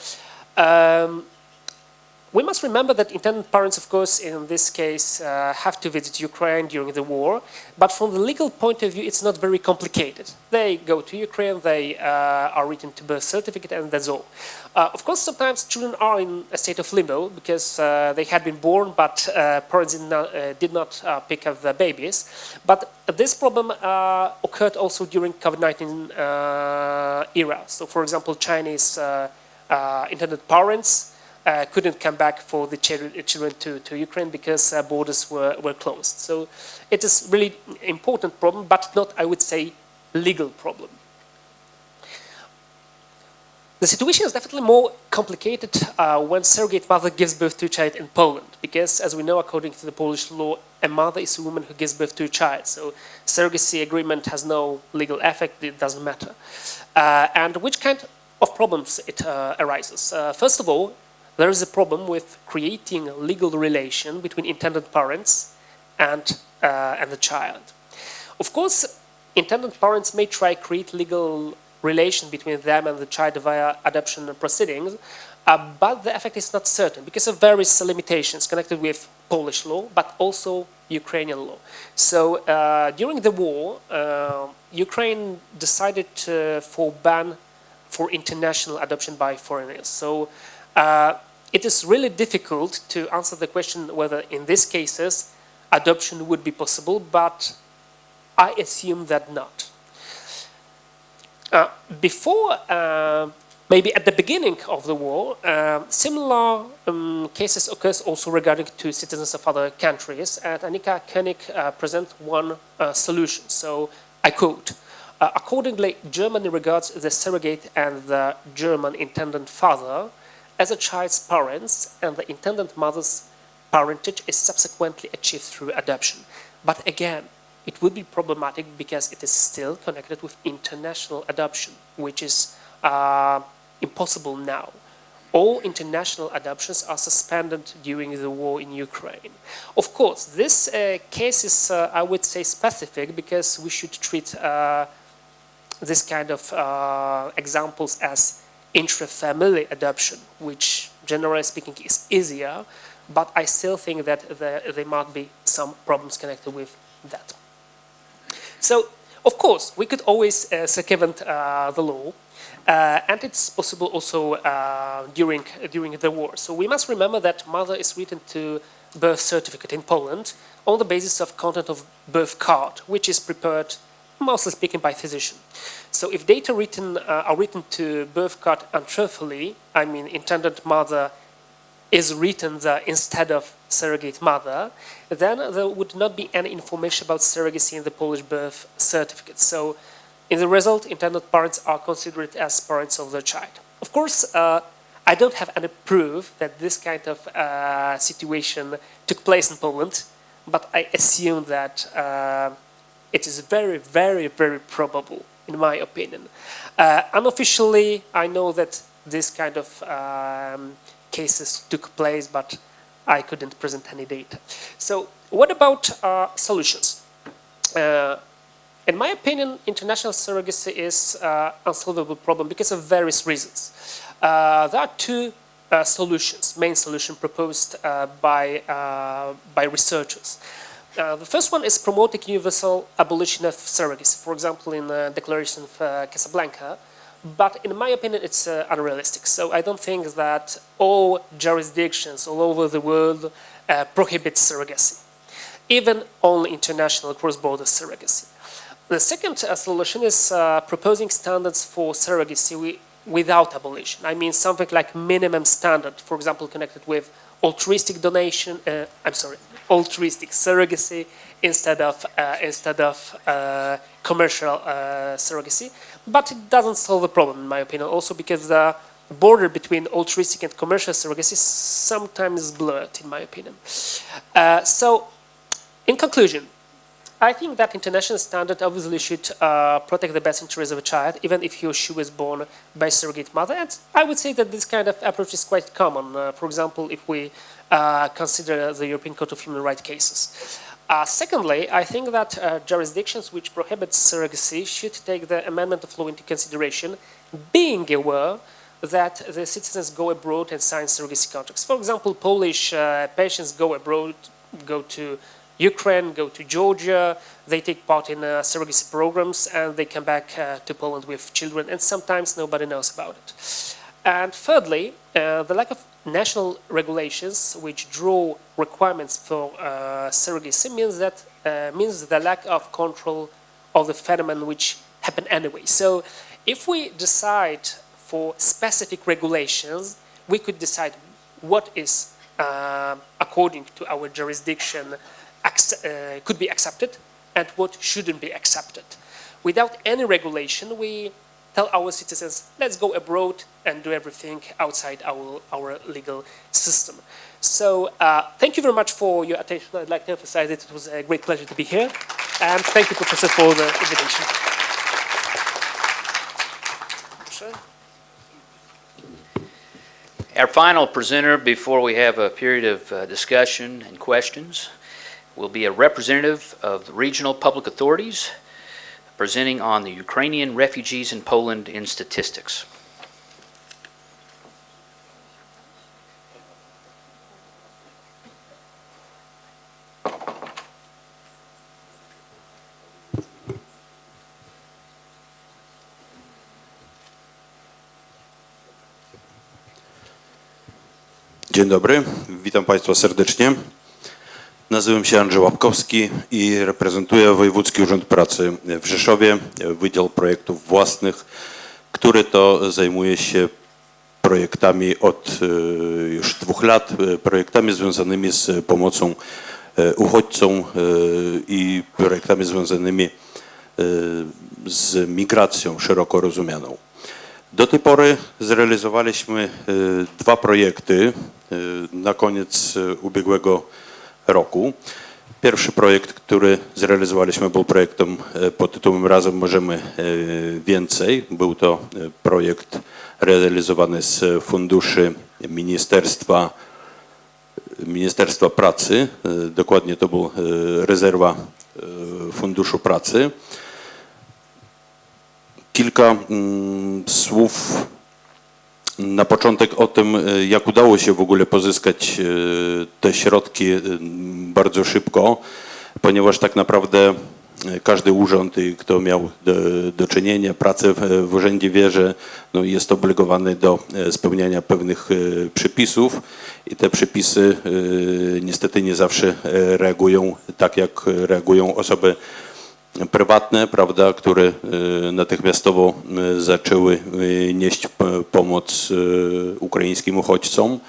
we must remember that intended parents, of course, in this case, have to visit Ukraine during the war. But from the legal point of view, it's not very complicated. They go to Ukraine, they are written to birth certificate, and that's all. Of course, sometimes children are in a state of limbo because they had been born, but parents did not pick up the babies. But this problem occurred also during COVID-19 era. So, for example, Chinese intended parents couldn't come back for the children to Ukraine because borders were closed. So it is really important problem, but not, I would say, legal problem. The situation is definitely more complicated when surrogate mother gives birth to a child in Poland, because as we know, according to the Polish law, a mother is a woman who gives birth to a child. So surrogacy agreement has no legal effect, it doesn't matter. And which kind of problems it arises? First of all, there is a problem with creating a legal relation between intended parents and the child. Of course, intended parents may try to create legal relation between them and the child via adoption proceedings, but the effect is not certain because of various limitations connected with Polish law, but also Ukrainian law. So during the war, Ukraine decided for ban for international adoption by foreigners. So it is really difficult to answer the question whether in these cases adoption would be possible, but I assume that not. Before, maybe at the beginning of the war, similar cases occurs also regarding to citizens of other countries, and Annika Koenig presents one solution. So I quote, accordingly, Germany regards the surrogate and the German intended father as a child's parents, and the intended mother's parentage is subsequently achieved through adoption. But again, it would be problematic because it is still connected with international adoption, which is impossible now. All international adoptions are suspended during the war in Ukraine. Of course, this case is, I would say, specific because we should treat this kind of examples as intra-family adoption, which generally speaking is easier, but I still think that there might be some problems connected with that. So, of course, we could always circumvent the law, and it's possible also during the war. So we must remember that mother is written to birth certificate in Poland on the basis of content of birth card, which is prepared, mostly speaking, by physician. So if data are written to birth card untruthfully, I mean intended mother is written there instead of surrogate mother, then there would not be any information about surrogacy in the Polish birth certificate. So in the result, intended parents are considered as parents of their child. Of course, I don't have any proof that this kind of situation took place in Poland, but I assume that it is very, very, very probable, in my opinion. Unofficially, I know that this kind of cases took place, but I couldn't present any data. So what about solutions? In my opinion, international surrogacy is an unsolvable problem because of various reasons. There are two solutions, main solution proposed by researchers. The first one is promoting universal abolition of surrogacy, for example, in the Declaration of Casablanca. But in my opinion, it's unrealistic. So I don't think that all jurisdictions all over the world prohibit surrogacy, even only international cross-border surrogacy. The second solution is proposing standards for surrogacy without abolition. I mean something like minimum standard, for example, connected with altruistic donation. Altruistic surrogacy instead of commercial surrogacy. But it doesn't solve the problem, in my opinion, also because the border between altruistic and commercial surrogacy is sometimes blurred, in my opinion. So, in conclusion, I think that international standard obviously should protect the best interests of a child, even if he or she was born by surrogate mother. And I would say that this kind of approach is quite common. For example, if we consider the European Court of Human Rights cases. Secondly, I think that jurisdictions which prohibit surrogacy should take the amendment of law into consideration, being aware that the citizens go abroad and sign surrogacy contracts. For example, Polish patients go abroad, go to Ukraine, go to Georgia, they take part in surrogacy programs, and they come back to Poland with children, and sometimes nobody knows about it. And thirdly, the lack of national regulations which draw requirements for surrogacy means the lack of control of the phenomenon which happen anyway. So if we decide for specific regulations, we could decide what is, according to our jurisdiction, could be accepted and what shouldn't be accepted. Without any regulation, we tell our citizens, let's go abroad and do everything outside our legal system. So thank you very much for your attention. I'd like to emphasize that it was a great pleasure to be here. And thank you, Professor, for the invitation. Our final presenter, before we have a period of discussion and questions, will be a representative of the regional public authorities presenting on the Ukrainian refugees in Poland in statistics. Dzień dobry, witam Państwa serdecznie. Nazywam się Andrzej Łapkowski i reprezentuję Wojewódzki Urząd Pracy w Rzeszowie, Wydział Projektów Własnych, który to zajmuje się projektami od już 2 lat, projektami związanymi z pomocą uchodźcom i projektami związanymi z migracją szeroko rozumianą. Do tej pory zrealizowaliśmy 2 projekty na koniec ubiegłego roku. Pierwszy projekt, który zrealizowaliśmy, był projektem pod tytułem Razem możemy więcej. Był to projekt realizowany z funduszy Ministerstwa Pracy. Dokładnie to był rezerwa Funduszu Pracy. Kilka słów na początek o tym, jak udało się w ogóle pozyskać te środki bardzo szybko, ponieważ tak naprawdę każdy urząd, kto miał do czynienia, pracę w urzędzie, wie, że no, jest obligowany do spełniania pewnych przepisów i te przepisy niestety nie zawsze reagują tak, jak reagują osoby prywatne, prawda, które natychmiastowo zaczęły nieść pomoc ukraińskim uchodźcom.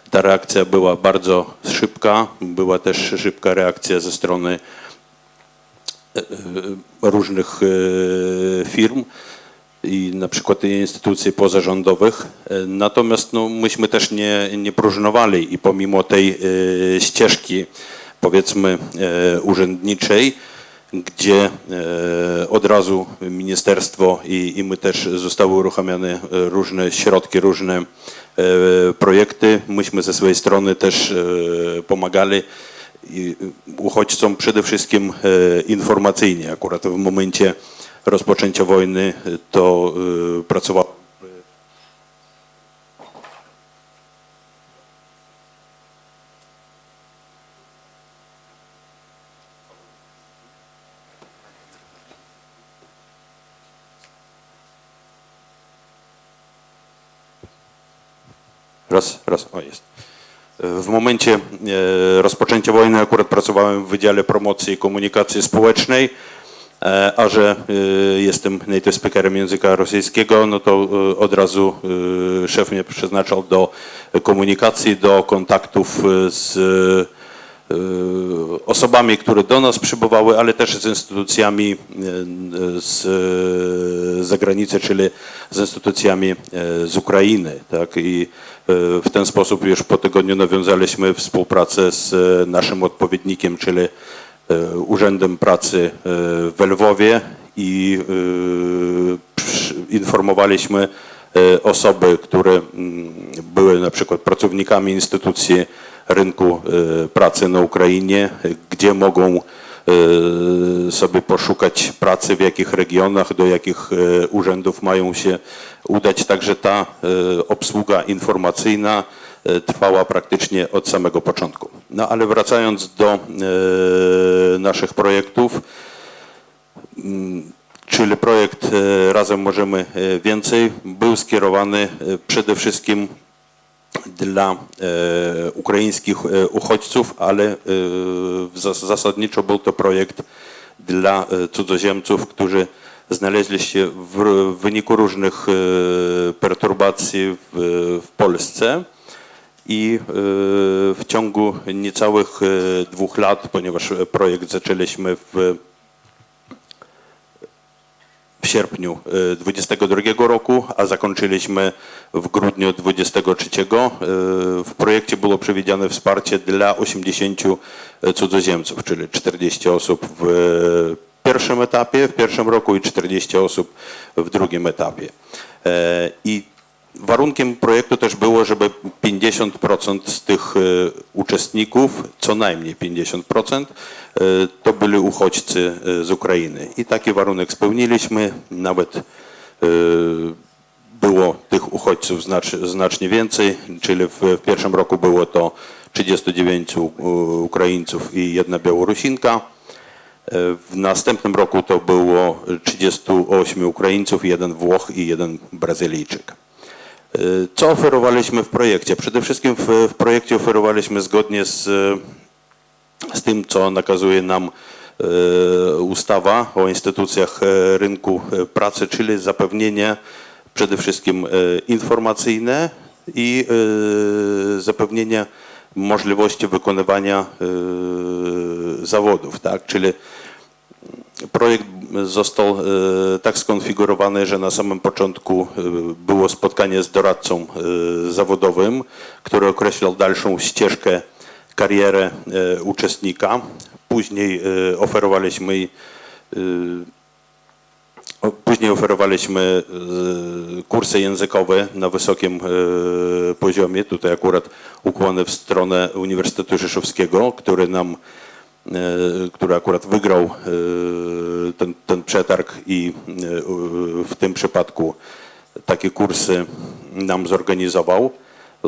Ta reakcja była bardzo szybka, była też szybka reakcja ze strony różnych firm i na przykład instytucji pozarządowych. Natomiast no, myśmy też nie próżnowali i pomimo tej ścieżki, powiedzmy, urzędniczej, gdzie od razu ministerstwo i my też zostały uruchamiane różne środki, różne projekty. Myśmy ze swojej strony też pomagali uchodźcom przede wszystkim informacyjnie. Akurat w momencie rozpoczęcia wojny to pracowało. O jest. W momencie rozpoczęcia wojny akurat pracowałem w Wydziale Promocji i Komunikacji Społecznej, a że jestem native speakerem języka rosyjskiego, no to od razu szef mnie przeznaczał do komunikacji, do kontaktów z osobami, które do nas przybywały, ale też z instytucjami z zagranicy, czyli z instytucjami z Ukrainy. Tak? I w ten sposób już po tygodniu nawiązaliśmy współpracę z naszym odpowiednikiem, czyli Urzędem Pracy w Lwowie i informowaliśmy osoby, które były na przykład pracownikami instytucji rynku pracy na Ukrainie, gdzie mogą sobie poszukać pracy, w jakich regionach, do jakich urzędów mają się udać. Także ta obsługa informacyjna trwała praktycznie od samego początku. No ale wracając do naszych projektów, czyli projekt Razem możemy więcej był skierowany przede wszystkim dla ukraińskich uchodźców, ale zasadniczo był to projekt dla cudzoziemców, którzy znaleźli się w wyniku różnych perturbacji w Polsce i w ciągu niecałych 2 lat, ponieważ projekt zaczęliśmy w sierpniu 2022 roku, a zakończyliśmy w grudniu 2023. W projekcie było przewidziane wsparcie dla 80 cudzoziemców, czyli 40 osób w pierwszym etapie, w pierwszym roku i 40 osób w drugim etapie. I warunkiem projektu też było, żeby 50% z tych uczestników, co najmniej 50%, to byli uchodźcy z Ukrainy. I taki warunek spełniliśmy, nawet było tych uchodźców znacznie więcej, czyli w pierwszym roku było to 39 Ukraińców i 1 Białorusinka. W następnym roku to było 38 Ukraińców, 1 Włoch i 1 Brazylijczyk. Co oferowaliśmy w projekcie? Przede wszystkim w projekcie oferowaliśmy zgodnie z tym, co nakazuje nam ustawa o instytucjach rynku pracy, czyli zapewnienie przede wszystkim informacyjne i zapewnienie możliwości wykonywania zawodów, tak? Czyli projekt został tak skonfigurowany, że na samym początku było spotkanie z doradcą zawodowym, który określał dalszą ścieżkę, karierę uczestnika. Później oferowaliśmy kursy językowe na wysokim poziomie, tutaj akurat ukłony w stronę Uniwersytetu Rzeszowskiego, który akurat wygrał ten przetarg i w tym przypadku takie kursy nam zorganizował.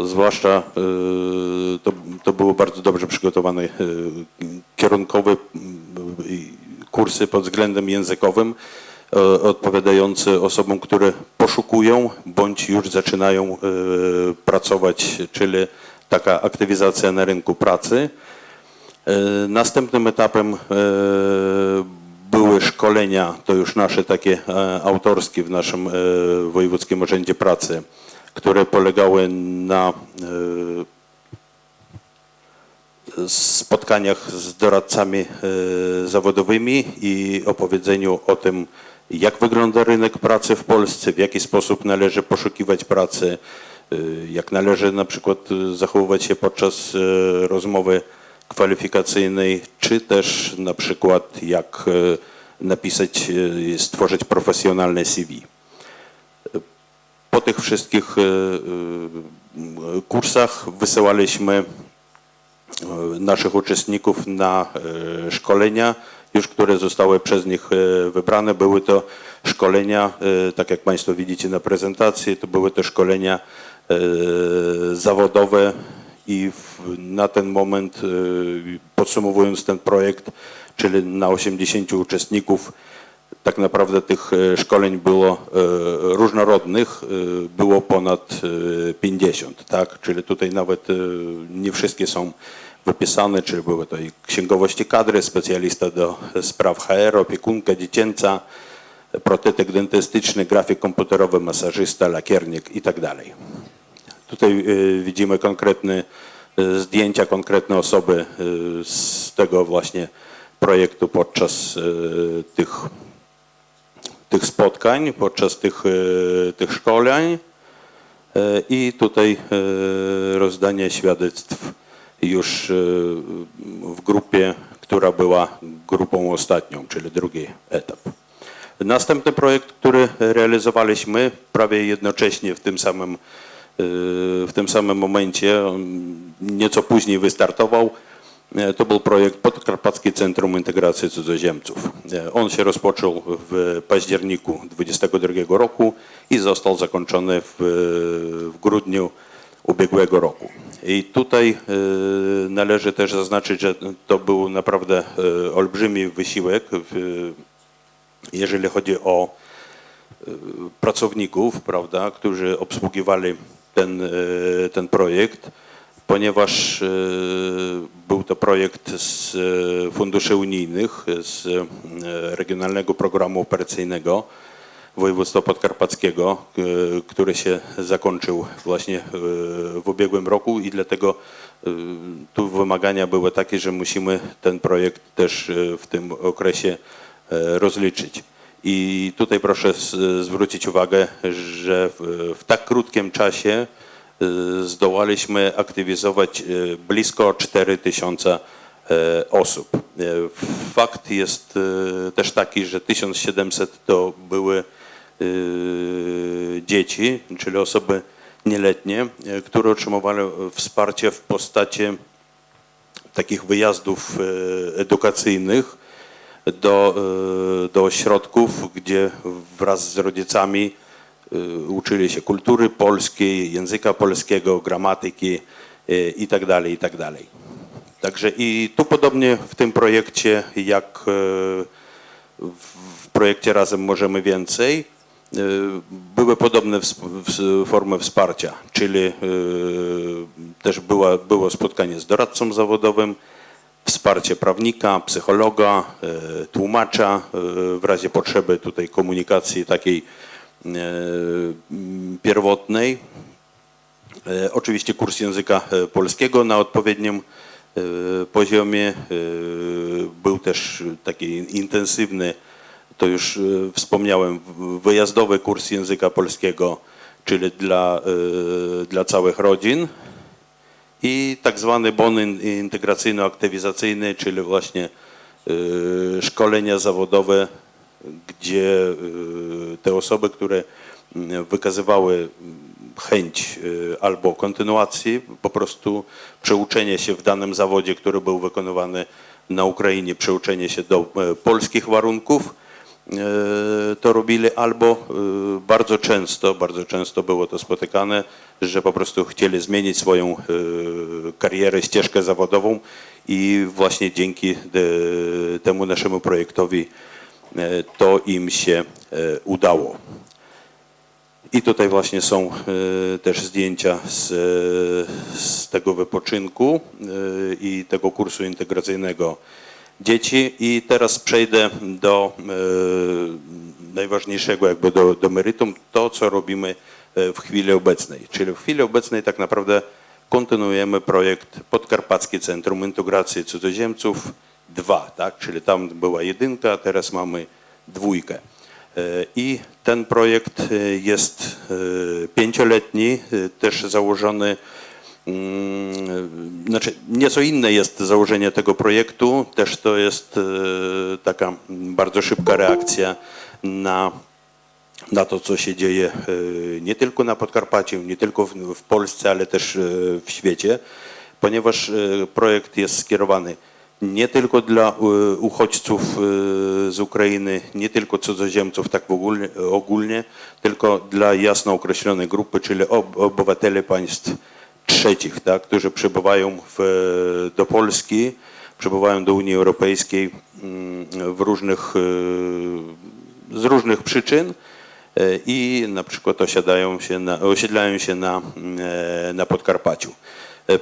Zwłaszcza to były bardzo dobrze przygotowane kierunkowe kursy pod względem językowym, odpowiadające osobom, które poszukują bądź już zaczynają pracować, czyli taka aktywizacja na rynku pracy. Następnym etapem były szkolenia, to już nasze takie autorskie w naszym Wojewódzkim Urzędzie Pracy, które polegały na spotkaniach z doradcami zawodowymi i opowiedzeniu o tym, jak wygląda rynek pracy w Polsce, w jaki sposób należy poszukiwać pracy, jak należy na przykład zachowywać się podczas rozmowy kwalifikacyjnej, czy też na przykład jak napisać, stworzyć profesjonalne CV. Po tych wszystkich kursach wysyłaliśmy naszych uczestników na szkolenia, już które zostały przez nich wybrane. Były to szkolenia, tak jak Państwo widzicie na prezentacji, to były to szkolenia zawodowe i na ten moment, podsumowując ten projekt, czyli na 80 uczestników, tak naprawdę tych szkoleń było różnorodnych, było ponad 50, tak? Czyli tutaj nawet nie wszystkie są wypisane, czyli były to i księgowości kadry, specjalista do spraw HR, opiekunka dziecięca, protetyk dentystyczny, grafik komputerowy, masażysta, lakiernik i tak dalej. Tutaj widzimy konkretne zdjęcia, konkretne osoby z tego właśnie projektu podczas tych spotkań, podczas tych szkoleń i tutaj rozdanie świadectw już w grupie, która była grupą ostatnią, czyli drugi etap. Następny projekt, który realizowaliśmy prawie jednocześnie w tym samym momencie, nieco później wystartował, to był projekt Podkarpackie Centrum Integracji Cudzoziemców. On się rozpoczął w październiku 2022 roku i został zakończony w grudniu ubiegłego roku. I tutaj należy też zaznaczyć, że to był naprawdę olbrzymi wysiłek, jeżeli chodzi o pracowników, prawda, którzy obsługiwali ten projekt, ponieważ był to projekt z funduszy unijnych, z Regionalnego Programu Operacyjnego Województwa Podkarpackiego, który się zakończył właśnie w ubiegłym roku i dlatego tu wymagania były takie, że musimy ten projekt też w tym okresie rozliczyć. I tutaj proszę zwrócić uwagę, że w tak krótkim czasie zdołaliśmy aktywizować blisko 4000 osób. Fakt jest też taki, że 1700 to były dzieci, czyli osoby nieletnie, które otrzymywały wsparcie w postaci takich wyjazdów edukacyjnych do ośrodków, gdzie wraz z rodzicami uczyli się kultury polskiej, języka polskiego, gramatyki itd., itd. Także i tu podobnie w tym projekcie, jak w projekcie Razem Możemy Więcej, były podobne formy wsparcia, czyli też było spotkanie z doradcą zawodowym, wsparcie prawnika, psychologa, tłumacza w razie potrzeby tutaj komunikacji takiej pierwotnej. Oczywiście kurs języka polskiego na odpowiednim poziomie. Był też taki intensywny, to już wspomniałem, wyjazdowy kurs języka polskiego, czyli dla całych rodzin. I tak zwany bon integracyjno-aktywizacyjny, czyli właśnie szkolenia zawodowe, gdzie te osoby, które wykazywały chęć albo kontynuacji, po prostu przeuczenie się w danym zawodzie, który był wykonywany na Ukrainie, przeuczenie się do polskich warunków, to robili, albo bardzo często było to spotykane, że po prostu chcieli zmienić swoją karierę, ścieżkę zawodową i właśnie dzięki temu naszemu projektowi to im się udało. I tutaj właśnie są też zdjęcia z tego wypoczynku i tego kursu integracyjnego dzieci. I teraz przejdę do najważniejszego, jakby do meritum, to co robimy w chwili obecnej. Czyli w chwili obecnej tak naprawdę kontynuujemy projekt Podkarpackie Centrum Integracji Cudzoziemców 2, tak? Czyli tam była 1, a teraz mamy 2. I ten projekt jest 5-letni, też założony, znaczy nieco inne jest założenie tego projektu, też to jest taka bardzo szybka reakcja na to, co się dzieje nie tylko na Podkarpaciu, nie tylko w Polsce, ale też w świecie, ponieważ projekt jest skierowany nie tylko dla uchodźców z Ukrainy, nie tylko cudzoziemców tak ogólnie, tylko dla jasno określonej grupy, czyli obywateli państw trzecich, tak, którzy przybywają do Polski, przybywają do Unii Europejskiej z różnych przyczyn i na przykład osiedlają się na Podkarpaciu.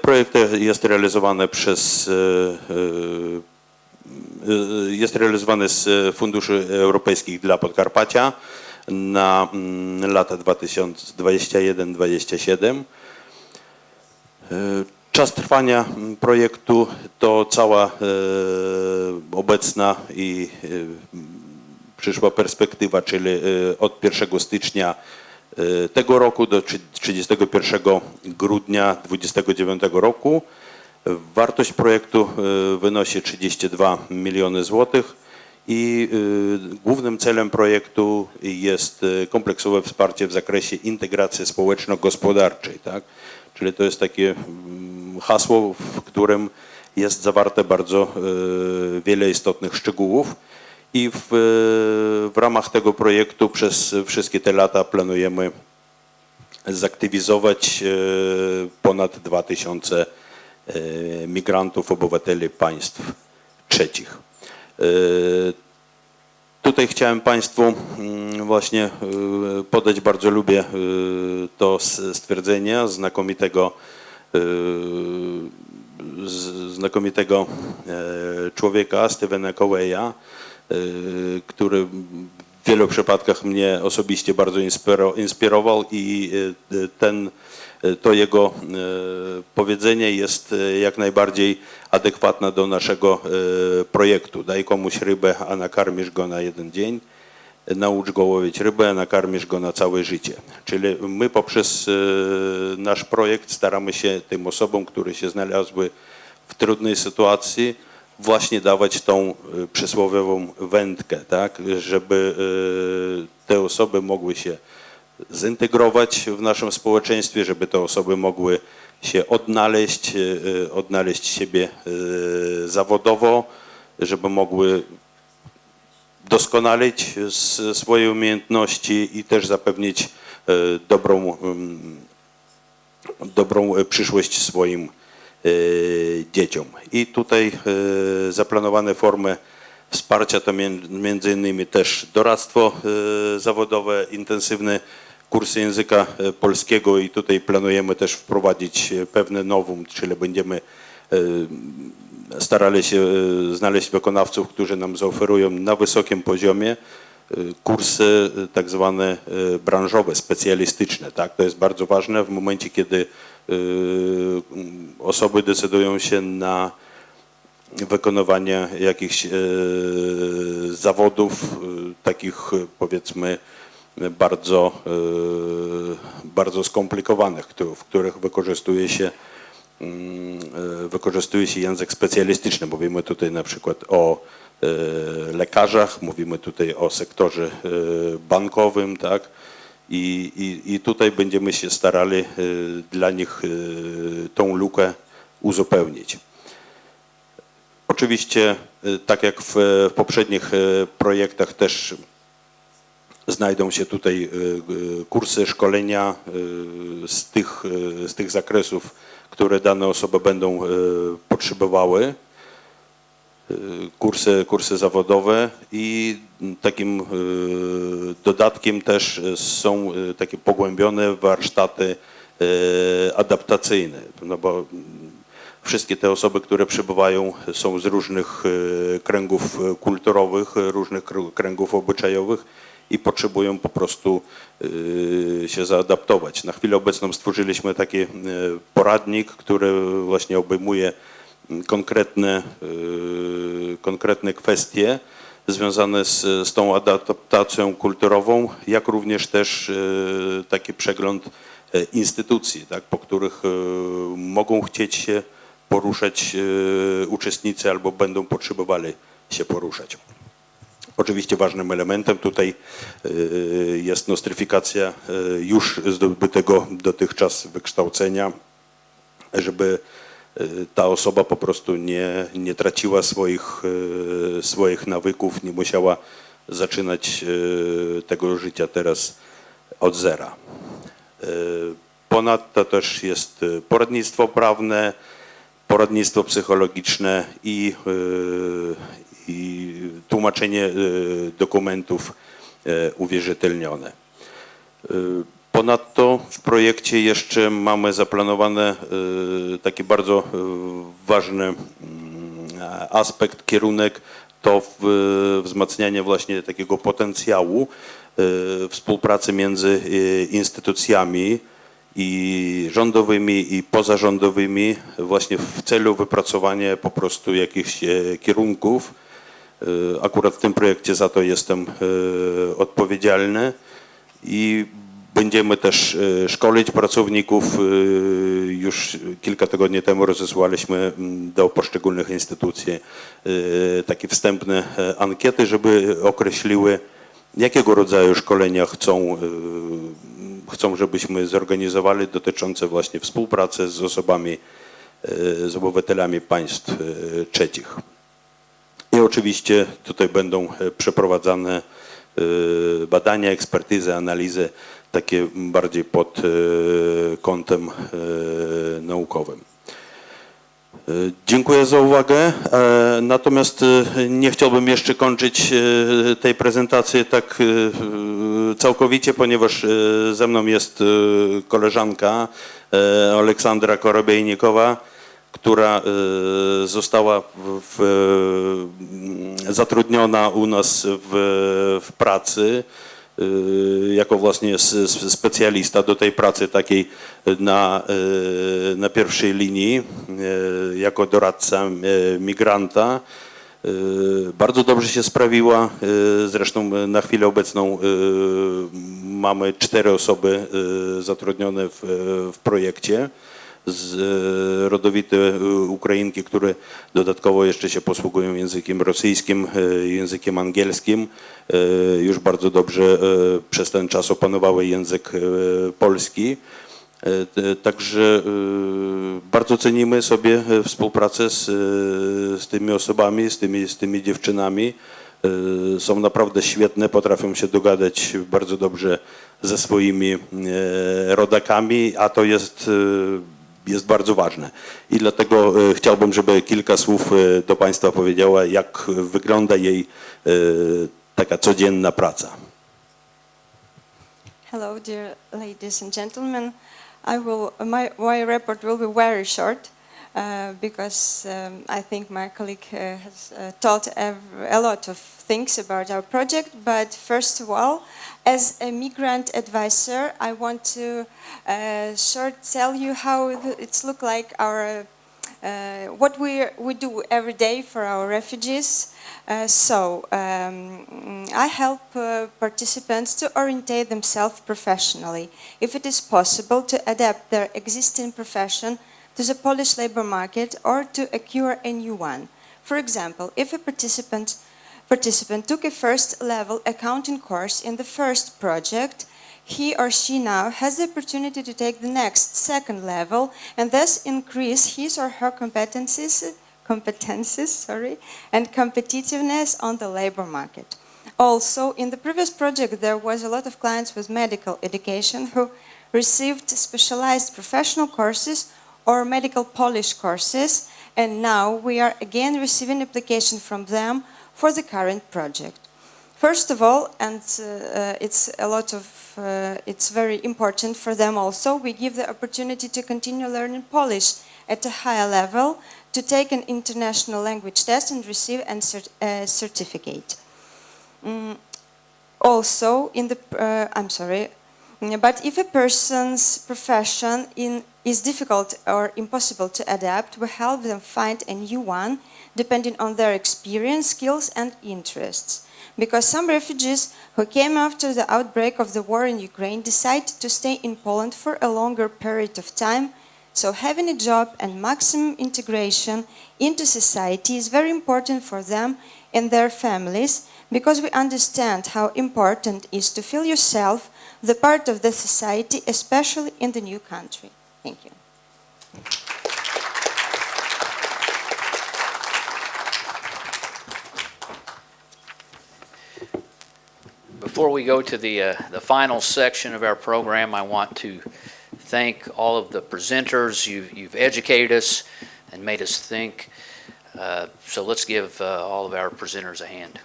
Projekt jest realizowany z funduszy europejskich dla Podkarpacia na lata 2021-2027. Czas trwania projektu to cała obecna i przyszła perspektywa, czyli od 1 stycznia tego roku do 31 grudnia 2029 roku. Wartość projektu wynosi 32 miliony złotych i głównym celem projektu jest kompleksowe wsparcie w zakresie integracji społeczno-gospodarczej, tak? Czyli to jest takie hasło, w którym jest zawarte bardzo wiele istotnych szczegółów. I w ramach tego projektu przez wszystkie te lata planujemy zaktywizować ponad 2000 migrantów, obywateli państw trzecich. Tutaj chciałem Państwu właśnie podać, bardzo lubię to stwierdzenie znakomitego człowieka, Stephena Coweya, który w wielu przypadkach mnie osobiście bardzo inspirował i to jego powiedzenie jest jak najbardziej adekwatne do naszego projektu. Daj komuś rybę, a nakarmisz go na 1 dzień. naucz go łowić rybę, a nakarmisz go na całe życie. Czyli my poprzez nasz projekt staramy się tym osobom, które się znalazły w trudnej sytuacji, właśnie dawać tą przysłowiową wędkę, tak, żeby te osoby mogły się zintegrować w naszym społeczeństwie, żeby te osoby mogły się odnaleźć siebie zawodowo, żeby mogły doskonalić swoje umiejętności i też zapewnić dobrą przyszłość swoim dzieciom. I tutaj zaplanowane formy wsparcia to między innymi też doradztwo zawodowe, intensywne kursy języka polskiego i tutaj planujemy też wprowadzić pewne novum, czyli będziemy starali się znaleźć wykonawców, którzy nam zaoferują na wysokim poziomie kursy tak zwane branżowe, specjalistyczne. Tak? To jest bardzo ważne w momencie, kiedy osoby decydują się na wykonywanie jakichś zawodów takich powiedzmy bardzo skomplikowanych, w których wykorzystuje się język specjalistyczny. Mówimy tutaj na przykład o lekarzach, mówimy tutaj o sektorze bankowym, tak? I tutaj będziemy się starali dla nich tą lukę uzupełnić. Oczywiście, tak jak w poprzednich projektach też znajdą się tutaj kursy, szkolenia z tych zakresów, które dane osoby będą potrzebowały, kursy zawodowe i takim dodatkiem też są takie pogłębione warsztaty adaptacyjne, no bo wszystkie te osoby, które przybywają, są z różnych kręgów kulturowych, różnych kręgów obyczajowych i potrzebują po prostu się zaadaptować. Na chwilę obecną stworzyliśmy taki poradnik, który właśnie obejmuje konkretne kwestie związane z tą adaptacją kulturową, jak również też taki przegląd instytucji, tak, po których mogą chcieć się poruszać uczestnicy albo będą potrzebowali się poruszać. Oczywiście ważnym elementem tutaj jest nostryfikacja już zdobytego dotychczas wykształcenia, żeby ta osoba po prostu nie traciła swoich nawyków, nie musiała zaczynać tego życia teraz od zera. Ponadto też jest poradnictwo prawne, poradnictwo psychologiczne i tłumaczenie dokumentów uwierzytelnione. Ponadto w projekcie jeszcze mamy zaplanowane taki bardzo ważny aspekt, kierunek, to wzmacnianie właśnie takiego potencjału współpracy między instytucjami i rządowymi, i pozarządowymi właśnie w celu wypracowania po prostu jakichś kierunków. Akurat w tym projekcie za to jestem odpowiedzialny i będziemy też szkolić pracowników. Już kilka tygodni temu rozesłaliśmy do poszczególnych instytucji takie wstępne ankiety, żeby określiły, jakiego rodzaju szkolenia chcą, żebyśmy zorganizowali, dotyczące właśnie współpracy z osobami, z obywatelami państw trzecich. I oczywiście tutaj będą przeprowadzane badania, ekspertyzy, analizy takie bardziej pod kątem naukowym. Dziękuję za uwagę. Natomiast nie chciałbym jeszcze kończyć tej prezentacji tak całkowicie, ponieważ ze mną jest koleżanka Aleksandra Korobejnikowa, która została zatrudniona u nas w pracy jako właśnie specjalista do tej pracy takiej na pierwszej linii, jako doradca migranta. Bardzo dobrze się sprawiła. Zresztą na chwilę obecną mamy 4 osoby zatrudnione w projekcie. Rodowite Ukrainki, które dodatkowo jeszcze się posługują językiem rosyjskim, językiem angielskim. Już bardzo dobrze przez ten czas opanowały język polski. Także bardzo cenimy sobie współpracę z tymi osobami, z tymi dziewczynami. Są naprawdę świetne, potrafią się dogadać bardzo dobrze ze swoimi rodakami, a to jest bardzo ważne. I dlatego chciałbym, żeby kilka słów do Państwa powiedziała, jak wygląda jej taka codzienna praca. Hello, dear ladies and gentlemen. My report will be very short because I think my colleague has told a lot of things about our project. But first of all, as a migrant advisor, I want to tell you how it's look like our what we do every day for our refugees. I help participants to orientate themselves professionally, if it is possible, to adapt their existing profession to the Polish labor market or to acquire a new one. For example, if a participant took a first-level accounting course in the first project, he or she now has the opportunity to take the next second level and thus increase his or her competencies and competitiveness on the labor market. Also, in the previous project, there was a lot of clients with medical education who received specialized professional courses or medical Polish courses, and now we are again receiving application from them for the current project. First of all, and it's very important for them also, we give the opportunity to continue learning Polish at a higher level, to take an international language test and receive a certificate. Also, but if a person's profession is difficult or impossible to adapt, we help them find a new one, depending on their experience, skills, and interests. Because some refugees who came after the outbreak of the war in Ukraine decided to stay in Poland for a longer period of time, so having a job and maximum integration into society is very important for them and their families, because we understand how important it is to feel yourself the part of the society, especially in the new country. Thank you. Before we go to the final section of our program, I want to thank all of the presenters. You've educated us and made us think. So let's give all of our presenters a hand.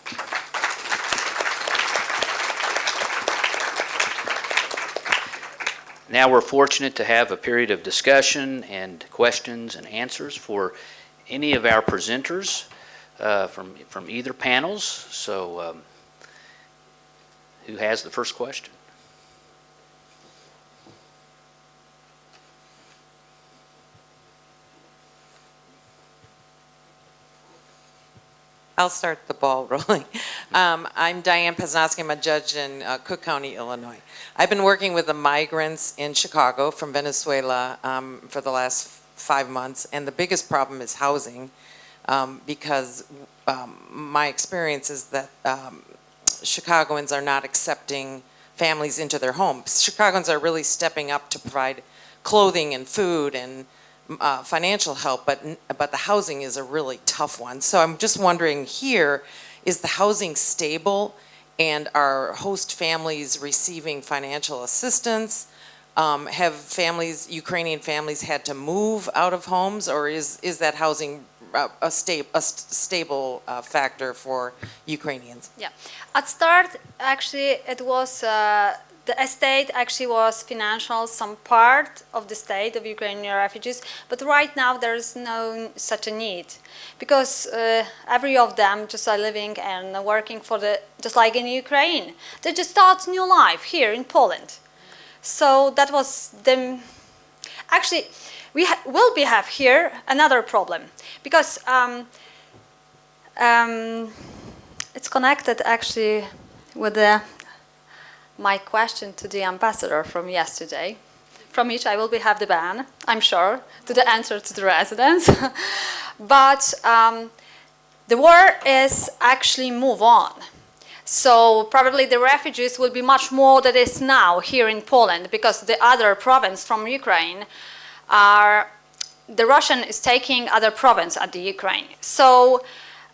Now we're fortunate to have a period of discussion and questions and answers for any of our presenters from either panels. So who has the first question? I'll start the ball rolling. I'm Diane Pesnowski. I'm a judge in Cook County, Illinois. I've been working with the migrants in Chicago from Venezuela for the last 5 months, and the biggest problem is housing, because my experience is that Chicagoans are not accepting families into their homes. Chicagoans are really stepping up to provide clothing and food and financial help, but the housing is a really tough one. So I'm just wondering here, is the housing stable, and are host families receiving financial assistance? Have Ukrainian families had to move out of homes, or is that housing a stable factor for Ukrainians? Yeah, at start, actually, it was the estate actually was financial, some part of the state of Ukrainian refugees, but right now there is no such a need, because every of them just are living and working for just like in Ukraine. They just start new life here in Poland. So that was them. Actually, we will have here another problem, because It's connected actually with my question to the ambassador from yesterday, from which I will have the ban, I'm sure, to the answer to the residents. But the war is actually move on. So probably the refugees will be much more than it is now here in Poland, because the other province from Ukraine are, the Russian is taking other province at the Ukraine. So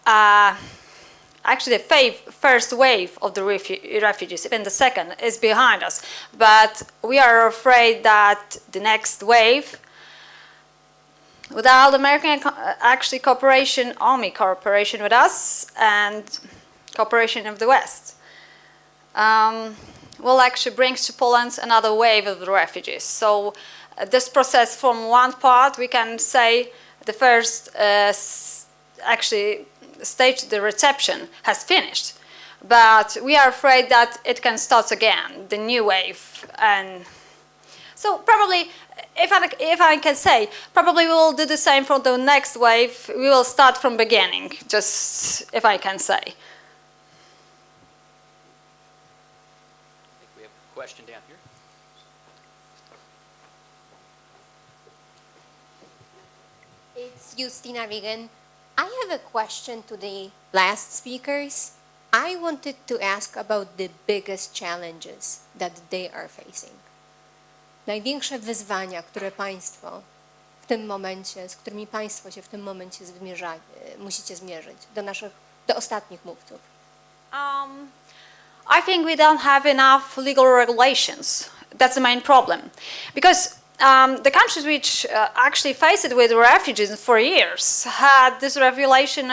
actually the first wave of the refugees, even the second, is behind us. But we are afraid that the next wave, without American actually cooperation, army cooperation with us and cooperation of the West, will actually bring to Poland another wave of the refugees. So this process, from one part, we can say the first actually stage, the reception, has finished. But we are afraid that it can start again, the new wave. And so probably, if I can say, probably we will do the same for the next wave. We will start from beginning, just if I can say. Question down here. It's Justina Regan. I have a question to the last speakers. I wanted to ask about the biggest challenges that they are facing. Największe wyzwania, które państwo w tym momencie, z którymi państwo się w tym momencie musicie zmierzyć, do ostatnich mówców. I think we don't have enough legal regulations. That's the main problem. Because the countries which actually faced it with refugees for years had this regulation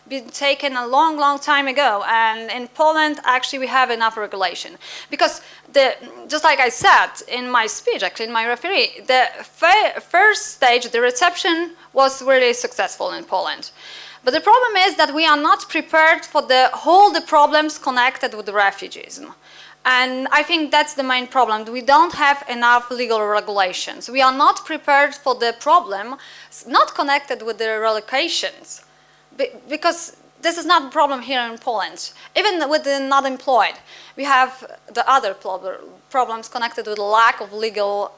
been taken a long, long time ago. And in Poland, actually, we have enough regulation. Because, just like I said in my speech, actually in my referee, the first stage, the reception, was really successful in Poland. But the problem is that we are not prepared for all the problems connected with refugees. And I think that's the main problem. We don't have enough legal regulations. We are not prepared for the problem not connected with the relocations. Because this is not a problem here in Poland. Even with the not employed, we have the other problems connected with lack of legal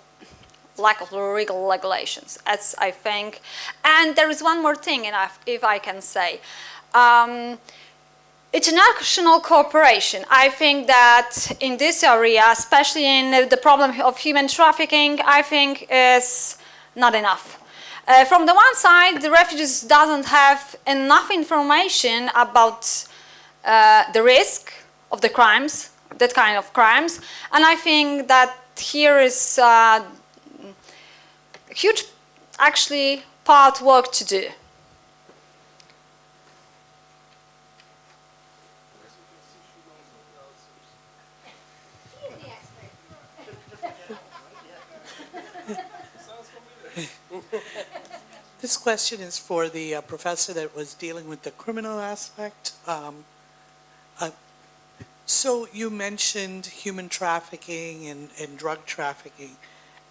regulations, as I think. And there is one more thing, if I can say. International cooperation. I think that in this area, especially in the problem of human trafficking, I think is not enough. From the one side, the refugees doesn't have enough information about the risk of the crimes, that kind of crimes, and I think that here is huge, actually, part work to do. This question is for the professor that was dealing with the criminal aspect. So you mentioned human trafficking and drug trafficking.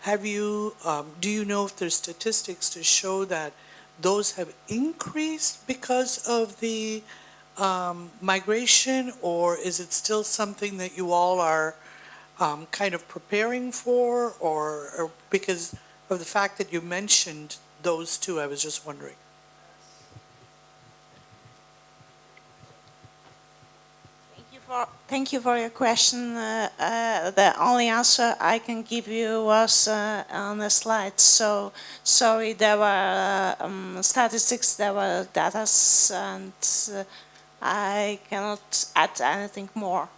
Have you, do you know if there's statistics to show that those have increased because of the migration, or is it still something that you all are kind of preparing for, or because of the fact that you mentioned those two, I was just wondering. Thank you for your question. The only answer I can give you was on the slide. So sorry, there were statistics, there were data, and I cannot add anything more.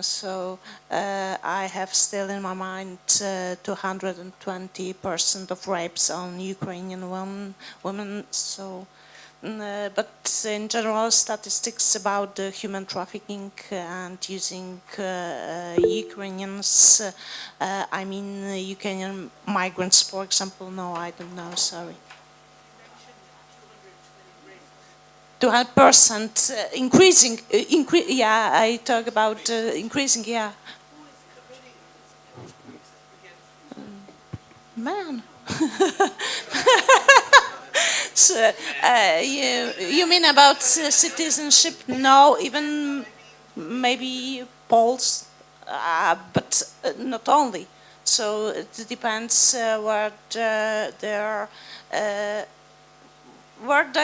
So I have still in my mind 220% of rapes on Ukrainian women. So. But in general, statistics about the human trafficking and using Ukrainians, I mean Ukrainian migrants, for example, no, I don't know, sorry. 200% increasing, yeah, I talk about increasing, yeah. Man. So, you mean about citizenship? No, even maybe Poles, but not only. So it depends where they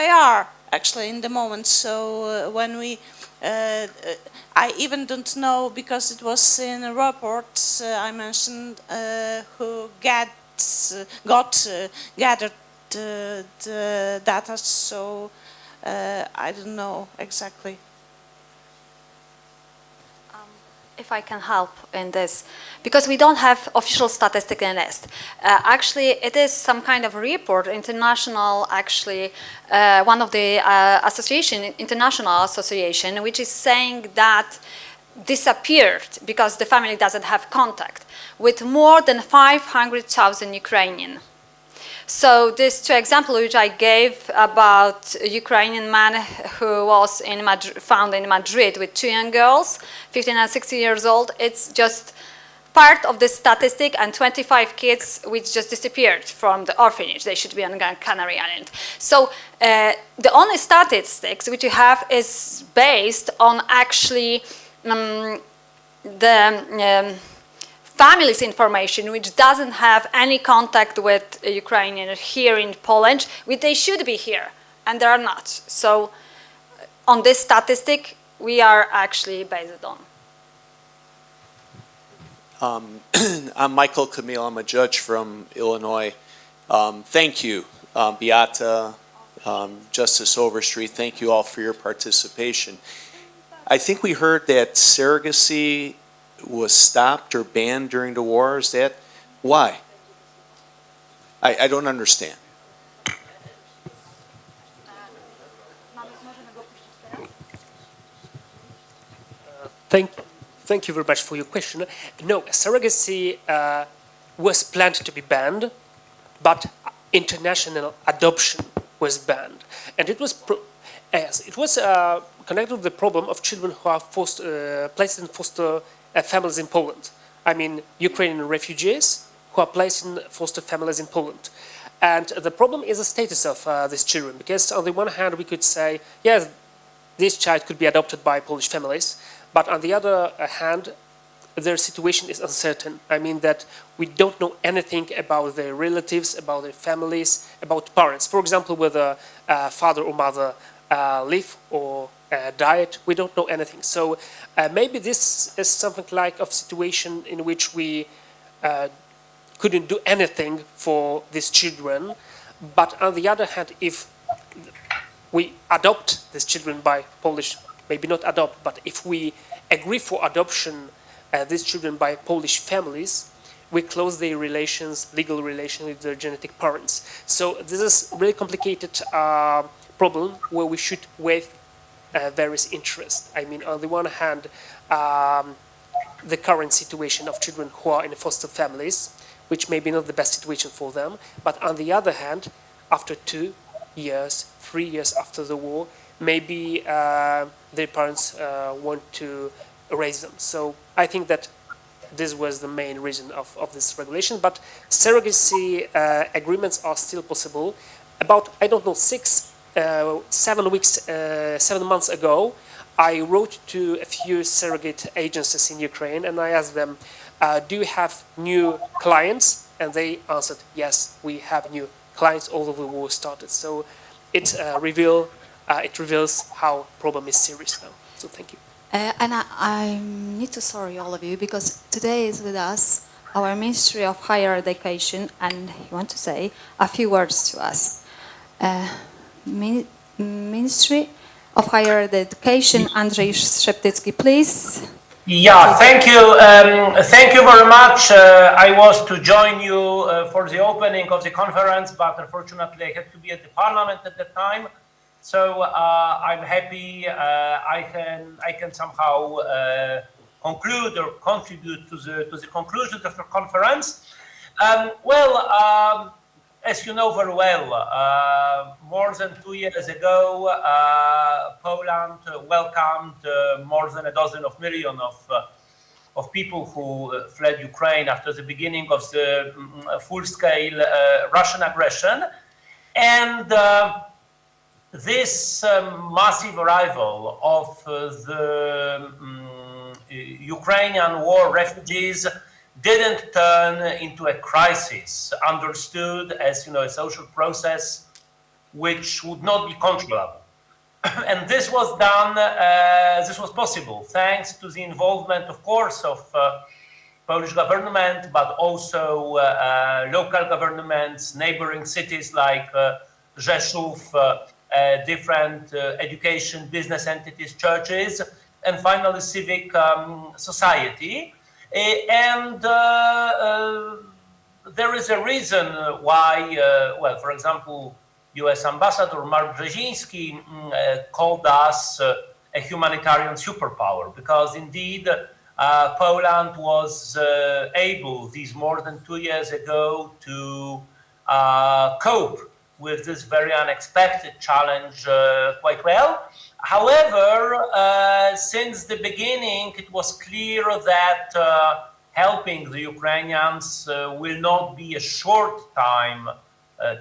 are actually in the moment. So when we, I even don't know, because it was in a report I mentioned, who gathered the data. So I don't know exactly. If I can help in this, because we don't have official statistics in this. Actually, it is some kind of report, international, actually, one of the international association, which is saying that disappeared because the family doesn't have contact with more than 500,000 Ukrainian. So these two examples which I gave about a Ukrainian man who was found in Madrid with 2 young girls, 15 and 16 years old, it's just part of the statistic, and 25 kids which just disappeared from the orphanage. They should be on Canary Island. So the only statistics which you have is based on actually family's information, which doesn't have any contact with Ukrainian here in Poland, which they should be here, and they are not. So on this statistic, we are actually based on. I'm Michael Camille. I'm a judge from Illinois. Thank you, Beata, Justice Overstreet. Thank you all for your participation. I think we heard that surrogacy was stopped or banned during the war. Is that why? I don't understand. Thank you very much for your question. No, surrogacy was planned to be banned, but international adoption was banned, and it was connected with the problem of children who are placed in foster families in Poland. I mean, Ukrainian refugees who are placed in foster families in Poland. And the problem is the status of these children, because on the one hand we could say, yes, this child could be adopted by Polish families, but on the other hand, their situation is uncertain. I mean that we don't know anything about their relatives, about their families, about parents. For example, whether father or mother live or died, we don't know anything. So maybe this is something like a situation in which we couldn't do anything for these children. But on the other hand, if we adopt these children by Polish, maybe not adopt, but if we agree for adoption these children by Polish families, we close their relations, legal relations with their genetic parents. So this is really complicated problem where we should weigh various interests. I mean, on the one hand, the current situation of children who are in foster families, which may be not the best situation for them, but on the other hand, after 2 years, 3 years after the war, maybe their parents want to raise them. So I think that this was the main reason of this regulation, but surrogacy agreements are still possible. About, I don't know, 7 months ago, I wrote to a few surrogate agencies in Ukraine and I asked them, do you have new clients? And they answered, yes, we have new clients, although the war started. So it reveals how problem is serious now. So thank you. And I need to sorry all of you, because today is with us our Ministry of Higher Education, and he want to say a few words to us. Ministry of Higher Education, Andrzej Szeptycki, please. Yeah, thank you. Thank you very much. I was to join you for the opening of the conference, but unfortunately I had to be at the parliament at the time. So I'm happy I can somehow conclude or contribute to the conclusions of the conference. As you know very well, more than 2 years ago, Poland welcomed more than 12 million of people who fled Ukraine after the beginning of the full-scale Russian aggression. And this massive arrival of the Ukrainian war refugees didn't turn into a crisis, understood as, a social process which would not be controllable. And this was done, this was possible thanks to the involvement, of course, of Polish government, but also local governments, neighboring cities like Rzeszów, different education, business entities, churches, and finally civic society. And there is a reason why, well, for example, US Ambassador Mark Brzeziński called us a humanitarian superpower, because indeed Poland was able, these more than 2 years ago, to cope with this very unexpected challenge quite well. However, since the beginning, it was clear that helping the Ukrainians will not be a short-time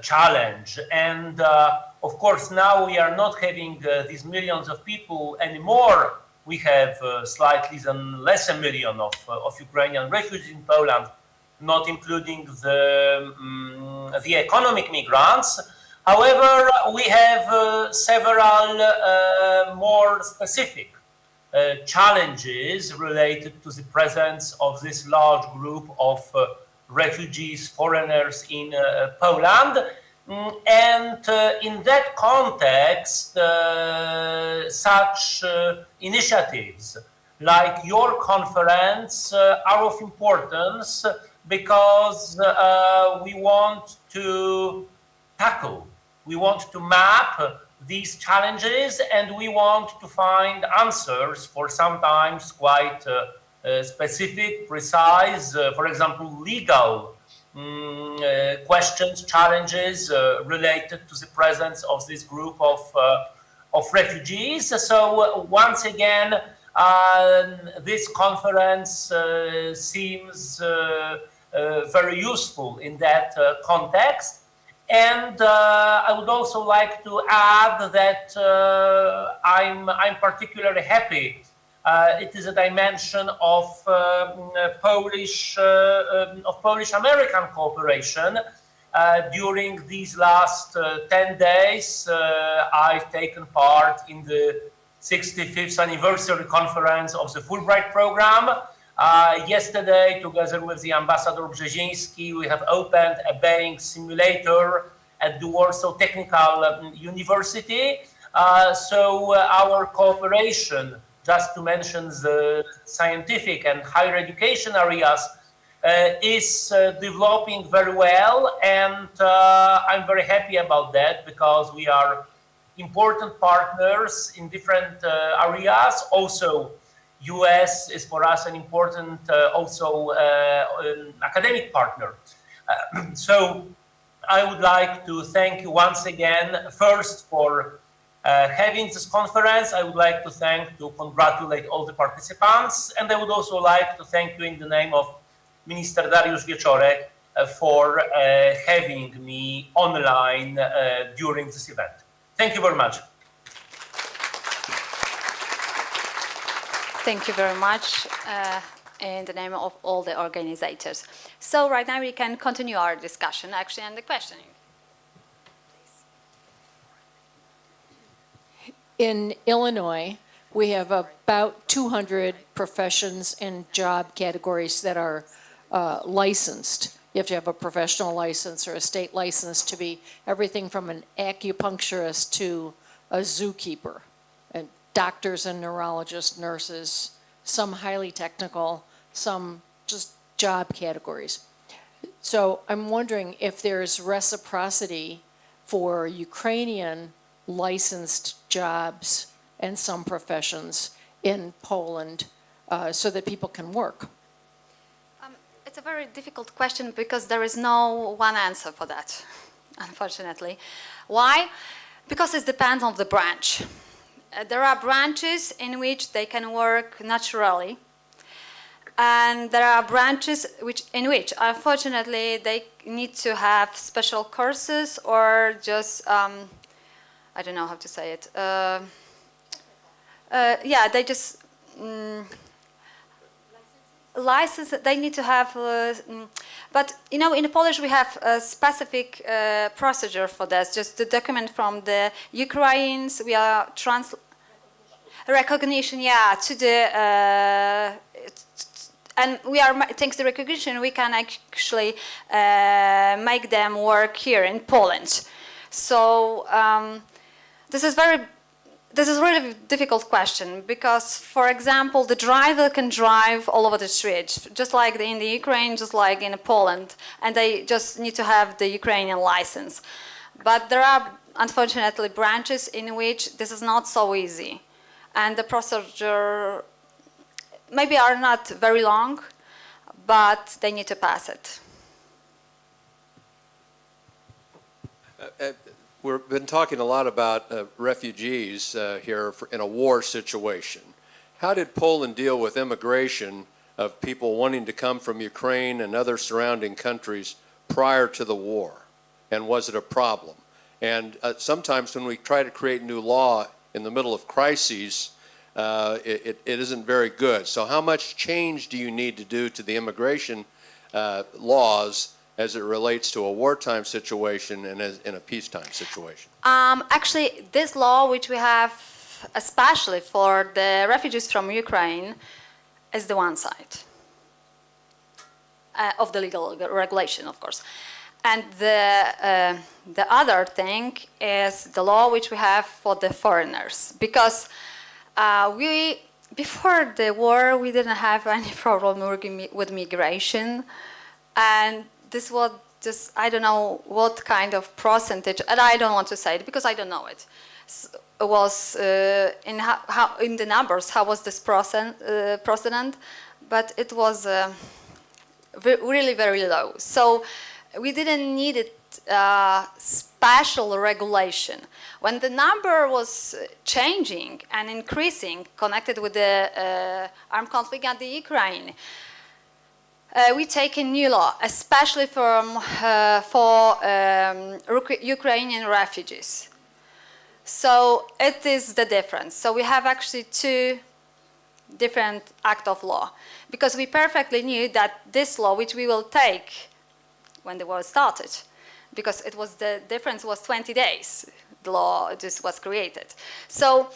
challenge. And of course, now we are not having these millions of people anymore. We have slightly less than 1 million of Ukrainian refugees in Poland, not including the economic migrants. However, we have several more specific challenges related to the presence of this large group of refugees, foreigners in Poland. And in that context, such initiatives like your conference are of importance, because we want to tackle, we want to map these challenges, and we want to find answers for sometimes quite specific, precise, for example, legal questions, challenges related to the presence of this group of refugees. So once again, this conference seems very useful in that context. And I would also like to add that I'm particularly happy. It is a dimension of Polish-American cooperation. During these last 10 days, I've taken part in the 65th anniversary conference of the Fulbright program. Yesterday, together with the Ambassador Brzeziński, we have opened a Boeing simulator at the Warsaw Technical University. So our cooperation, just to mention the scientific and higher education areas, is developing very well, and I'm very happy about that, because we are important partners in different areas. Also, US is for us an important academic partner. So I would like to thank you once again, first for having this conference. I would like to congratulate all the participants, and I would also like to thank you in the name of Minister Dariusz Wieczorek for having me online during this event. Thank you very much. Thank you very much in the name of all the organizers. So right now we can continue our discussion, actually, and the questioning. In Illinois, we have about 200 professions and job categories that are licensed. You have to have a professional license or a state license to be everything from an acupuncturist to a zookeeper, and doctors and neurologists, nurses, some highly technical, some just job categories. So I'm wondering if there's reciprocity for Ukrainian licensed jobs and some professions in Poland so that people can work. It's a very difficult question, because there is no one answer for that, unfortunately. Why? Because it depends on the branch. There are branches in which they can work naturally, and there are branches in which, unfortunately, they need to have special courses or just I don't know how to say it. Yeah, they just license. They need to have, but you know, in Polish we have a specific procedure for this. Just the document from the Ukrainians, we are recognition, yeah, to the. And we are, thanks to recognition, we can actually make them work here in Poland. So this is really difficult question because, for example, the driver can drive all over the street, just like in the Ukraine, just like in Poland, and they just need to have the Ukrainian license. But there are, unfortunately, branches in which this is not so easy, and the procedure maybe are not very long, but they need to pass it. We've been talking a lot about refugees here in a war situation. How did Poland deal with immigration of people wanting to come from Ukraine and other surrounding countries prior to the war? And was it a problem? And sometimes when we try to create new law in the middle of crises, it isn't very good. So how much change do you need to do to the immigration laws as it relates to a wartime situation and as in a peacetime situation? Actually, this law, which we have especially for the refugees from Ukraine, is the one side of the legal regulation, of course. And the other thing is the law which we have for the foreigners, because before the war, we didn't have any problem with migration, and this was just, I don't know what kind of percentage, and I don't want to say it because I don't know it. Was in the numbers, how was this precedent, but it was really very low. So we didn't need it special regulation. When the number was changing and increasing, connected with the armed conflict in the Ukraine, we take a new law, especially for Ukrainian refugees. So it is the difference. So we have actually two different acts of law, because we perfectly knew that this law, which we will take when the war started, because it was the difference was 20 days, the law just was created. So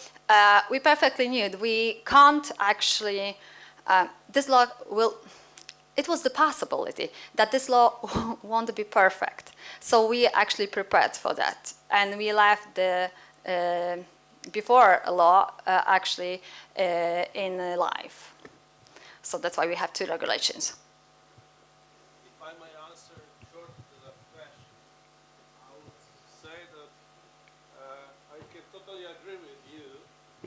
we perfectly knew that we can't actually, this law will, it was the possibility that this law won't be perfect. So we actually prepared for that. And we left the before a law actually in life. So that's why we have two regulations. If I may answer short to that question, I would say that I can totally agree with you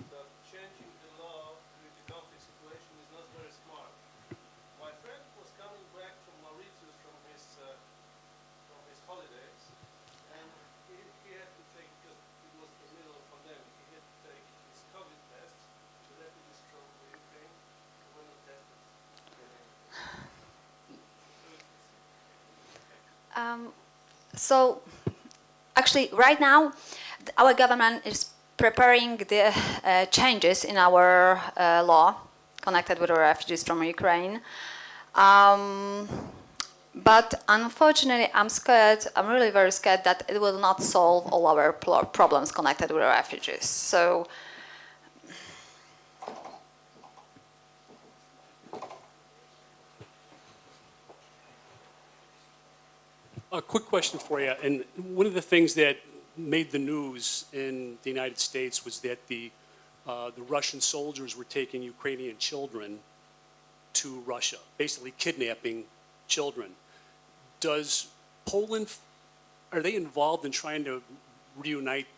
that changing the law with the conflict situation is not very smart. My friend was coming back from Mauritius from his holidays, and he had to take, because it was the middle of pandemic, he had to take his COVID test. The refugees from Ukraine were not tested. So actually right now our government is preparing the changes in our law connected with the refugees from Ukraine. But unfortunately I'm really very scared that it will not solve all our problems connected with the refugees. So a quick question for you. And one of the things that made the news in the United States was that the Russian soldiers were taking Ukrainian children to Russia, basically kidnapping children. Does Poland, are they involved in trying to reunite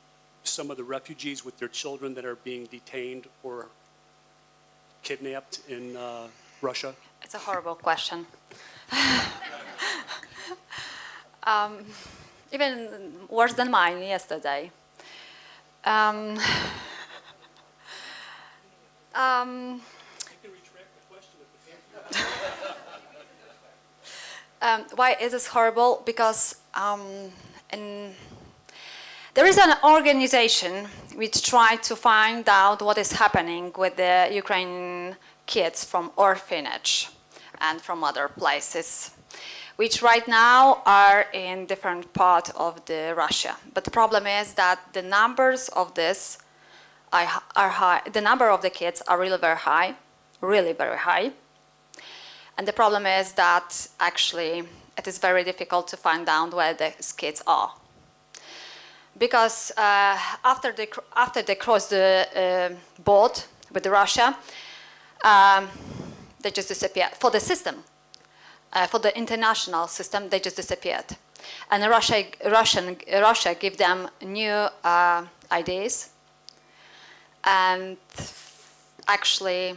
some of the refugees with their children that are being detained or kidnapped in Russia? it's a horrible question. Even worse than mine yesterday. Why is this horrible? Because There is an organization which tried to find out what is happening with the Ukrainian kids from orphanage and from other places, which right now are in different parts of the Russia. But the problem is that the numbers of this are high. The number of the kids are really very high, really very high. And the problem is that actually it is very difficult to find out where these kids are. Because after they cross the border with Russia, they just disappear. For the system, for the international system, they just disappeared. And Russia give them new ideas. And actually,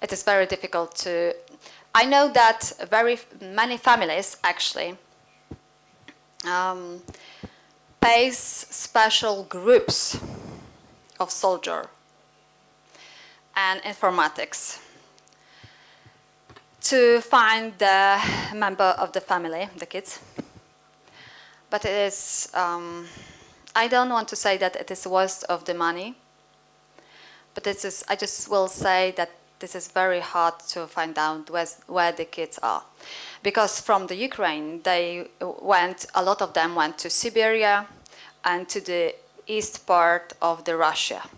it is very difficult to... I know that very many families actually pays special groups of soldiers and informatics to find the member of the family, the kids. But it is, I don't want to say that it is waste of the money, but it is, I just will say that this is very hard to find out where the kids are. Because from the Ukraine, a lot of them went to Siberia and to the east part of the Russia.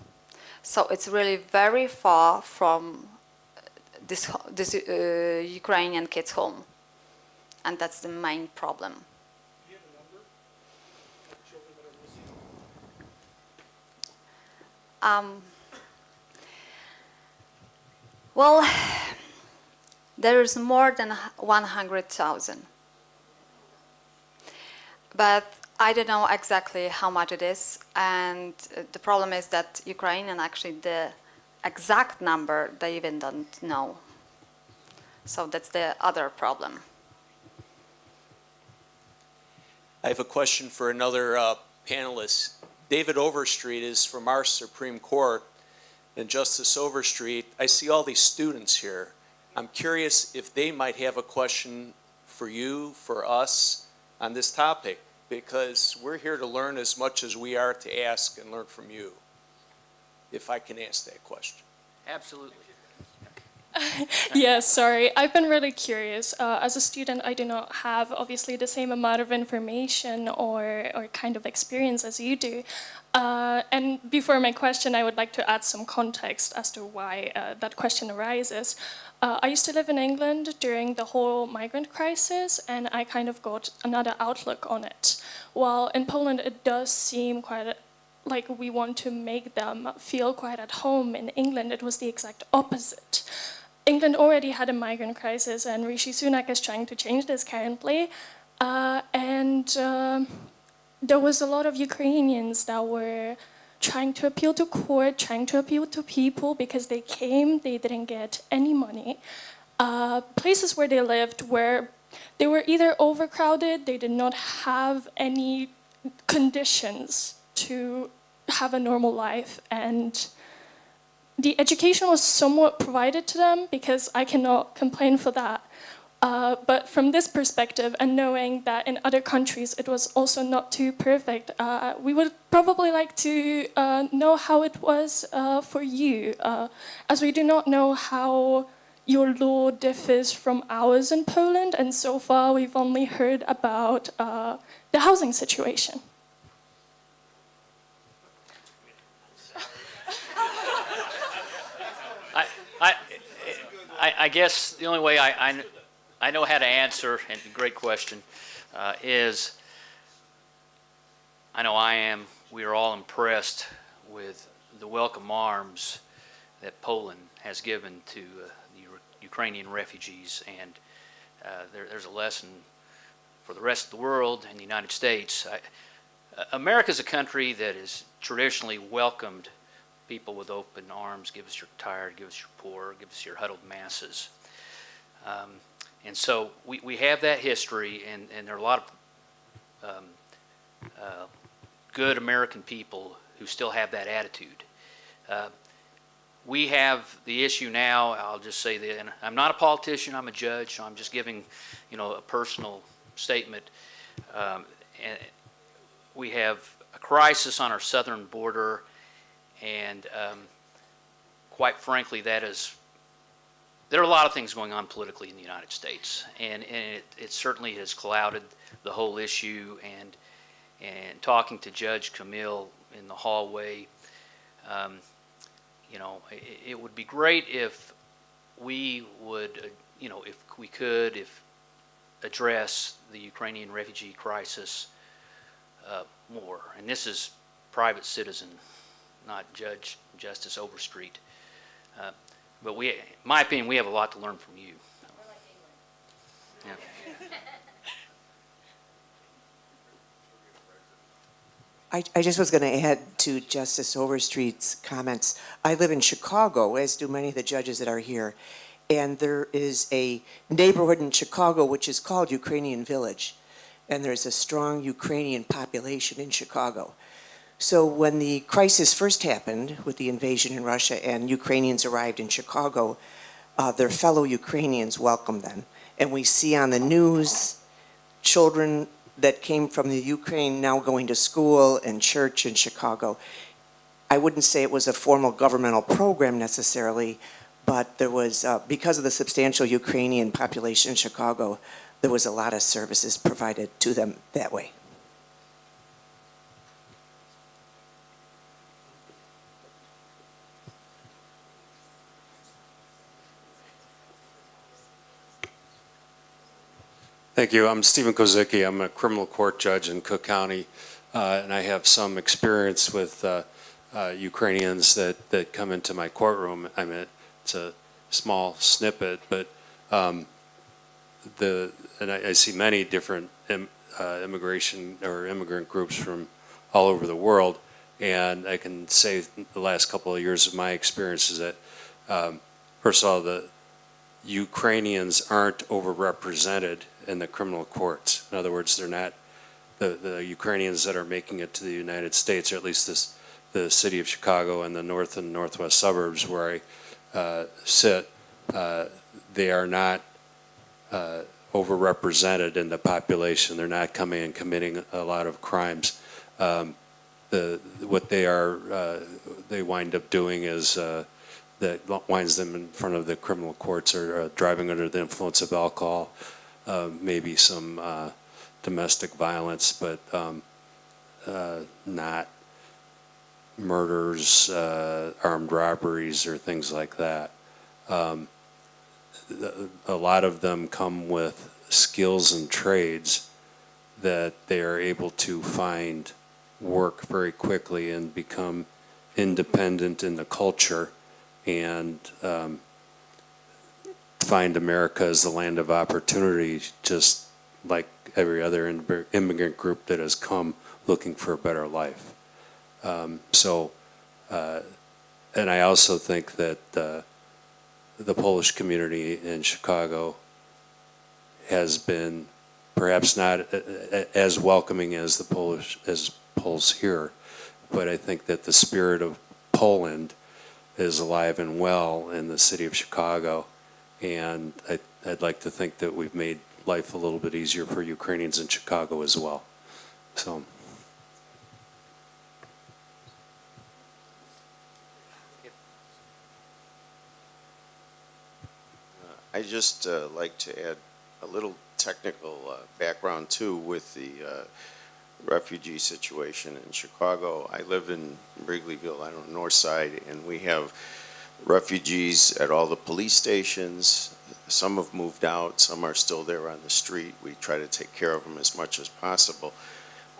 So it's really very far from this Ukrainian kids' home. And that's the main problem. Do you have a number of children that are missing? Well, there's more than 100,000. But I don't know exactly how much it is. And the problem is that Ukrainian, actually, the exact number, they even don't know. So that's the other problem. I have a question for another panelist. David Overstreet is from our Supreme Court. And Justice Overstreet, I see all these students here. I'm curious if they might have a question for you, for us, on this topic, because we're here to learn as much as we are to ask and learn from you. If I can ask that question. Absolutely. Yes, sorry. I've been really curious. As a student, I do not have, obviously, the same amount of information or kind of experience as you do. And before my question, I would like to add some context as to why that question arises. I used to live in England during the whole migrant crisis, and I kind of got another outlook on it. While in Poland, it does seem quite like we want to make them feel quite at home. In England, it was the exact opposite. England already had a migrant crisis, and Rishi Sunak is trying to change this currently. There was a lot of Ukrainians that were trying to appeal to court, trying to appeal to people because they came, they didn't get any money. Places where they lived they were either overcrowded, they did not have any conditions to have a normal life, and the education was somewhat provided to them because I cannot complain for that. But from this perspective, and knowing that in other countries it was also not too perfect, we would probably like to know how it was for you, as we do not know how your law differs from ours in Poland, and so far we've only heard about the housing situation. I guess the only way I know how to answer, and great question, is I know we are all impressed with the welcome arms that Poland has given to the Ukrainian refugees, and there's a lesson for the rest of the world and the United States. America's a country that has traditionally welcomed people with open arms. Give us your tired, give us your poor, give us your huddled masses. And so we have that history, and there are a lot of good American people who still have that attitude. We have the issue now, I'll just say that, and I'm not a politician, I'm a judge, so I'm just giving, a personal statement. And we have a crisis on our southern border, and quite frankly, there are a lot of things going on politically in the United States, and it certainly has clouded the whole issue. And talking to Judge Camille in the hallway, you know, it would be great if we would, you know, if we could, address the Ukrainian refugee crisis more. And this is private citizen, not Justice Overstreet. But in my opinion, we have a lot to learn from you. Yeah. I just was going to add to Justice Overstreet's comments. I live in Chicago, as do many of the judges that are here, and there is a neighborhood in Chicago which is called Ukrainian Village, and there's a strong Ukrainian population in Chicago. So when the crisis first happened with the invasion in Russia and Ukrainians arrived in Chicago, their fellow Ukrainians welcomed them. And we see on the news children that came from the Ukraine now going to school and church in Chicago. I wouldn't say it was a formal governmental program necessarily, but there was, because of the substantial Ukrainian population in Chicago, there was a lot of services provided to them that way. Thank you. I'm Stephen Kozicki. I'm a criminal court judge in Cook County, and I have some experience with Ukrainians that come into my courtroom. I mean, it's a small snippet, but I see many different immigration or immigrant groups from all over the world, and I can say the last couple of years of my experience is that, first of all, the Ukrainians aren't overrepresented in the criminal courts. In other words, they're not the Ukrainians that are making it to the United States, or at least the city of Chicago and the north and northwest suburbs where I sit. They are not overrepresented in the population. They're not coming and committing a lot of crimes. What they wind up doing is that winds them in front of the criminal courts or driving under the influence of alcohol, maybe some domestic violence, but not murders, armed robberies, or things like that. A lot of them come with skills and trades that they are able to find work very quickly and become independent in the culture and find America as the land of opportunity, just like every other immigrant group that has come looking for a better life. And I also think that the Polish community in Chicago has been perhaps not as welcoming as the Poles here, but I think that the spirit of Poland is alive and well in the city of Chicago, and I'd like to think that we've made life a little bit easier for Ukrainians in Chicago as well. So. I just like to add a little technical background too with the refugee situation in Chicago. I live in Wrigleyville, I don't know, north side, and we have refugees at all the police stations. Some have moved out, some are still there on the street. We try to take care of them as much as possible.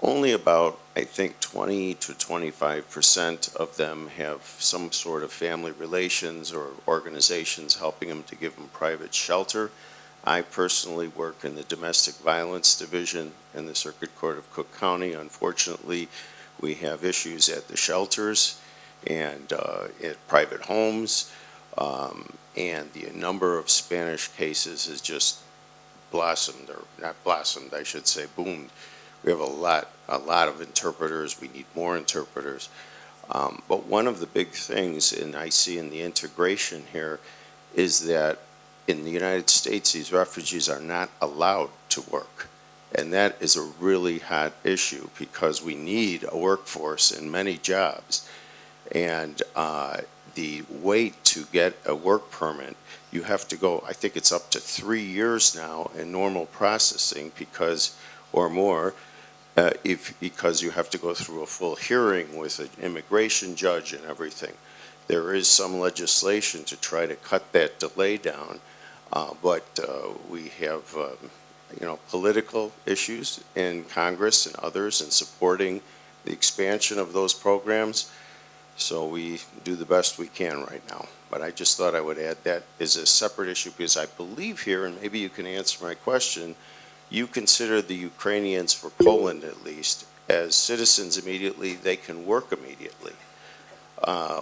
Only about, I think, 20 to 25% of them have some sort of family relations or organizations helping them to give them private shelter. I personally work in the domestic violence division in the Circuit Court of Cook County. Unfortunately, we have issues at the shelters and at private homes, and the number of Spanish cases has just blossomed, or not blossomed, I should say, boomed. We have a lot of interpreters. We need more interpreters. But one of the big things, and I see in the integration here, is that in the United States, these refugees are not allowed to work. And that is a really hot issue because we need a workforce in many jobs. And the wait to get a work permit, you have to go, I think it's up to 3 years now in normal processing because, or more, because you have to go through a full hearing with an immigration judge and everything. There is some legislation to try to cut that delay down, but we have, political issues in Congress and others in supporting the expansion of those programs. So we do the best we can right now. But I just thought I would add that is a separate issue because I believe here, and maybe you can answer my question, you consider the Ukrainians for Poland at least as citizens immediately, they can work immediately.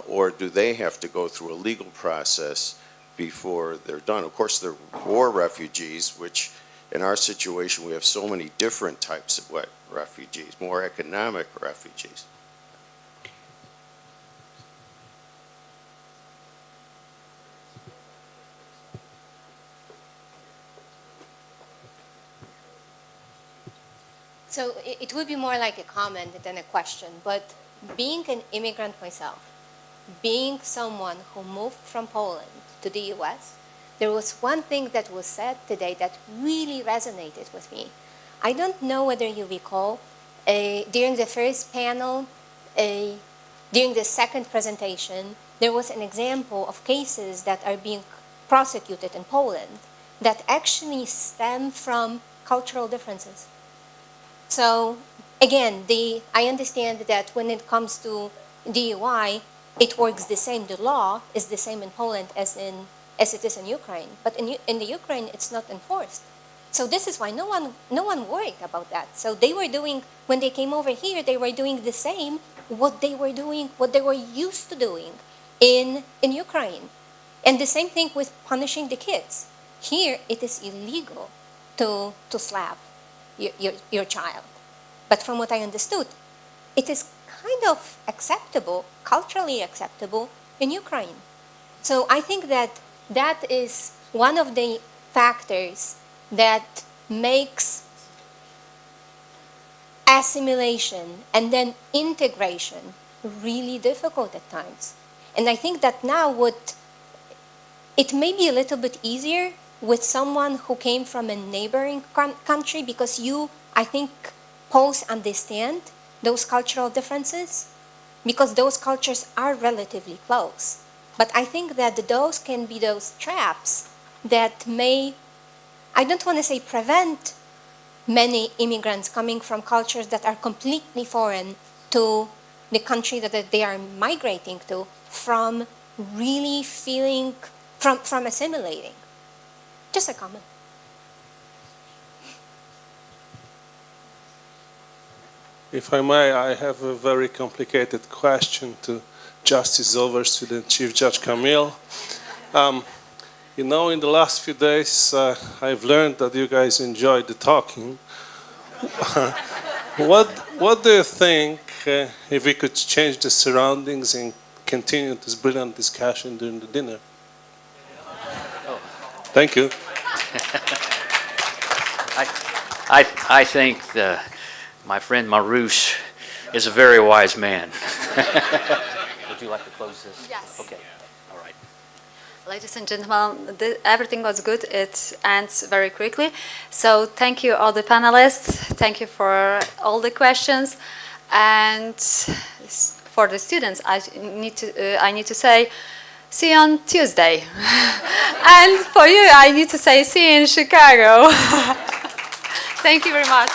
Or do they have to go through a legal process before they're done? Of course, they're war refugees, which in our situation, we have so many different types of refugees, more economic refugees. So it would be more like a comment than a question, but being an immigrant myself, being someone who moved from Poland to the US, there was one thing that was said today that really resonated with me. I don't know whether you recall, during the first panel, during the second presentation, there was an example of cases that are being prosecuted in Poland that actually stem from cultural differences. So again, I understand that when it comes to DUI, it works the same. The law is the same in Poland as it is in Ukraine. But in the Ukraine, it's not enforced. So this is why no one worried about that. So they were doing, when they came over here, they were doing the same, what they were used to doing in Ukraine. And the same thing with punishing the kids. Here, it is illegal to slap your child. But from what I understood, it is kind of acceptable, culturally acceptable in Ukraine. So I think that is one of the factors that makes assimilation and then integration really difficult at times. And I think that now it may be a little bit easier with someone who came from a neighboring country because I think, Poles understand those cultural differences because those cultures are relatively close. But I think that those can be those traps that may, I don't want to say prevent many immigrants coming from cultures that are completely foreign to the country that they are migrating to from really feeling, from assimilating. Just a comment. If I may, I have a very complicated question to Justice Overstreet and Chief Judge Camille. In the last few days, I've learned that you guys enjoyed the talking. What do you think if we could change the surroundings and continue this brilliant discussion during the dinner? Thank you. I think my friend Marouche is a very wise man. Would you like to close this? Yes. Okay. All right. Ladies and gentlemen, everything was good. It ends very quickly. So thank you all the panelists. Thank you for all the questions. And for the students, I need to say, see you on Tuesday. And for you, I need to say, see you in Chicago. Thank you very much.